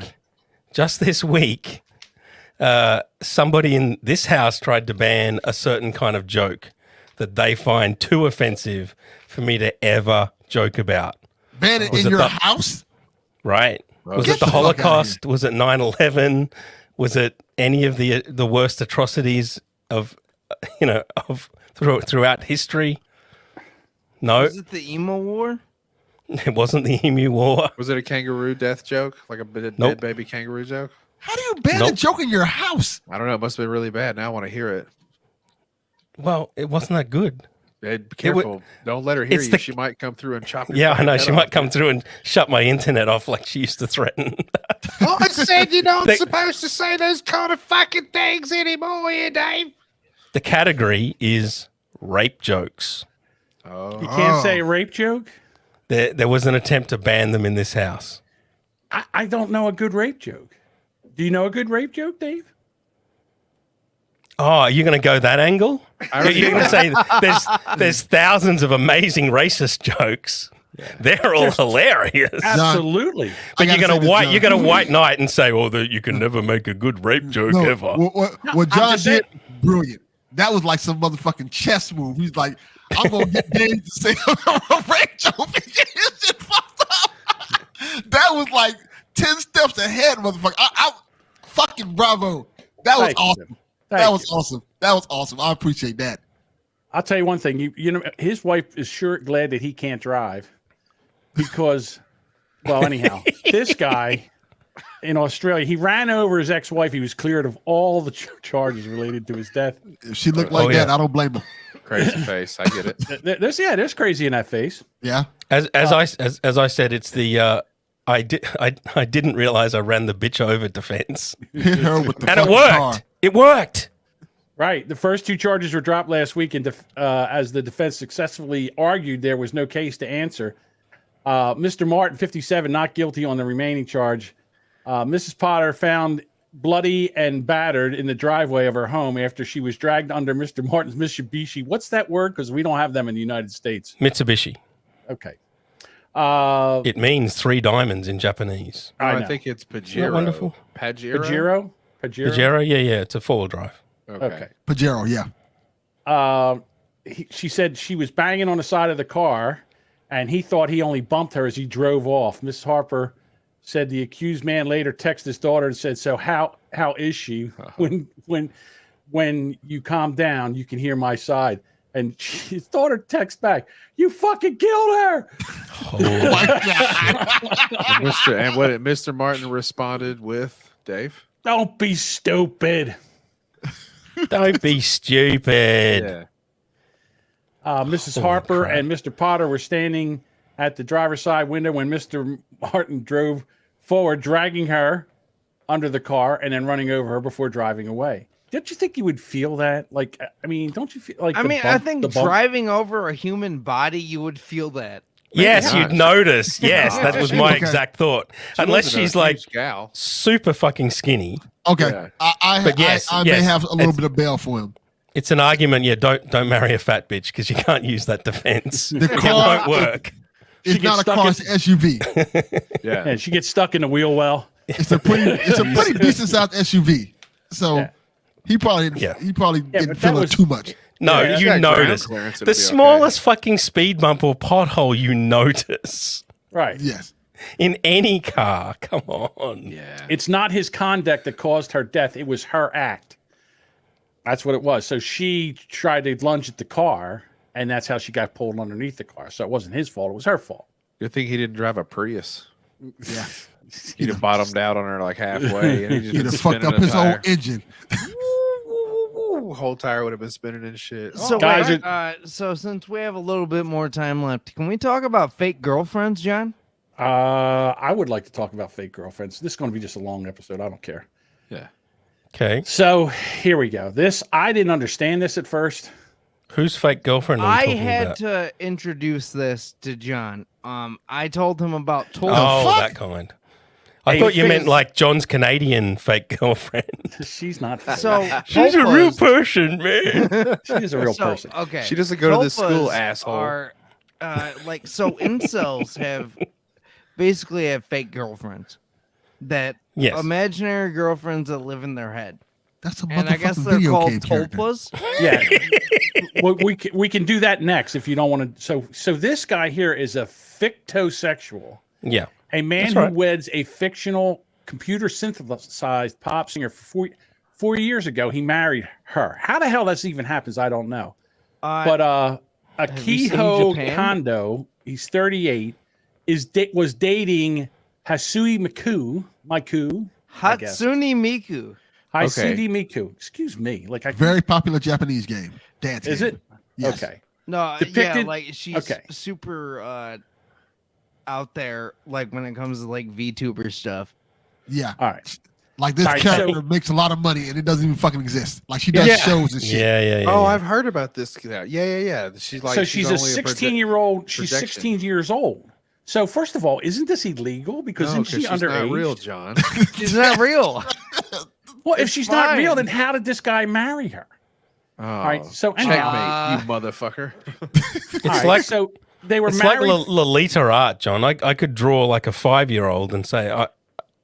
somebody in this house tried to ban a certain kind of joke that they find too offensive for me to ever joke about. Ban it Was in it your the- house? Right? Was Get it the the fuck outta Holocaust? Was it 9/11? Was it any of the worst atrocities of throughout history? No, Is it the emo war? it wasn't the Emu War. Was it a kangaroo death joke? Like a dead Nope. baby kangaroo joke? How do you ban a Nope. joke in your house? I don't know. It must have been really bad. Now I want to hear it. Well, it wasn't that good. Hey, be careful. Don't let her hear it's you. the- She might come through and chop your Yeah, I fucking know. head She might off. come through and shut my internet off like she used to threaten. Oh, I said you're not They- supposed to say those kind of fucking things anymore here, Dave. The category is rape jokes. Oh. You can't say a rape joke? There was an attempt to ban them in this house. I don't know a good rape joke. Do you know a good rape joke, Dave? Oh, are you going to go that angle? You're going to say there's thousands of amazing racist jokes. They're all hilarious. Absolutely. But I you're gotta going say to this, John. white knight and say, "Well, you can never make a good rape joke No, ever." what John just did, brilliant. That was like some motherfucking chess move. He's like, I'm gonna get Dave to say a rape joke. Shit fucked up. That was like 10 steps ahead, motherfucker. I fucking bravo. That was Thank you. awesome. Thank That was you. awesome. That was awesome. I appreciate that. I'll tell you one thing. You know, his wife is sure glad that he can't drive because, well, anyhow, this guy in Australia, he ran over his ex-wife. He was cleared of all the charges related to his death. If she looked like that, I don't blame her. Crazy face. I get it. There's crazy in that face. Yeah. As I said, it's the I didn't realize I ran the bitch over defense, Hit her with the and it fucking worked. car. It worked. Right. The first two charges were dropped last week, and as the defense successfully argued, there was no case to answer. Mr. Martin, 57, not guilty on the remaining charge. Mrs. Potter found bloody and battered in the driveway of her home after she was dragged under Mr. Martin's Mitsubishi. What's that word? Because we don't have them in the United States. Mitsubishi. Okay. It means 3 diamonds in Japanese. I know. think it's Isn't Pajero. that wonderful? Pajero? Pajero? Yeah, it's a 4-wheel drive. Okay. Pajero, yeah. She said she was banging on the side of the car, and he thought he only bumped her as he drove off. Miss Harper said the accused man later texted his daughter and said, "So how is she? When you calm down, you can hear my side." And his daughter texts back, "You fucking killed her." Oh my God. And what did Mr. Martin responded with, Dave? Don't be stupid. Don't be stupid. Yeah. Mrs. Holy Harper crap. and Mr. Potter were standing at the driver's side window when Mr. Martin drove forward, dragging her under the car and then running over her before driving away. Don't you think you would feel that? Like, I mean, don't you feel like? I the mean, I bump- think the bump- driving over a human body, you would feel that. Yes, not. you'd notice. Yes, that was my Okay. exact thought. Unless wasn't a she's like huge gal. super fucking skinny. Okay. Yeah. But yes, I may yes, have a little it's- bit of bail for him. It's an argument. Yeah, don't marry a fat bitch because you can't use that defense. The It car- won't work. It's gets not a stuck car, in- it's an SUV. Yeah. And she gets stuck in the wheel well. It's a pretty decent sized SUV. So Yeah. he probably Yeah. didn't but that feel was- it too much. No, Yeah, you that ground notice. clearance, it'll The be okay. smallest fucking speed bump or pothole you notice Right. Yes. in any car. Come on. Yeah. It's not his conduct that caused her death. It was her act. That's what it was. So she tried to lunge at the car, and that's how she got pulled underneath the car. So it wasn't his fault. It was her fault. Good thing he didn't drive a Prius. Yeah. He'd have bottomed out on her like halfway. And He'd have fucked up his whole engine. Whole tire would have been spinning and shit. So, Guys so since we have a little bit more time left, can we talk about fake girlfriends, John? I would like to talk about fake girlfriends. This is going to be just a long episode. I don't care. Yeah. Okay. So here we go. I didn't understand this at first. Whose fake girlfriend are we I talking had about? to introduce this to John. I told him about Oh, total. that kind. I Hey, thought you Fizz. meant like John's Canadian fake girlfriend. She's not. So She's a real Tolpas- person, man. She's a real so, person. Okay. She doesn't go to this school, Tolpas asshole. Are, so incels basically have fake girlfriends that Yes. imaginary girlfriends that live in their head. That's a And I guess motherfucking they're video called game character. Tolpas. Yeah. we can do that next if you don't want to. So this guy here is a fictosexual, Yeah. a man That's who right. weds a fictional computer synthesized pop singer. 4 years ago, he married her. How the hell this even happens, I don't know. But Have you seen Akiho Japan? Kondo, he's 38, was dating Hasui Miku, I guess. Hatsune Miku. Hatsune Miku. Excuse me. Like I Very popular Japanese game. Dad's Is hand. it? Yes. Okay. No, yeah, Depicted- like she's okay. super out there, like when it comes to like VTuber stuff. Yeah. All right. Like this All right, character so- makes a lot of money and it doesn't even fucking exist. Like she does Yeah. shows and shit. Yeah. Oh, I've heard about this. Yeah. She's like, so she's a only 16-year-old. She's projection. 16 years old. So first of all, isn't this illegal? Because No, isn't she she's not underage? real, John. She's not real. Well, if It's she's not real, fine. then how did this guy marry her? Oh, All right. So checkmate, anyway, you motherfucker. It's all right, like so they were it's married. like Lolita art, John. I could draw like a 5-year-old and say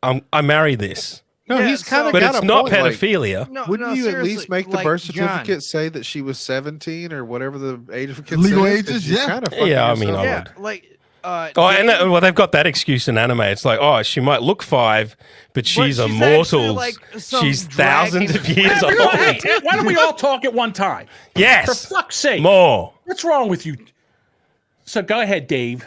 I marry this, No, Yeah, he's kind so- of but got it's a not point, like, pedophilia. No, wouldn't no, you at seriously, least make the like, birth John, certificate say that she was 17 or whatever the age of consent Legal is? ages, 'Cause you're yeah. kinda fucking Yeah, I mean, yourself. I Yeah, would. like Oh, and Dave- well, they've got that excuse in anime. It's like, oh, she might look 5, but she's she's immortal. actually, like, some She's dragon. thousands of years Hey, old. hey, why don't we all talk at one time? For Yes, fuck's sake. more. What's wrong with you? So go ahead, Dave.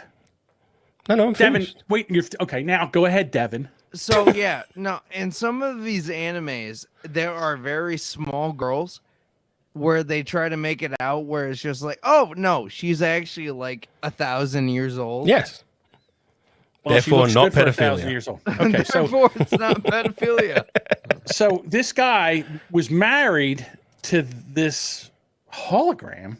No, I'm Devin, finished. wait. Okay, now go ahead, Devin. So yeah, no, in some of these animes, there are very small girls where they try to make it out where it's just like, oh no, she's actually like 1,000 years old. Yes. Well, she Therefore, looks not good for 1,000 pedophilia. years old. Okay, so Therefore, it's not pedophilia. so this guy was married to this hologram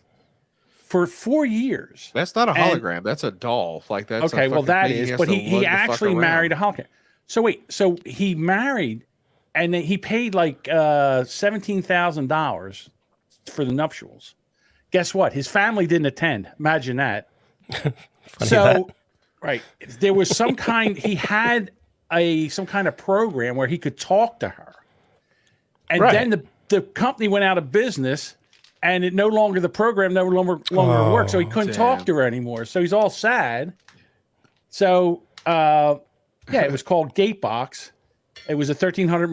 for 4 years. That's not a And- hologram. That's a doll. Like that's Okay, a well fucking that thing is, has but to he lug the fuck actually around. married a hologram. So wait, so he married, and then he paid like $17,000 for the nuptials. Guess what? His family didn't attend. Imagine that. So, right, there was some kind. He had some kind of program where he could talk to her, and Right. then the company went out of business. And the program no longer worked, so he couldn't talk to her anymore. So he's all sad. So yeah, it was called Gatebox. It was a $1,300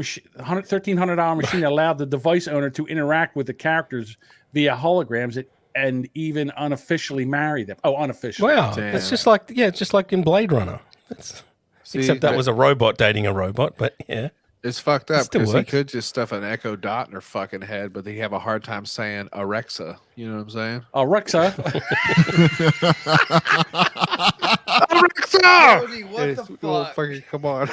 machine that allowed the device owner to interact with the characters via holograms and even unofficially marry them. Oh, unofficially. Wow, it's just like just like in Blade Runner. Except that was a robot dating a robot, but yeah. It's fucked up Still because he works. could just stuff an Echo Dot in her fucking head, but they have a hard time saying Alexa. You know what I'm saying? Alexa. Alexa! Cody, what Hey, the well, fuck? fucking come on.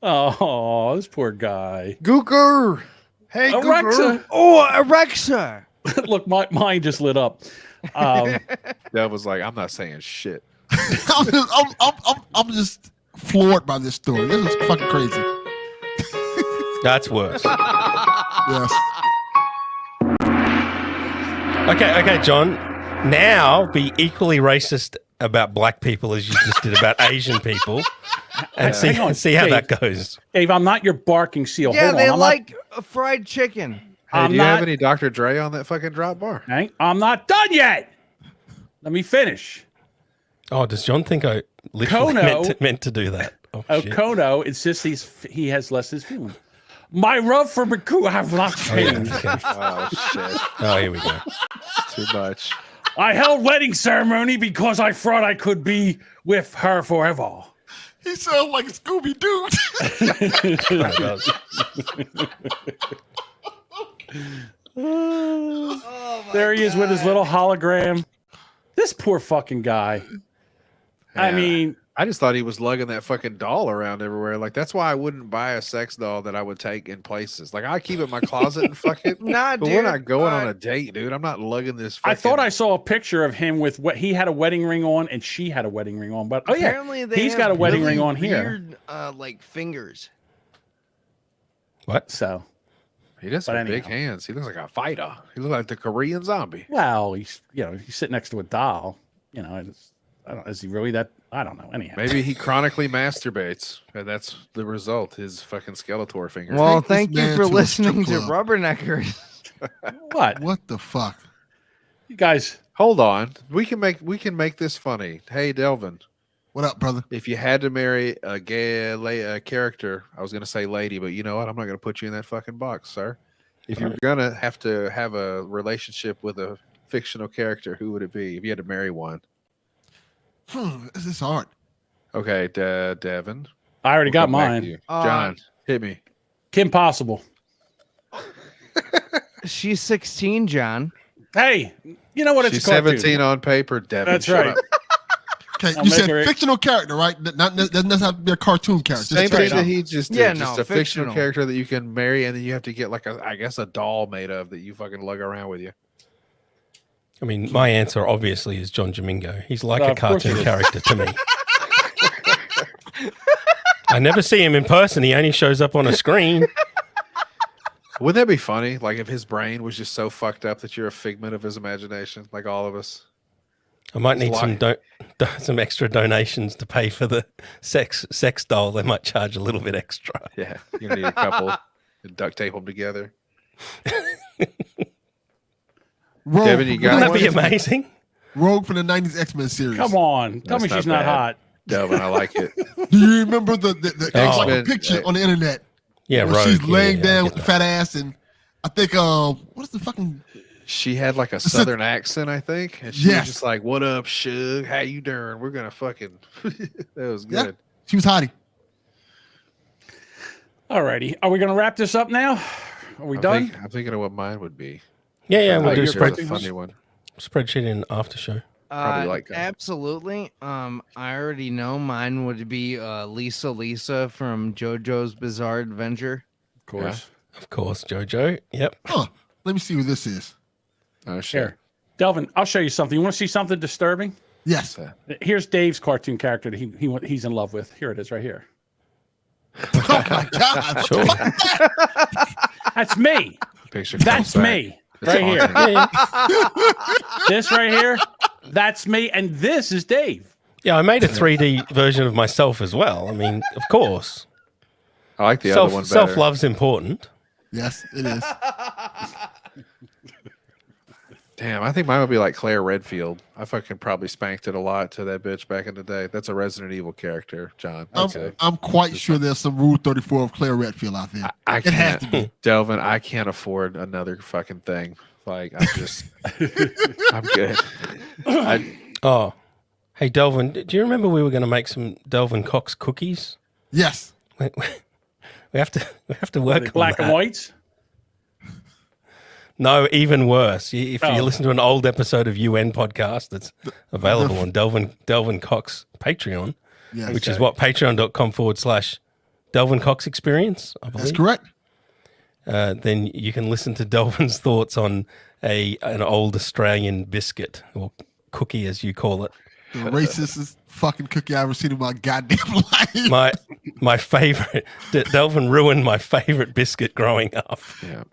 Oh, this poor guy. Gooker. Hey, Gooker. Alexa. Oh, Alexa. Look, my mind just lit up. That was like, I'm not saying shit. I'm just floored by this story. This is fucking crazy. That's worse. Yes. Okay, John. Now be equally racist about black people as you just did about Asian people, and Hang on, see how Dave. that goes. Dave, I'm not your barking seal. Yeah, Hold on. they I'm like fried chicken. Hey, I'm do you have not- any Dr. Dre on that fucking drop bar? I'm not done yet. Let me finish. Oh, does John think I literally Kono- meant to do that? Oh, shit. Okono insists he has less his feeling. My love for Miku have not changed. Okay. Oh, shit. Oh, here we go. It's too much. I held wedding ceremony because I thought I could be with her forever. He sounds like Scooby Doo. That does. There he is with his little hologram. This poor fucking guy. I Yeah. mean, I just thought he was lugging that fucking doll around everywhere. Like, that's why I wouldn't buy a sex doll that I would take in places. Like, I keep it in my closet and fuck it. Nah, But dude. we're not going on a date, dude. I'm not lugging this. I thought I fucking- saw a picture of him with what he had a wedding ring on and she had a wedding ring on. But oh yeah, Apparently they he's have got a wedding really ring on here. weird, like fingers. What? So He does But have big anyhow. hands. He looks like a fighter. He looks like the Korean zombie. well, he's sitting next to a doll. You know, I don't. Is he really that? I don't know. Anyhow, Maybe he chronically masturbates, and that's the result. His fucking Skeletor fingers. Well, Take this thank you man for to a strip listening to club. Rubberneckers. what What the fuck? you guys? Hold on. We can make this funny. Hey, Delvin, What up, brother? if you had to marry a gay character, I was going to say lady, but you know what? I'm not going to put you in that fucking box, sir. If you're going to have a relationship with a fictional character, who would it be? If you had to marry one. This is hard. Okay, Devin. I already We'll got come back to mine. you. John, hit me. Kim Possible. She's 16, John. Hey, you know what? It's She's a cartoon. 17 on paper, Devin. That's shut right. up. Okay, I'll you make said her- fictional character, right? Not doesn't have to be a cartoon character. Same Just thing fictional. that he just did. Yeah, Just no, a fictional fictional. character that you can marry, and then you have to get like a doll made of that you fucking lug around with you. I mean, my answer obviously is John Domingo. He's like Oh, a of course cartoon he is. character to me. I never see him in person. He only shows up on a screen. Wouldn't that be funny? Like if his brain was just so fucked up that you're a figment of his imagination, like all of us. I might need Why? some extra donations to pay for the sex doll. They might charge a little bit extra. Yeah, you need a couple and duct tape them together. Rogue Devin, you from got the Wouldn't that be 90s amazing? Rogue from the 90s X-Men series. Come on. Tell me That's she's not not bad. hot. Delvin, I like it. Do you remember the it's like a X-Men, picture on the internet Yeah, where Rogue. she's yeah, laying yeah, I down get with the that. fat ass and I think what is the fucking She had like a It's a- southern accent, I think, and she Yes. was just like, "What up, Shug? How you doing? We're gonna fucking." That was Yeah. good. she was hottie. Alrighty. Are we going to wrap this up now? Are we done? I'm thinking of what mine would be. Yeah, we'll Oh, do you're spread, Here's a funny one. spreadsheet in after show. Probably like that. Absolutely. I already know mine would be Lisa from JoJo's Bizarre Adventure. Of course. Of course, Jojo. Yep. Huh. Let me see what this is. Oh shit! Here. Delvin, I'll show you something. You want to see something disturbing? Yes. Here's Dave's cartoon character that he's in love with. Here it is right here. Oh my god. Sure. That's me. Picture. That's comes back. me. Right here. This right here, that's me. And this is Dave. Yeah, I made a 3D version of myself as well. I mean, of course. I like the other one better. Self love's important. Yes, it is. Damn, I think mine would be like Claire Redfield. I fucking probably spanked it a lot to that bitch back in the day. That's a Resident Evil character, John. I'm quite sure there's some Rule 34 of Claire Redfield out there. I It has can't, to be. Delvin. I can't afford another fucking thing. Like I'm just, I'm good. Oh, hey, Delvin, do you remember we were going to make some Delvin Cox cookies? Yes. We have to work on Black that. and whites. No, even worse. If Oh. you listen to an old episode of UN podcast that's available on Delvin Cox Patreon, Yes. which is what patreon.com/Delvin Cox Experience, I believe. That's correct. Then you can listen to Delvin's thoughts on an old Australian biscuit or cookie, as you call it. The racist fucking cookie I've ever seen in my goddamn life. My favorite. Delvin ruined my favorite biscuit growing up. Yeah.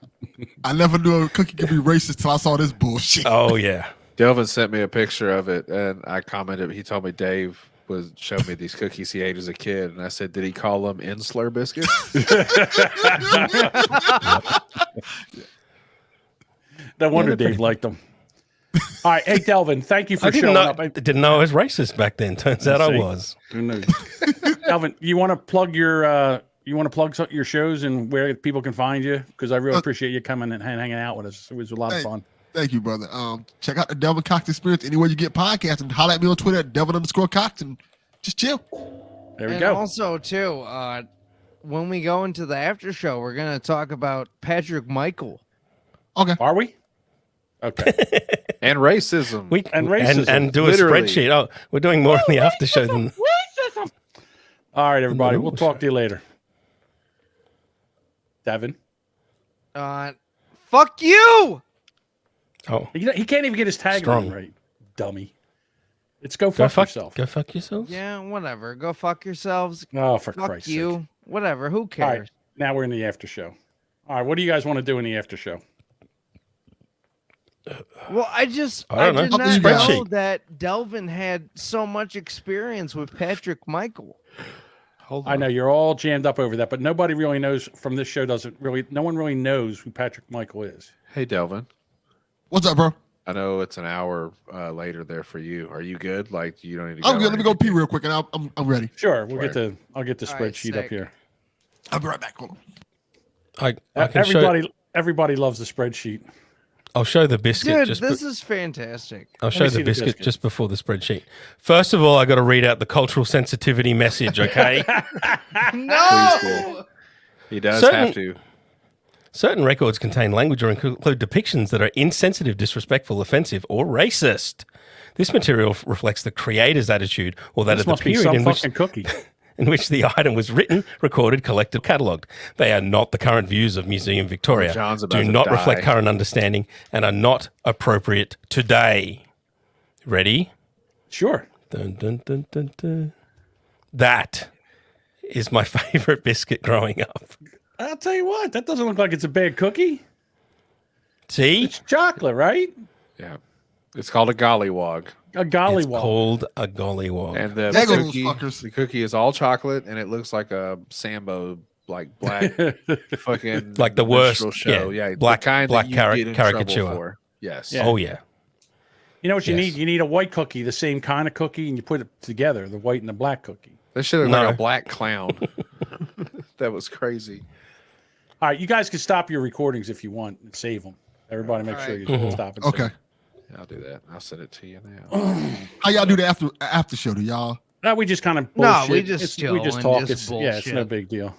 I never knew a cookie could be racist till I saw this bullshit. Oh yeah. Delvin sent me a picture of it, and I commented. He told me Dave was showing me these cookies he ate as a kid, and I said, "Did he call them Insular biscuits?" No wonder they're Dave pretty- liked them. All right. Hey, Delvin, thank you for I didn't showing know, up. didn't know I was racist back then. Turns out I See? was. Who knew? Delvin, you want to plug your your shows and where people can find you? Because I really appreciate you coming and hanging out with us. It was a lot of fun. Thank you, brother. Check out the Delvin Cox Experience anywhere you get podcasts and holler at me on Twitter at Delvin_Cox and just chill. There we And go. also, too, when we go into the after show, we're going to talk about Patrick Michael. Okay. Are we? Okay. And racism. And racism. And do a Literally. spreadsheet. Oh, we're doing more in the after show than. All right, everybody. No, We'll talk to you later. Devin. Fuck you! Oh, He can't even get his tagline Strong. right. Dummy. It's go fuck yourself. Go fuck yourselves. Yeah, whatever. Go fuck yourselves. Oh, for Fuck Christ's you. sake. Whatever. Who All cares? right. Now we're in the after show. All right. What do you guys want to do in the after show? Well, I did I don't know. not Spreadsheet. know that Delvin had so much experience with Patrick Michael. Hold I know you're all jammed up over that, but nobody really knows from this show. No one really knows who Patrick Michael is. Hey, Delvin. What's up, bro? I know it's an hour later there for you. Are you good? Like you don't need to. I'm go good. or Let me go anything? pee real quick, and I'm ready. Sure. I'll get the All right, spreadsheet up sick. here. I'll be right back. Hold on. I can show. Everybody loves the spreadsheet. I'll show the biscuit. Dude, this is fantastic. I'll show me see the the biscuit biscuit. just before the spreadsheet. First of all, I got to read out the cultural sensitivity message. Okay. Please do. He does Certain- have to. Certain records contain language or include depictions that are insensitive, disrespectful, offensive, or racist. This material reflects the creator's attitude, or that This of the must be period some in which fucking cookie. in which the item was written, recorded, collected, catalogued. They are not the current views of Museum Victoria, John's about do to not die. reflect current understanding, and are not appropriate today. Ready? Sure. Dun, dun, dun, dun, dun. That is my favorite biscuit growing up. I'll tell you what, that doesn't look like it's a bad cookie. See? It's chocolate, right? Yeah. It's called a gollywog. A gollywog. It's called a gollywog. And the There go those cookie, fuckers. the cookie is all chocolate, and it looks like a Sambo, like black fucking Like the worst, minstrel show. Yeah, black- the kind black that you get in trouble caricature. for. Yes. Yeah. Oh, yeah. You know what you Yes. need? You need a white cookie, the same kind of cookie, and you put it together, the white and the black cookie. That should look No. like a black clown. That was crazy. All right, you guys can stop your recordings if you want and save them. Everybody make sure you stop and save Okay. Yeah, I'll do that. I'll send it to you now. How y'all do the after show? Do y'all? No, we just kind of No, bullshit. we just we just chill talk. and just Yeah, it's no bullshit. big deal.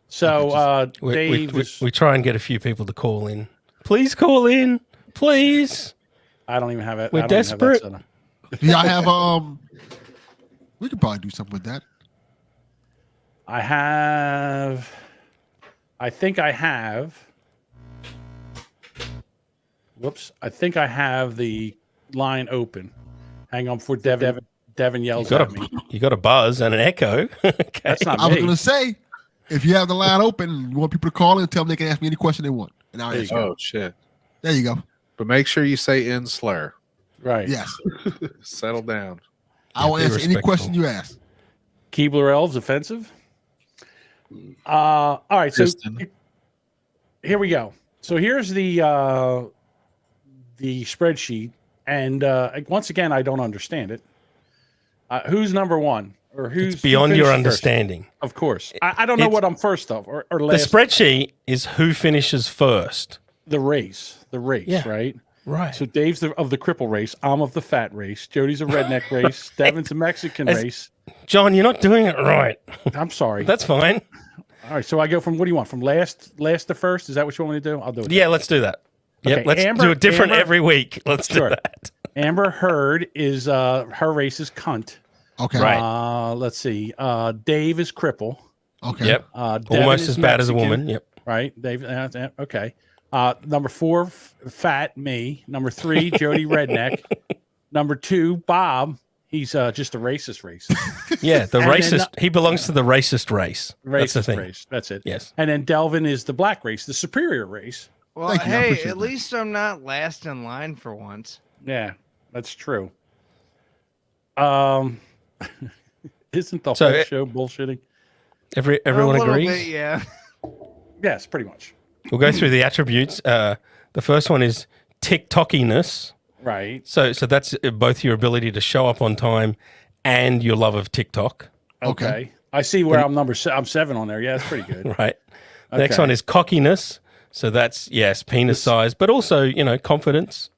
So Dave, We try and get a few people to call in. Please call in. Please. I don't even have it. We're I don't even have that desperate. set up. Do y'all have We could probably do something with that. I think I have. Whoops. I think I have the line open. Hang on before Devin yells at me. You got a buzz and an echo. Okay. That's not I was me. gonna say, if you have the line open, and you want people to call in, tell them they can ask me any question they want, and I'll There you answer. go. Oh shit! There you go. But make sure you say in slur. Right. Yes, Settle down. I will be answer any respectful. question you ask. Keebler Elves offensive. All right, so Kristen. here we go. So here's the spreadsheet, and once again, I don't understand it. Who's number one, or who's It's beyond who your finished first? understanding. Of course, I don't know It's- what I'm first of or The last. spreadsheet is who finishes first. The race, Yeah. right? Right. So Dave's of the cripple race. I'm of the fat race. Jody's a redneck race. Devin's a Mexican As- race. John, you're not doing it right. I'm sorry. That's fine. All right, so I go from what do you want? From last to first? Is that what you want me to do? I'll do it. Yeah, let's do that. Yep, Okay, let's Amber- do it different Amber- every week. Let's Sure. do that. Amber Heard is her race is cunt. Okay. Right. Let's see. Dave is cripple. Okay. Yep. Devin Almost is as bad as a Mexican, woman. Yep. Right, Dave. Okay. Number 4, fat me. Number 3, Jody redneck. Number 2, Bob. He's just a racist race. Yeah, the And then racist. He belongs to the racist race. That's the Racist thing. race. That's it. Yes. And then Delvin is the black race, the superior race. Well, Thank you, I hey, appreciate at that. least I'm not last in line for once. Yeah, that's true. Isn't the So whole it- show bullshitting? Everyone A little agrees. bit, yeah. Yes, pretty much. We'll go through the attributes. The first one is TikTokiness. Right. So that's both your ability to show up on time and your love of TikTok. Okay. I see where I'm I'm 7 on there. Yeah, that's pretty good. Right. The next Okay. one is cockiness. So that's penis size, but also confidence.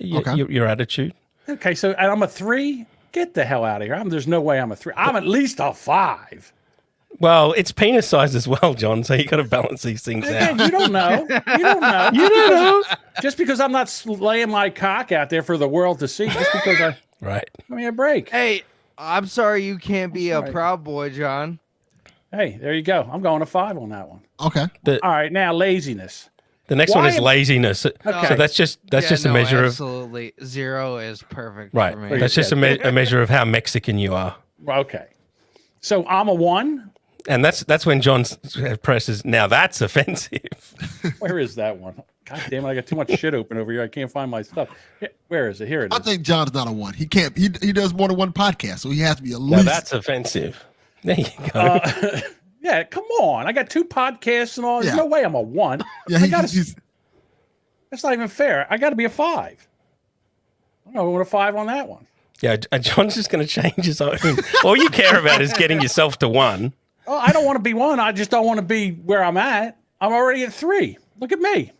Okay. Your attitude. Okay, so and I'm a 3. Get the hell out of here. There's no way I'm a 3. I'm at least a 5. Well, it's penis size as well, John. So you got to balance these things Again, out. you don't know. You don't know. You don't know. Just because I'm not laying my cock out there for the world to see, just because I Right. give me a break. Hey, I'm sorry you can't be a Sorry. proud boy, John. Hey, there you go. I'm going to 5 on that one. Okay. All right, now laziness. The next one Why is am- laziness. Okay. So that's just a measure of absolutely. 0 is perfect right. for me. That's just a measure of how Mexican you are. Okay. So I'm a 1. And that's when John presses. Now that's offensive. Where is that one? God damn it! I got too much shit open over here. I can't find my stuff. Where is it? Here it I is. think John's not a 1. He can't. He does more than one podcast, so he has to be at Now least. that's offensive. There you go. Yeah, come on. I got 2 podcasts and all. There's Yeah. no way I'm a 1. Yeah, I gotta, he's that's not even fair. I got to be a 5. I don't want a 5 on that one. Yeah, John's just going to change his own. All you care about is getting yourself to 1. Oh, I don't want to be 1. I just don't want to be where I'm at. I'm already at 3. Look at me.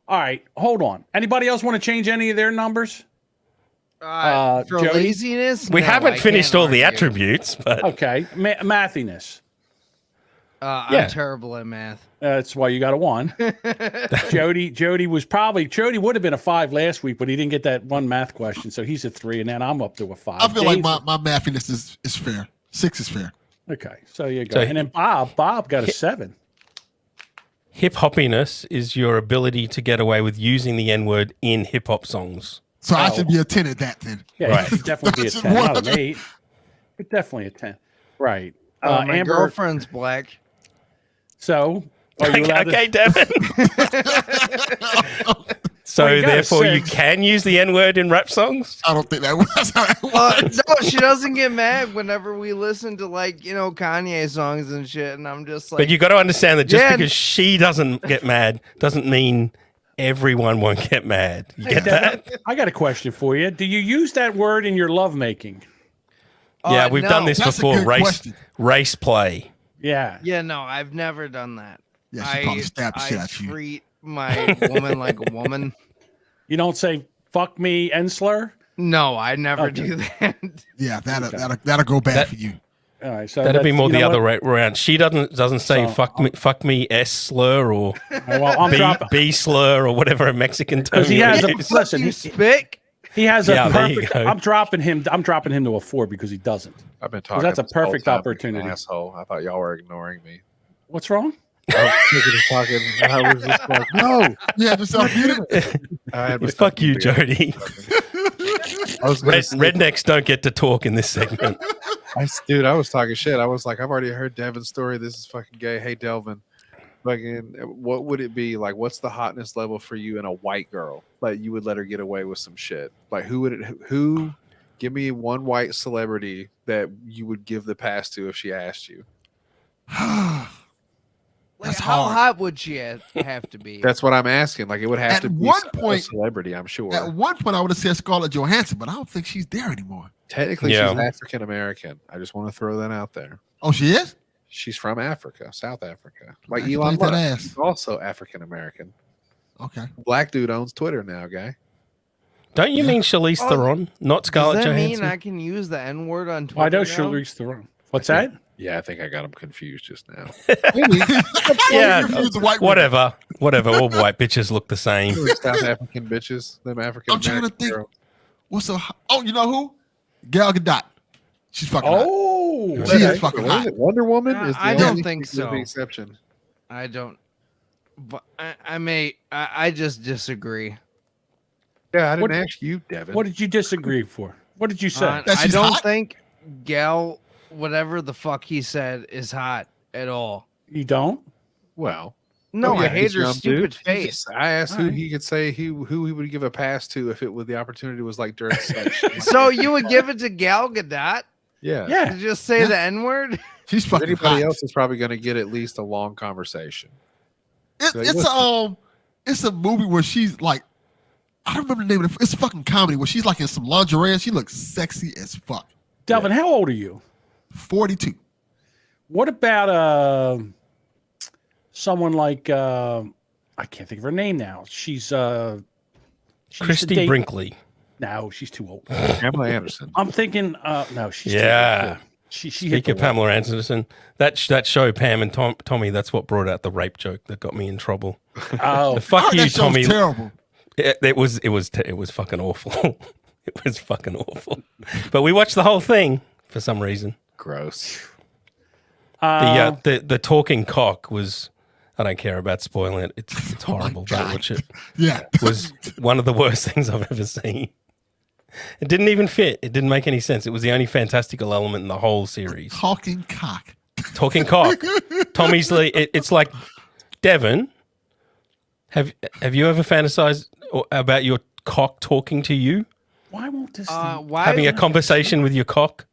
All right, hold on. Anybody else want to change any of their numbers? For Jody? laziness, We no, haven't I finished can't all the argue. attributes, but Okay, mathiness. I'm terrible at math. That's why you got a 1. Jody would have been a 5 last week, but he didn't get that one math question, so he's a 3, and then I'm up to a 5. I feel like my mathiness is fair. 6 is fair. Okay, so you go. So and then Bob got a 7. Hip hoppiness is your ability to get away with using the N word in hip hop songs. So I should be a 10 at that then. Yeah, Right. you should definitely be a 10, not an 8. But definitely a 10. Right. My Amber, girlfriend's black. So, are you allowed Okay, to? Devin. So Well, you got a therefore, you 6. can use the N word in rap songs. I don't think that was how it was. No, she doesn't get mad whenever we listen to Kanye songs and shit, and I'm just like, But you got to understand that just Yeah. because she doesn't get mad doesn't mean everyone won't get mad. You get that? I got a question for you. Do you use that word in your lovemaking? Yeah, we've done this That's a before. good question. Race play. Yeah. Yeah, no, I've never done that. Yeah, she probably stabbed the shit out you. treat my woman like a woman. You don't say "fuck me" and slur. No, I never Okay. do that. Yeah, that'll go bad for you. All right, so That'd be that's- more you the know other what? way around. She doesn't say So, fuck me S slur or Well, I'm dropping. B slur or whatever a Mexican term. Because he you has a use. listen. You He, spick? he has a Yeah, there you perfect. go. I'm dropping him to a 4 because he doesn't. I've been 'Cause talking. that's a this whole perfect time like an opportunity. Asshole. I thought y'all were ignoring me. What's wrong? I was thinking of talking. I was just like, no. Yeah, just unmuted. I had myself Fuck you, muted. Jody. I was gonna say- Rednecks don't get to talk in this segment. Dude, I was talking shit. I was like, I've already heard Devin's story. This is fucking gay. Hey, Delvin, fucking, what would it be like? What's the hotness level for you in a white girl? Like, you would let her get away with some shit. Like, who? Give me one white celebrity that you would give the pass to if she asked you. That's how hard. hot would she have to be? That's what I'm asking. Like, it would have At to be one a point- celebrity. I'm sure. At one point, I would have said Scarlett Johansson, but I don't think she's there anymore. Technically, Yeah. she's African American. I just want to throw that out there. Oh, she is? She's from Africa, South Africa. Like Nice, Elon played that Musk, ass. he's also African American. Okay. Black dude owns Twitter now, guy. Don't you mean Charlize Oh, Theron, not Does Scarlett that mean Johansson? I can use the N word on Twitter? Why don't now? Charlize Theron? What's that? Yeah, I think I got him confused just now. Yeah, Confused the white women. whatever. All white bitches look the same. South African bitches, them African. I'm trying to American think. girls. What's so? Oh, you know who? Gal Gadot. She's fucking hot. Oh, She is okay. fucking What hot. is it? Wonder Woman Uh, is the I don't only think so. the exception. I don't. But I just disagree. Yeah, I didn't What- ask you, Devin. What did you disagree for? What did you say? That I she's don't hot? think Gal, whatever the fuck he said, is hot at all. You don't? Well, No, yeah, I hate he's her young, stupid dude. face. I asked who Alright. he could say who he would give a pass to if it was the opportunity was like during sex. So you would give it to Gal Gadot yeah. Yeah. to just say Yeah. the N word? She's fucking Anybody hot. else is probably going to get at least a long conversation. It's Listen. it's a movie where she's like, I don't remember the name of it. It's a fucking comedy where she's like in some lingerie and she looks sexy as fuck. Delvin, how old are you? 42. What about someone like I can't think of her name now. She used to Christy date- Brinkley. No, she's too old. Pamela Anderson. I'm thinking no, she's Yeah. too old. She hit Speak the of Pamela Anderson, that show Pam and Tommy, that's what brought out the rape joke that got me in trouble. wall. Oh, Fuck I heard you, that show's Tommy. terrible. It was fucking awful. It was fucking awful. But we watched the whole thing for some reason. Gross. The talking cock was. I don't care about spoiling it. It's horrible. Don't God. watch it. Yeah. It was one of the worst things I've ever seen. It didn't even fit. It didn't make any sense. It was the only fantastical element in the whole series. Talking cock. Talking cock. Tommy's it's like Devin. Have you ever fantasized about your cock talking to you? why won't this thing? Why? Having a conversation with your cock?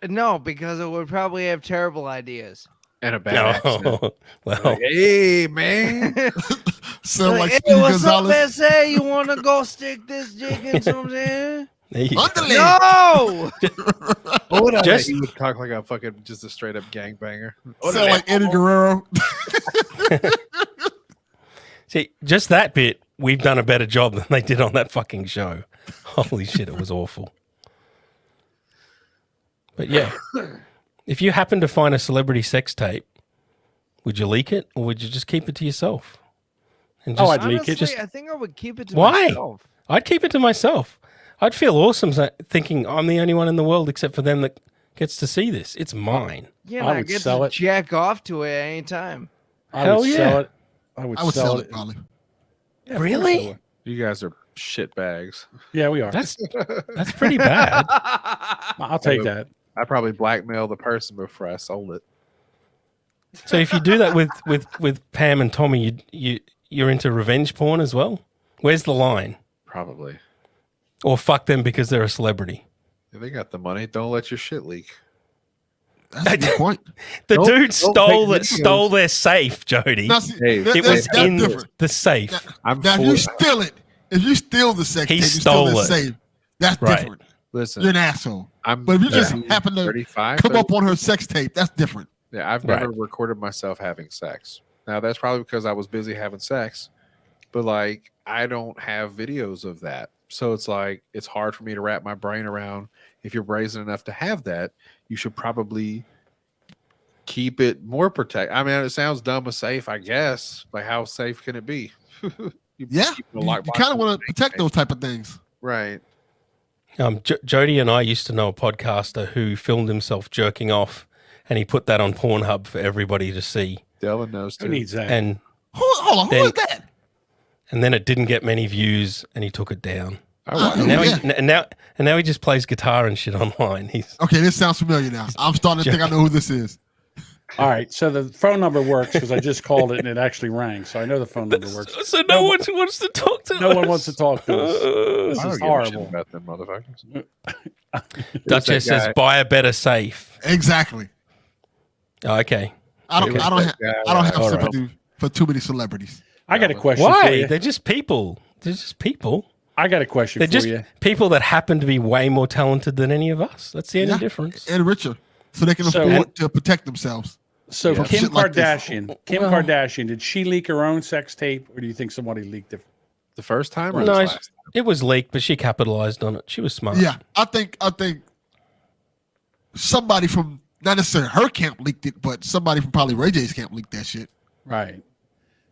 No, because it would probably have terrible ideas. And a bad accent. No. Well, Like, hey, man. Sound like Hey, Speedy what's up, Gonzalez. SA? You want to go stick this dick in something? there you go. Underlay. No! Hold on. Just- He would talk like a fucking just a straight up gangbanger. Sound like Eddie Guerrero. See, just that bit, we've done a better job than they did on that fucking show. Holy shit, it was awful. But yeah, if you happen to find a celebrity sex tape would you leak it or would you just keep it to yourself? And Oh, I'd leak it. Honestly, I think I would keep it to Why? myself. I'd keep it to myself. I'd feel awesome thinking I'm the only one in the world except for them that gets to see this. It's mine. Yeah, I I would get sell to it. jack off to it any time. I would Hell sell yeah. it. I would, I would sell it it. probably. Yeah, of course I Really? would. You guys are shit bags. Yeah, we are. That's pretty bad. I'll take that. I probably blackmailed the person before I sold it. So if you do that with Pam and Tommy, you're into revenge porn as well? Where's the line? Probably. Or fuck them because they're a celebrity? If they got the money, don't let your shit leak. That's a good point. The Don't- dude don't stole take stole their safe, Jody. Now, see, Hey, that- It that's- was that's in different. the safe. I'm Now, if full. you steal it, if you steal the sex He tape, you stole steal it. the same. That's Right. different. Listen, You're an asshole. I'm But if you just 30, happen to 35, come up on her sex tape, that's different. Yeah, I've Right. never recorded myself having sex. Now that's probably because I was busy having sex, but like I don't have videos of that. So it's like it's hard for me to wrap my brain around. If you're brazen enough to have that, you should probably keep it more protect. I mean, it sounds dumb but safe, I guess. Like how safe can it be? You Yeah, keep a you lockbox kind of with want to a protect bank those type of things. Right. Jody and I used to know a podcaster who filmed himself jerking off, and he put that on Pornhub for everybody to see. Delvin knows Who too. needs that? And Hold on, who Then- is that? and then it didn't get many views, and he took it down. I watch And now, yeah. and now he just plays guitar and shit online. He's Okay, this sounds familiar now. I'm starting to think I know who this is. All right, so the phone number works because I just called it and it actually rang. So I know the phone number works. so no one wants to talk to No us. one wants to talk to us. I This don't is give a shit horrible. about them motherfuckers. Duchess That says guy- buy a better safe. Exactly. Oh, okay. I don't have All sympathy right. sympathy for too many celebrities. I got a question for Why? you. They're just people. They're just people. I got a question They're for just you. people that happen to be way more talented than any of us. That's the only Yeah. difference. And richer, so they can So- afford to protect themselves. So Yeah. Kim Shit like this. Kardashian, Well- Kardashian, did she leak her own sex tape, or do you think somebody leaked it? The first time or No, this last? it was leaked, but she capitalized on it. She was smart. Yeah, I think somebody from not necessarily her camp leaked it, but somebody from probably Ray J's camp leaked that shit. Right.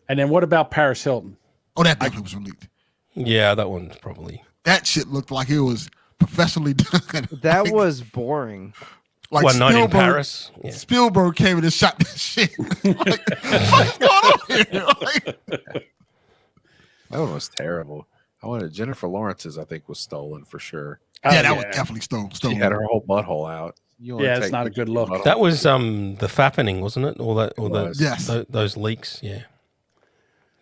And then what about Paris Hilton? Oh, that definitely was leaked. Yeah, that one's probably. That shit looked like it was professionally done. That Like- was boring. like One night in Spielberg- Paris. Yeah. Spielberg came in and shot that shit. Like, what's going on here? Like, That one was terrible. I wanted Jennifer Lawrence's. I think was stolen for sure. yeah, Oh, that was definitely stolen. She had her whole butthole out. You wanna Yeah, it's take not a pictures good of look. your butthole. That was the fappening, wasn't it? All that, all It the was. Yes. those leaks. Yeah,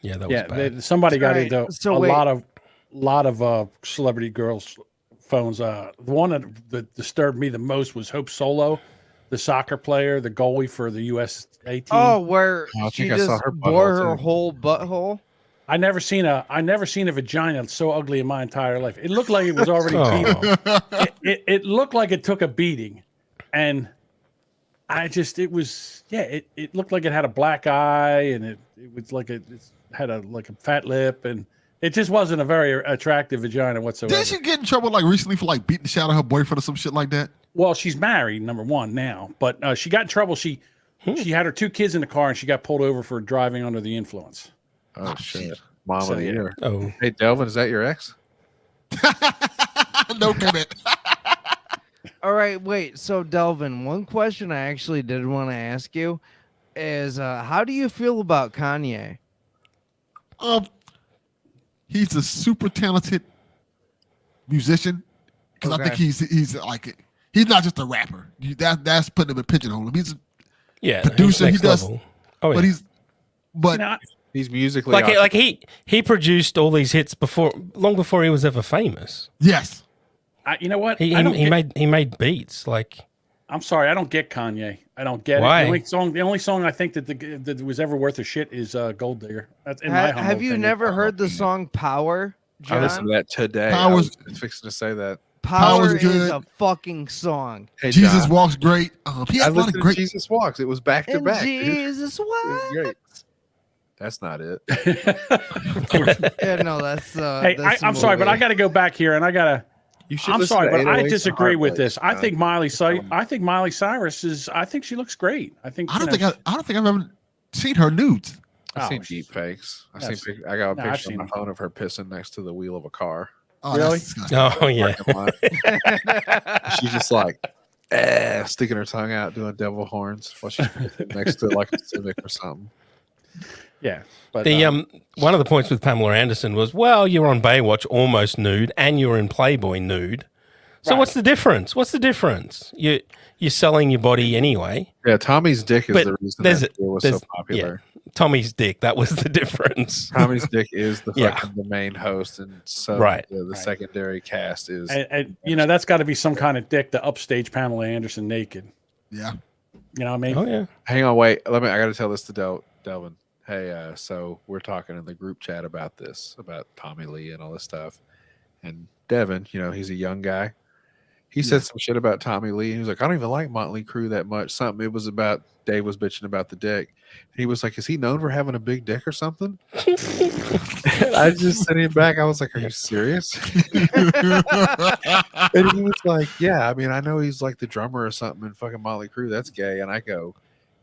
yeah, that was Yeah, bad. somebody got Right, into so a wait. lot of celebrity girls' phones. The one that disturbed me the most was Hope Solo, the soccer player, the goalie for the USA team. Oh, where Oh, I she think I saw just her bore butthole, her too. whole butthole. I never seen a vagina so ugly in my entire life. It looked like it was already Oh. beaten. It looked like it took a beating, and it looked like it had a black eye, and it was like it had a fat lip, and it just wasn't a very attractive vagina whatsoever. Didn't she get in trouble like recently for like beating the shit out of her boyfriend or some shit like that? Well, she's married, number one now, but she got in trouble. She had her 2 kids in the car, and she got pulled over for driving under the influence. Oh shit! Mom So, of the yeah. year. Oh, Hey Delvin, is that your ex? No comment. All right, wait. So, Delvin, one question I actually did want to ask you is how do you feel about Kanye? He's a super talented musician because I Okay. think he's like he's not just a rapper. That's putting him in pigeonhole. He's yeah, Producer, he's he next does- level. Oh, but yeah. but Now, He's musically like he produced all these hits long before he was ever famous. yes, you know what? He made beats like. I'm sorry, I don't get Kanye. I don't get Why? it. The only song I think that was ever worth a shit is Gold Digger. That's in my humble Have you opinion. never heard the song Power, I listened John? to that today. Power's- I was fixing to say that. Power Power's is good. a fucking song. Hey, Jesus John, Walks great. He I has a lot listened of to great. Jesus Walks. It was back to And back. dude. Jesus It was what? great. That's not it. Yeah, no, that's Hey, that's I'm sorry, but movie. I got to go back here, and I gotta. You should I'm listen sorry, to but I 808s disagree and with Heartbreaks, this. I John. think Miley Cyrus is. I think she looks great. I think. I don't think I've ever seen her nudes. I've Oh, seen deep fakes. Yes. I got a No, I've picture on my seen- phone of her pissing next to the wheel of a car. Oh, Really? that's disgusting. Oh yeah. Parking lot. She's just like sticking her tongue out, doing devil horns while she's pissing next to like a Civic or something. Yeah. But The one of the points with Pamela Anderson was, well, you're on Baywatch almost nude, and you're in Playboy nude. So Right. what's the difference? What's the difference? You're selling your body anyway. Yeah, Tommy's dick is But the reason there's- that deal was so there's- popular. Tommy's dick. That was the difference. Tommy's dick is the Yeah. fucking the main host, and so Right. the Right. secondary cast is. and you know that's got to be some kind of dick to upstage Pamela Anderson naked. Yeah. You know what I mean? Oh yeah. Hang on, wait. I got to tell this to Delvin. Hey, so we're talking in the group chat about this, about Tommy Lee and all this stuff. And Devin, he's a young guy. He said some shit about Tommy Lee. He was like, I don't even like Motley Crue that much. Something it was about Dave was bitching about the dick. He was like, is he known for having a big dick or something? I just sent him back. I was like, are you serious? And he was like, yeah, I mean, I know he's like the drummer or something in fucking Motley Crue. That's gay. And I go,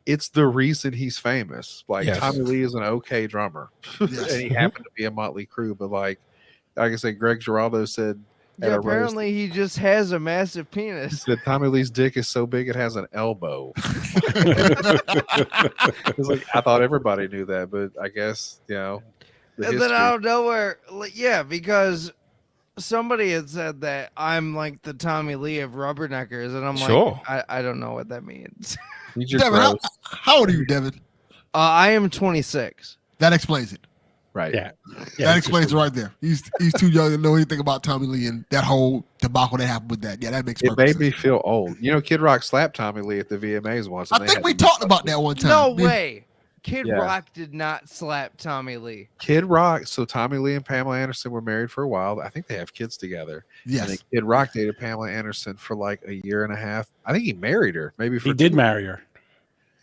it's the reason he's famous. Like Yes. Tommy Lee is an okay drummer. Yes. And he happened to be a Motley Crue, but like I said, Greg Giraldo said at Yeah, a roast, apparently he just has a massive he penis. said Tommy Lee's dick is so big it has an elbow. It's like I thought everybody knew that, but I guess the And history. then out of nowhere, yeah, because somebody had said that I'm like the Tommy Lee of Rubberneckers, and I'm Sure. like, I don't know what that means. You just Devin, roast. how old are you, Devin? I am 26. That explains it. Right. Yeah. That explains it right there. He's too young to know anything about Tommy Lee and that whole debacle that happened with that. Yeah, that makes It perfect made me sense. feel old. Kid Rock slapped Tommy Lee at the VMAs once. and I they think had we to- talked about that one time. No Me- way. Kid Yeah. Rock did not slap Tommy Lee. Kid Rock. So Tommy Lee and Pamela Anderson were married for a while. I think they have kids together. And then Yes. Kid Rock dated Pamela Anderson for like a year and a half. I think he married her, maybe for He did 2 marry her.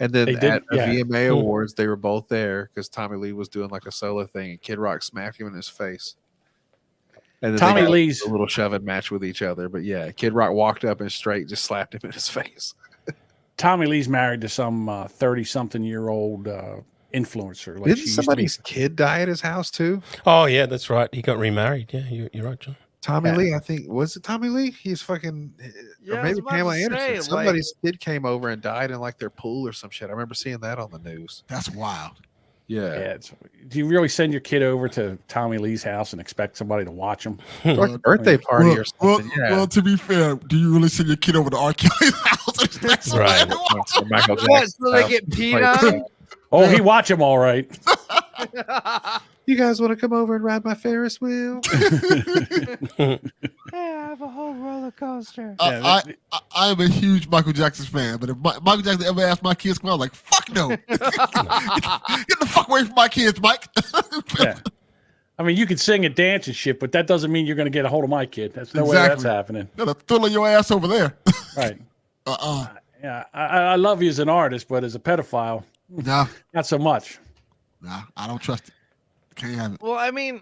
And then They did, at the yeah. VMA Awards, they were both there because Tommy Lee was doing like a solo thing, and Kid Rock smacked him in his face. And then Tommy they got Lee's- a little shoving match with each other. But yeah, Kid Rock walked up and straight just slapped him in his face. Tommy Lee's married to some 30-something-year-old influencer. Like Didn't she used to be. somebody's kid die at his house too? Oh yeah, that's right. He got remarried. Yeah, you're right, John. Tommy Yeah. Lee, I think was it Tommy Lee? He's fucking, Yeah, I or was maybe about to Pamela say, Anderson. like- Somebody's kid came over and died in like their pool or some shit. I remember seeing that on the news. That's wild. Yeah, Do you really send your kid over to Tommy Lee's house and expect somebody to watch him? like a birthday party or something. Well, to be fair, do you really send your kid over to R. Kelly's house? and expect somebody Right. to watch Or Michael What? Jackson's So they house. get peed on? Oh, he watch him all right. You guys want to come over and ride my Ferris wheel? Hey, I have a whole roller coaster. Yeah, I am a huge Michael Jackson fan, but if Michael Jackson ever asked my kids to come out, I'm like, fuck no. Get the fuck away from my kids, Mike. Yeah. I mean, you can sing and dance and shit, but that doesn't mean you're going to get a hold of my kid. That's no way that's Exactly. happening. Gotta throw your ass over there. Right. Uh-uh. Yeah. I love you as an artist, but as a pedophile, Nah, not so much. I don't trust it. Can't have it. Well, I mean,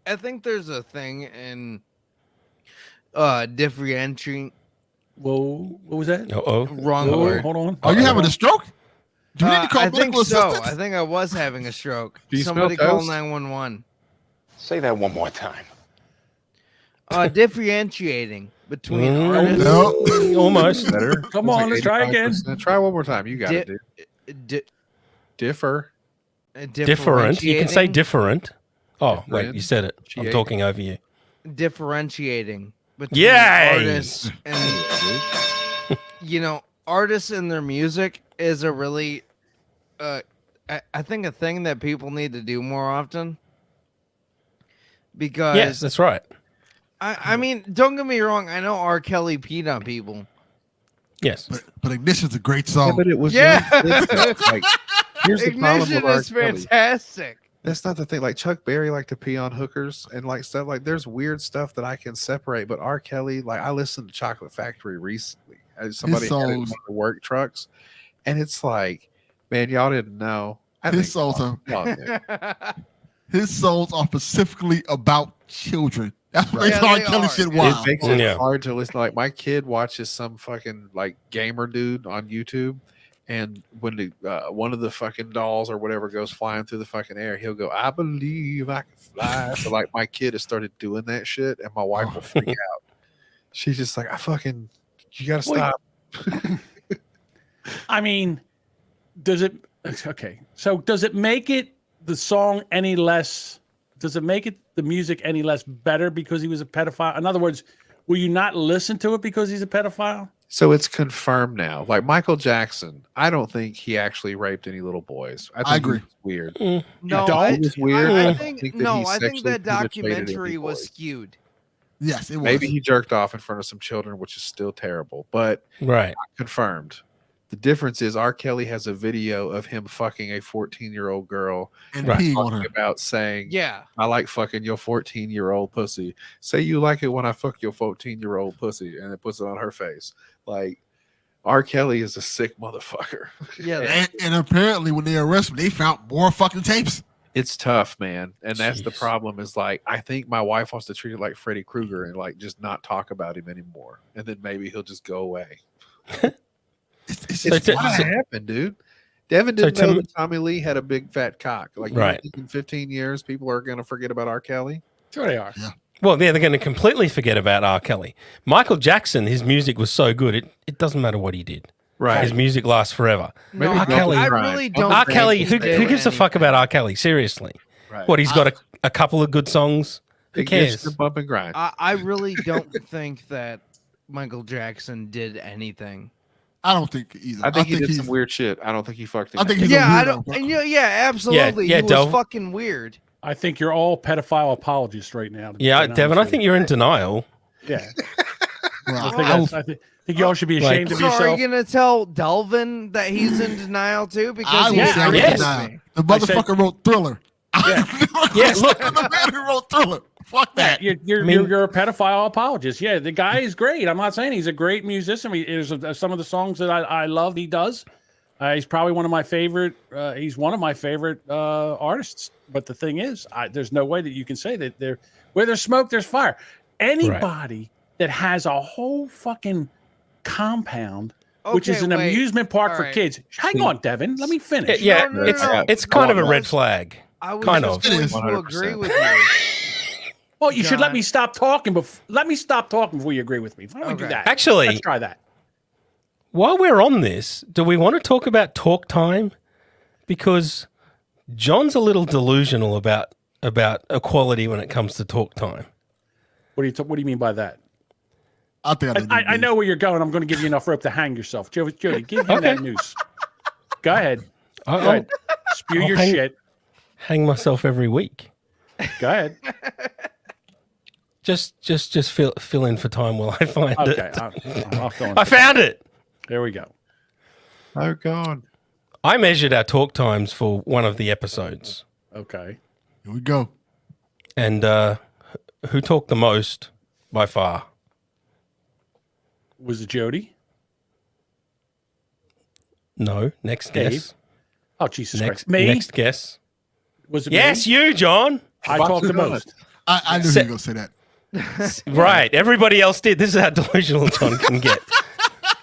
I think there's a thing in differentiating. Whoa, what was that? Oh, Wrong Whoa, word. hold on. Are you having a stroke? Do you need to call I think medical so. assistance? I think I was having a stroke. Do you Somebody smell call toast? 911. Say that one more time. Differentiating between Mm, artists. No. almost. Better. Come It's on, let's try again. 85%. Try one more time. You got it, dude. Differ. Different. You can say differentiating- different. Oh, wait, you said it. I'm Differentiating. talking over you. differentiating between Yay! artists and artists and their music is a really I think a thing that people need to do more often, because Yes, that's right. I mean, don't get me wrong, I know R. Kelly peed on people. Yes. But Ignition's a great Yeah, song. but it was Yeah. young kids, though. Like, here's the problem Ignition with R. is Kelly. fantastic. That's not the thing. Like Chuck Berry liked to pee on hookers and like stuff. Like there's weird stuff that I can separate. But R. Kelly, like I listened to Chocolate Factory recently. Somebody had it in one songs- of the work trucks, and it's like, man, y'all didn't know. I His think songs are y'all knew. his songs are specifically about children. That's what Right. makes Yeah, R. they Kelly are. shit It wild. makes it Yeah. hard to listen. Like my kid watches some fucking like gamer dude on YouTube, And when the one of the fucking dolls or whatever goes flying through the fucking air, he'll go, "I believe I can fly." So like my kid has started doing that shit, and my wife will freak out. She's just like, you gotta stop. I mean, does it? Okay, so does it make it the song any less? Does it make it the music any less better because he was a pedophile? In other words, will you not listen to it because he's a pedophile? So it's confirmed now. Like Michael Jackson, I don't think he actually raped any little boys. I agree. It's weird. No, It's weird. I I think think that no. he I think sexually that penetrated documentary any was boys. skewed. Yes, it was. Maybe he jerked off in front of some children, which is still terrible, but Right. not confirmed. The difference is R. Kelly has a video of him fucking a 14-year-old girl and Right. peeing on talking her. about saying, Yeah. I like fucking your 14-year-old pussy. Say you like it when I fuck your 14-year-old pussy, and it puts it on her face. Like, R. Kelly is a sick motherfucker. Yeah. And apparently, when they arrested him, they found more fucking tapes. It's tough, man. And that's the Jeez. problem is like, I think my wife wants to treat it like Freddy Krueger and like just not talk about him anymore. And then maybe he'll just go away. It's So just to- What wild. happened, dude? Devin So didn't know to- that Tommy Lee had a big fat cock. Like, you Right. think in 15 years, people are going to forget about R. Kelly? Sure, they are. Well, yeah, they're going to completely forget about R. Kelly. Michael Jackson, his music was so good, it doesn't matter what he did. Right. His music lasts forever. No, Maybe R. Kelly- I Grind. really don't. R. think Kelly, he who did gives a fuck anything. about R. Kelly? Seriously. Right. What, he's got a couple of good songs? Who It gets cares? the bump and grind. I really don't think that Michael Jackson did anything. I don't think either. I think he did he's- some weird shit. I don't think he fucked him. I think he's Yeah, a I weirdo, don't. bro. And yeah, absolutely. yeah, he was Del. fucking weird. I think you're all pedophile apologists right now. to be Yeah, honest Devin, I with think you. you're in denial. Yeah. Well, I I think, will- that's- I think y'all should be Like- ashamed of So are yourself. you gonna tell Delvin that he's in denial too? Because I he will Yeah, say I'm yes. in denial. The motherfucker wrote Thriller. Yeah. Yeah, look. The man who wrote Thriller. Fuck Yeah, that. you're, I mean- you're a pedophile apologist. Yeah, the guy is great. I'm not saying he's a great musician. There's some of the songs that I love he does. He's probably one of my favorite. He's one of my favorite artists. But the thing is, there's no way that you can say that where there's smoke, there's fire. Anybody that has a whole fucking compound, which is Okay, an wait. amusement park All for right. kids. Hang on, Devin. Let me finish. Yeah, No, it's kind of a red flag. I was Kind just of. going It is. to 100%. agree with you. Well, you should let John. me stop talking. Let me stop talking before you agree with me. Why don't we do Okay. that? Actually, Let's try that. while we're on this, do we want to talk about talk time? Because John's a little delusional about equality when it comes to talk time. What do you mean by that? I think I, I know where you're going. I'm going to give you enough rope to hang yourself. Jody, give him Okay. that noose. Go ahead. Go I'll ahead. Spew I'll your hang- shit. hang myself every week. Go ahead. Just fill in for time while I find Okay. it. I'll fill in. I found it. There we go. Oh, God. I measured our talk times for one of the episodes, Okay. Here we go. and who talked the most by far? Was it Jody? No. Next Dave? guess. Oh, Jesus Next Christ. Me? next guess. Was it Yes, me? you, John. I talked the most. I knew he was going to say that. Right. Everybody else did. This is how delusional John can get.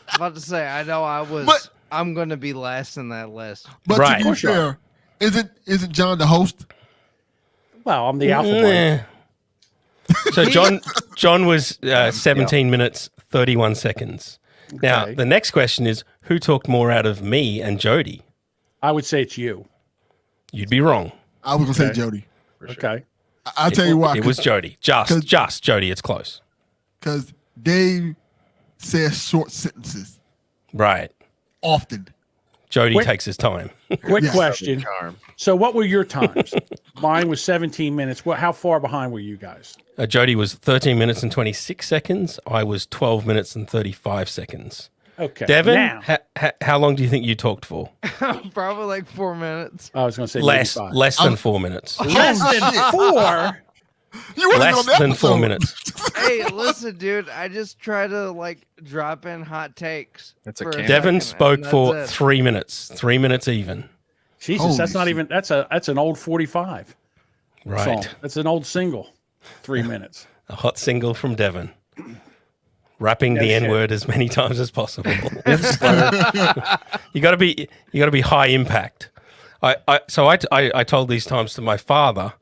I'm about to say, I know I was. But- I'm going to be last in that list. But Right. to be Of course you fair, isn't John the host? Well, I'm the alpha boy. Nah. So John was 17 minutes 31 seconds. Now Okay. the next question is who talked more out of me and Jody? I would say it's you. You'd be wrong. I was going to say Okay. Jody. Okay. I'll tell you why. It was Jody. Just Jody. It's close. Because Dave says short sentences Right. often. Jody Wait. takes his time. Quick Yes. question. Charm. So, what were your times? Mine was 17 minutes. How far behind were you guys? Jody was 13 minutes and 26 seconds. I was 12 minutes and 35 seconds. Okay. Devin, Now, how long do you think you talked for? Probably like 4 minutes. I was going to say Less, maybe 5. less than 4 minutes. Less than 4. You wasn't Less on the than 4 episode. minutes. Hey, listen, dude. I just try to like drop in hot takes. That's a for can. Devin second, spoke and for that's it. 3 minutes. 3 minutes even. Jesus, Holy that's not shit. even. That's an old 45 Right. song. That's an old single. 3 minutes. A hot single from Devin. Rapping No the shit. N-word as many times as possible. you got to be high impact. I told these times to my father,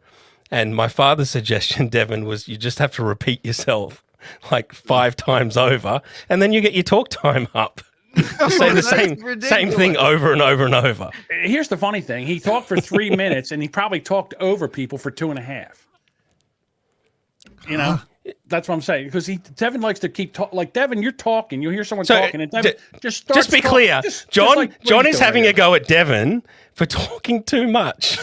and my father's suggestion, Devin, was you just have to repeat yourself like 5 times over, and then you get your talk time up. Just say the same thing over and over and over. Here's the funny thing: he talked for 3 minutes, and he probably talked over people for 2.5. You know, that's what I'm saying. Because Devin likes to keep talking. Like Devin, you're talking, you hear someone talking, and Devin just be clear. John is having a go at Devin for talking too much.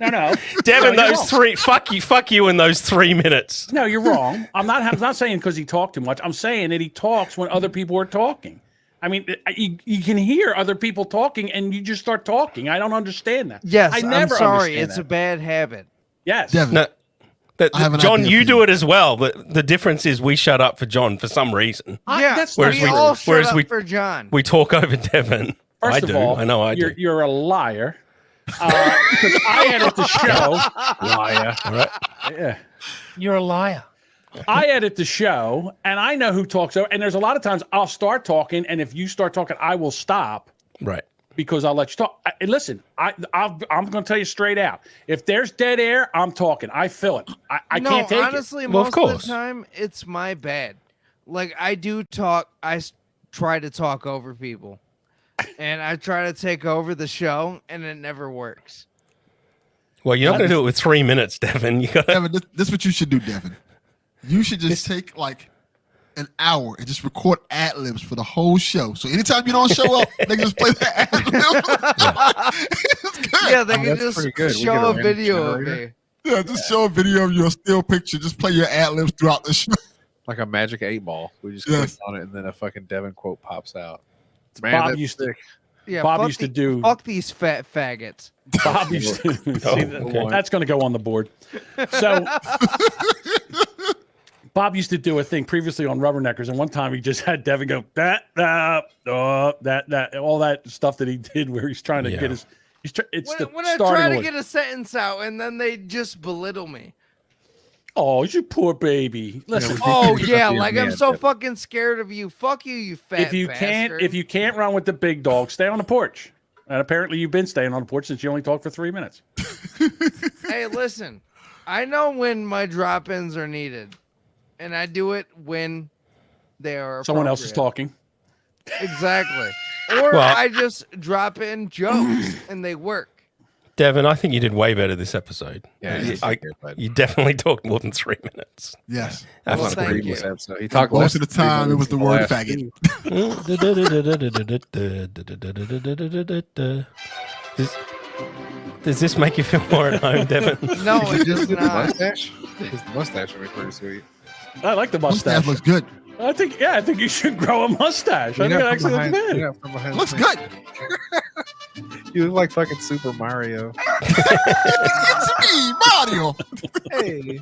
No, Devin, no, those 3. Fuck you in those 3 minutes. No, you're wrong. I'm not saying because he talked too much. I'm saying that he talks when other people are talking. I mean, you can hear other people talking, and you just start talking. I don't understand that. Yes, I'm sorry. It's that. a bad habit. Yes. Devin, No, John, you for do it as well. The difference is we shut up for John for some reason. That's whereas not we true. all shut up for John. We talk over Devin. First I do. of all, I know I do. You're a liar. Because I edit the show. Liar. All right. Yeah. You're a liar. I edit the show, and I know who talks over. And there's a lot of times I'll start talking, and if you start talking, I will stop Right. because I'll let you talk. And listen, I'm going to tell you straight out. If there's dead air, I'm talking. I feel it. I can't take honestly, it. most of the time, it's my bad. Like, I do talk. Try to talk over people, and I try to take over the show, and it never works. Well, you're not going to do it with 3 minutes, Devin. Devin, this is what you should do, Devin. You should just take like an hour and just record ad libs for the whole show. So anytime you don't show up, they can just play the ad lib. It's good. Yeah, they can just show a video of me. Yeah, just show a video of your still picture. Just play your ad libs throughout the show. Like a magic 8-ball. We just click on it, and then a fucking Devin quote pops out. Man, Bob that's used to. sick. Yeah, Bob used to do. Fuck these fat faggots. Bob used to. See, that's going to go on the board. So. Bob used to do a thing previously on Rubberneckers, and one time he just had Devin go that all that stuff that he did where he's trying to get his. When I try to get a sentence out, and then they just belittle me. Oh, you poor baby. Listen. Oh yeah, like I'm so fucking scared of you. Fuck you, you fat bastard. If you can't run with the big dog, stay on the porch. And apparently you've been staying on the porch since you only talked for 3 minutes. Hey, listen, I know when my drop-ins are needed. And I do it when they are someone else is talking. Exactly. Or I just drop in jokes and they work. Devin, I think you did way better this episode. Yeah, you definitely talked more than 3 minutes. Yes. That was a thank previous you. episode. He talked Most of the time, it was the word faggot. Does this make you feel more at home, Devin? No, it does not. Mustache? His mustache would be pretty sweet. I like the mustache. Mustache looks good. I think you should grow a mustache. I think it actually looks good. Looks good. You look like fucking Super Mario. It's me, Mario. Hey.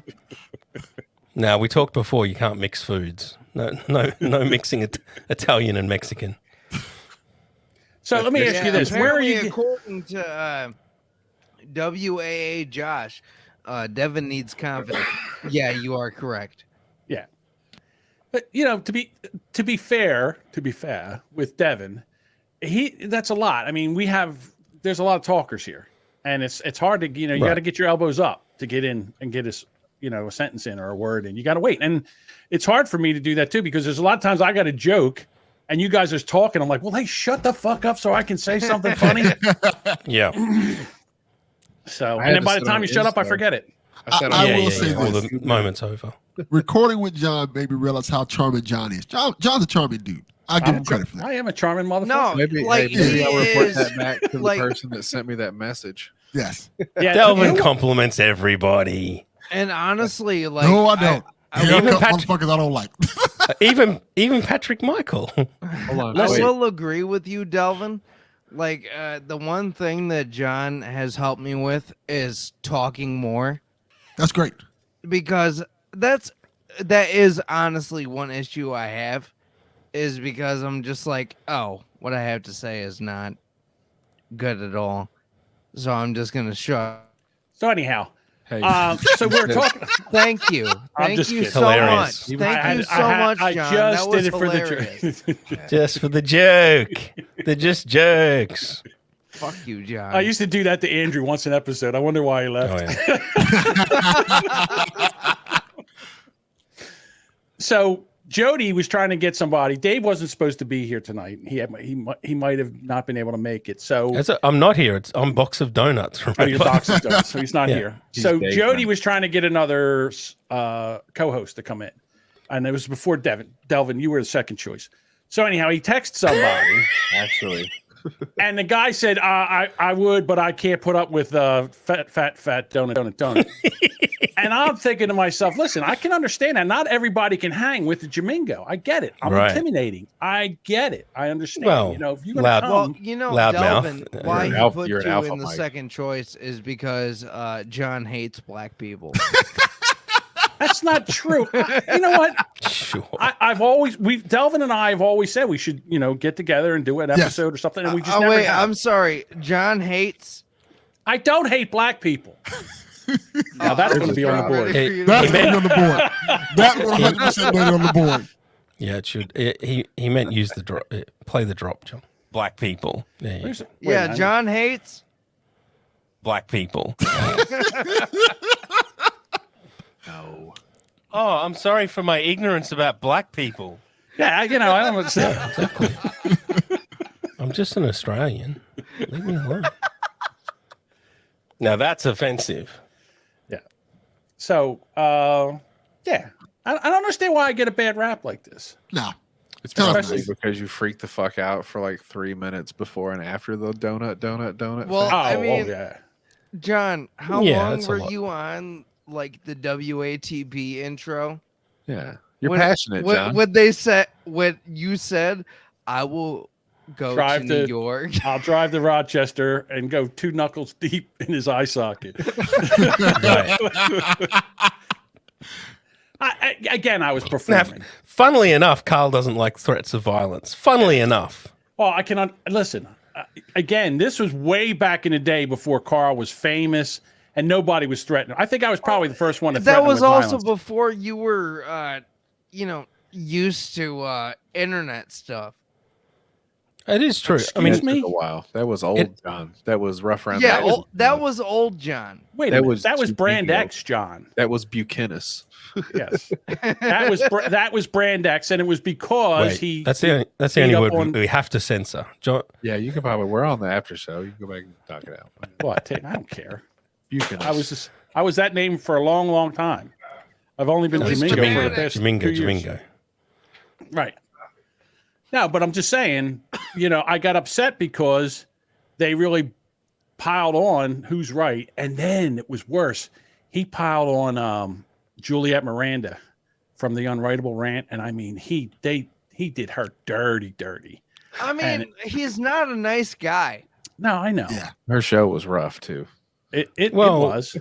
Now, we talked before you can't mix foods. No mixing Italian and Mexican. So let me ask you this: where are you? According to WAA Josh, Devin needs confidence. Yeah, you are correct. Yeah, but you know, to be fair with Devin, that's a lot. I mean, there's a lot of talkers here, and it's hard to you got to get your elbows up to get in and get a sentence in or a word in. You got to wait, and it's hard for me to do that too because there's a lot of times I got a joke. And you guys are talking. I'm like, well, hey, shut the fuck up so I can say something funny. Yeah. So, and then by the time you shut up, I forget it. I will say Well, this. the moment's over. Recording with John made me realize how charming John is. John's a charming dude. I'll give him credit for that. I am a charming motherfucker. No, Maybe I'll report that back to the person that sent me that message. Yes. Yeah, Delvin compliments everybody. And honestly, like, No, I don't. Even motherfuckers I don't like. even Patrick Michael. Hold on. I will agree with you, Delvin. Like, the one thing that John has helped me with is talking more. That's great. Because that is honestly one issue I have, is because I'm just like, oh, what I have to say is not good at all. So I'm just gonna shut. So anyhow, Hey, So we're talking. Thank you. I'm Thank just you kidding. so Hilarious. much. Thank you so much, John. I just that was did it hilarious. for the joke. Just for the joke. They're just jokes. Fuck you, John. I used to do that to Andrew once an episode. I wonder why he left. Oh, yeah. So Jody was trying to get somebody. Dave wasn't supposed to be here tonight. He might have not been able to make it. So I'm not here. I'm box of donuts. oh, your box is done, so he's not Yeah. here. He's So Dave Jody now. was trying to get another co-host to come in, and it was before Delvin, you were the second choice. So anyhow, he texted somebody. actually, And the guy said, I would, but I can't put up with fat donut. And I'm thinking to myself, listen, I can understand that. Not everybody can hang with the Jamingo. I get it. I'm Right. intimidating. I get it. I understand. Well, if you're loud- going well, to come, you know, Loudmouth. Delvin, why You're he an alpha- put you're you an alpha in the Mike. second choice is because John hates black people. that's not true. You know what? Sure. Delvin and I have always said we should, get together and do an episode or something. And we just never wait, have. I'm sorry. John hates. I don't hate black people. Now that's going to be on the board. That's going to be on the board. That 100% made it on the board. Yeah, it should. He meant use the drop. Play the drop, John. Black people. There you go. Yeah, John hates. Black people. no. Oh, I'm sorry for my ignorance about black people. Yeah, I don't understand. Exactly. I'm just an Australian. Leave me alone. Now that's offensive. Yeah. So, yeah. I don't understand why I get a bad rap like this. No. It's Especially- probably because you freaked the fuck out for like 3 minutes before and after the donut. Well, thing. I mean, yeah. John, how Yeah, long that's a were lot. you on like the WATP intro? yeah, you're When- passionate, John. What they said, what you said, I will go Drive to New to- York. I'll drive to Rochester and go 2 knuckles deep in his eye socket. Right. I was Now, performing. funnily enough, Carl doesn't like threats of violence. Funnily enough. Well, I can listen. Again, this was way back in the day before Carl was famous and nobody was threatening. I think I was probably the first one to That threaten him was with also violence. before you were, used to internet stuff. It is true. I Excuse mean, That me? took a while. That was old It- John. That was rough around. Yeah, that, was old John. Wait a that minute. was That was too Brand big, X, John. that was Buchanan. Yes. that was Brand X, and it was because wait, that's the only beat up word on- we have to censor. John, Yeah, you can probably. We're on the after show. You can go back and talk it out. What? I don't care. Buchanan. I was that name for a long, long time. I've only been It was Jamingo for the Jamingo. past 2 years. Jamingo. Right. No, but I'm just saying, I got upset because they really piled on who's right. And then it was worse. He piled on Juliet Miranda from the Unwritable Rant. And I mean, he did her dirty. I mean, And he's not a nice guy. No, I know. Yeah. Her show was rough too. It Well, was.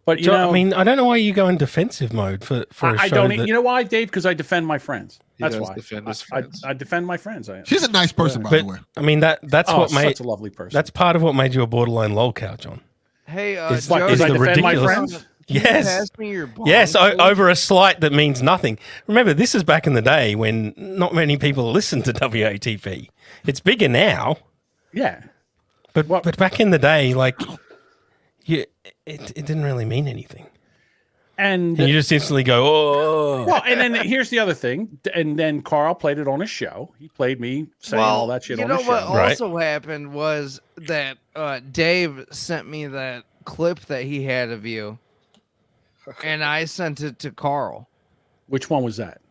But, John, I mean, I don't know why you go in defensive mode for a I show don't. that, You know why, Dave? Because I defend my friends. He That's does why. defend his I friends. defend my friends. She's a nice person, by but the way. I mean that's Oh, what made such a lovely person. that's part of what made you a borderline lolcow, John. Hey, Is- what, Jody, because I the defend my ridiculous- friends? can you Yes. pass me your bong, Yes, please? over a slight that means nothing. Remember, this is back in the day when not many people listened to WATP. It's bigger now, Yeah. but back in the day, like, it didn't really mean anything. And And you just instantly go, oh. well, and then here's the other thing. And then Carl played it on his show. He played me saying all that shit you on know his what show. Right. also happened was that Dave sent me that clip that he had of you, and I sent it to Carl. Which one was that?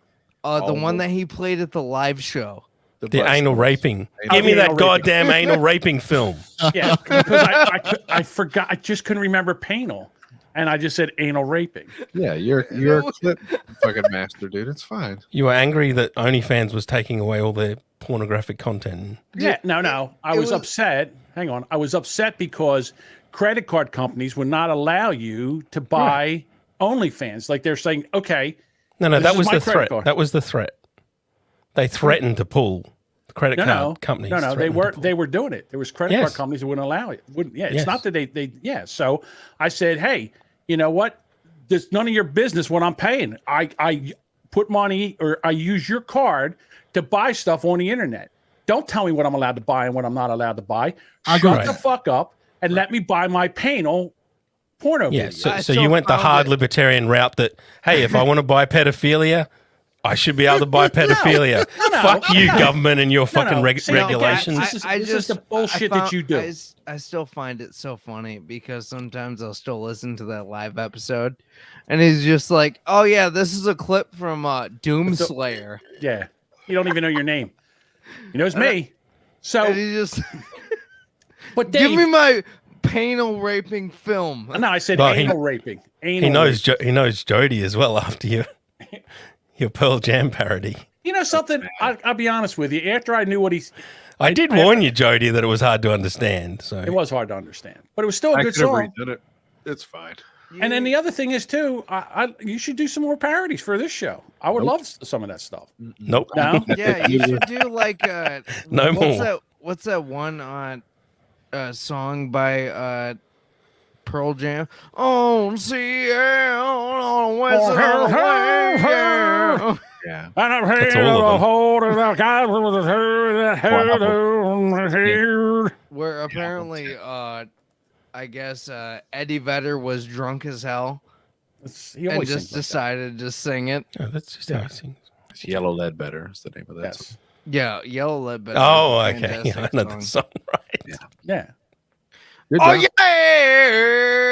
The one that he played at the live show. The butt anal stories. raping. Anal Give me raping. that goddamn anal raping film. Yeah, because I forgot. I just couldn't remember panel, and I just said anal raping. Yeah, you're a clip fucking master, dude. It's fine. You were angry that OnlyFans was taking away all their pornographic content. Yeah, no. I It was was- upset. Hang on. I was upset because credit card companies would not allow you to buy OnlyFans. Like they're saying, okay, No, This that is was my the credit threat. card. That was the threat. They threatened to pull credit No, card no, companies. no, no. They threatening to were pull. they were doing it. There was credit Yes. card companies that wouldn't allow it. Wouldn't. Yeah, it's Yes. not that they. Yeah. So I said, hey, you know what? There's none of your business what I'm paying. I put money or I use your card to buy stuff on the internet. Don't tell me what I'm allowed to buy and what I'm not allowed to buy. I Shut agree. the fuck up and let me buy my panel porno Yeah, video. so you went the hard libertarian route that, hey, if I want to buy pedophilia, I should be able to buy pedophilia. no. Fuck you, government, and your fucking See, regulations. This is the bullshit that you do. I still find it so funny because sometimes I'll still listen to that live episode, and he's just like, "Oh yeah, this is a clip from Doomslayer." Yeah, you don't even know your name. He knows me. So and he just, but give Dave, me my panel raping film. No, I said Well, anal raping. Anal He knows raping. he knows Jody as well after your Pearl Jam parody. You know something? I'll be honest with you. After I knew what he's, I did warn you, Jody, that it was hard to understand. So it was hard to understand, but it was still a I good could have song. redone it. It's fine. And then the other thing is too, you should do some more parodies for this show. I would love some of that stuff. Nope. No, Yeah, you should do like No what's more. what's that one song by Pearl Jam? On CL on West Side. Yeah. And I'm That's here all of to them. hold it up, guys, with the hair. Where apparently I guess Eddie Vedder was drunk as hell He and always just sings like decided to sing it. Oh, that's just how he sings. It's Yellow Lead Better is the name of that. that. Yes. Yeah, Yellow Lead Better. Oh, is a okay. Yeah, I fantastic know the song. song, right? Yeah. Good Oh job.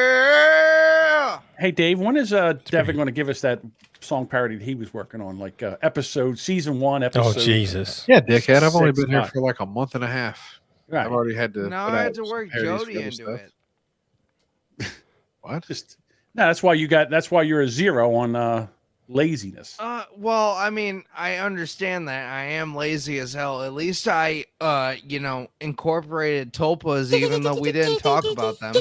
yeah! Hey, Dave, when is Devin going to give us that song parody that he was working on, like season 1, Oh, episode? Jesus. Yeah, dickhead. I've only 6, been here 5. for like a month and a half. Right. I've already had to. Now put I out had to some work parodies Jody for other into stuff. it. What? Just no. That's why you're a 0 on laziness. Well, I mean, I understand that. I am lazy as hell. At least I, incorporated tulpas, even though we didn't talk about them.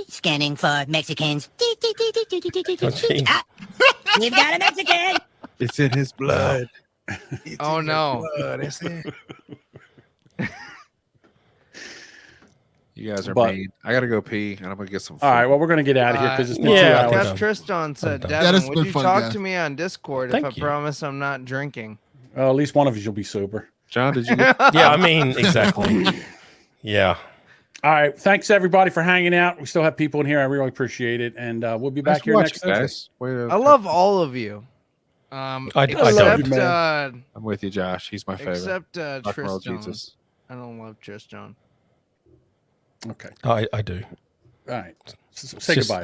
Scanning for Mexicans. Oh, geez. We've got a Mexican. It's in his blood. Oh no! Blood, is it? You guys are But- mean. I gotta go pee, and I'm gonna get some. All right. food. well, we're going to get out of here because it's been yeah, 2 I hours. think Jeff Tristan said, done. Yeah, Devin, this has would been you fun, talk guys. to me on Discord Thank if I you. promise I'm not drinking? Well, at least one of you will be sober. John, did you? Get, Yeah, I mean, exactly. Yeah. All right. Thanks, everybody, for hanging out. We still have people in here. I really appreciate it. And we'll be back Nice here watching, next Thursday. guys. I love all of you. I love Except, you, man. I'm with you, Josh. He's my favorite. except Rock and roll Tristan. Jesus. I don't love Tristan. Okay. I do. All right. Say Just- goodbye.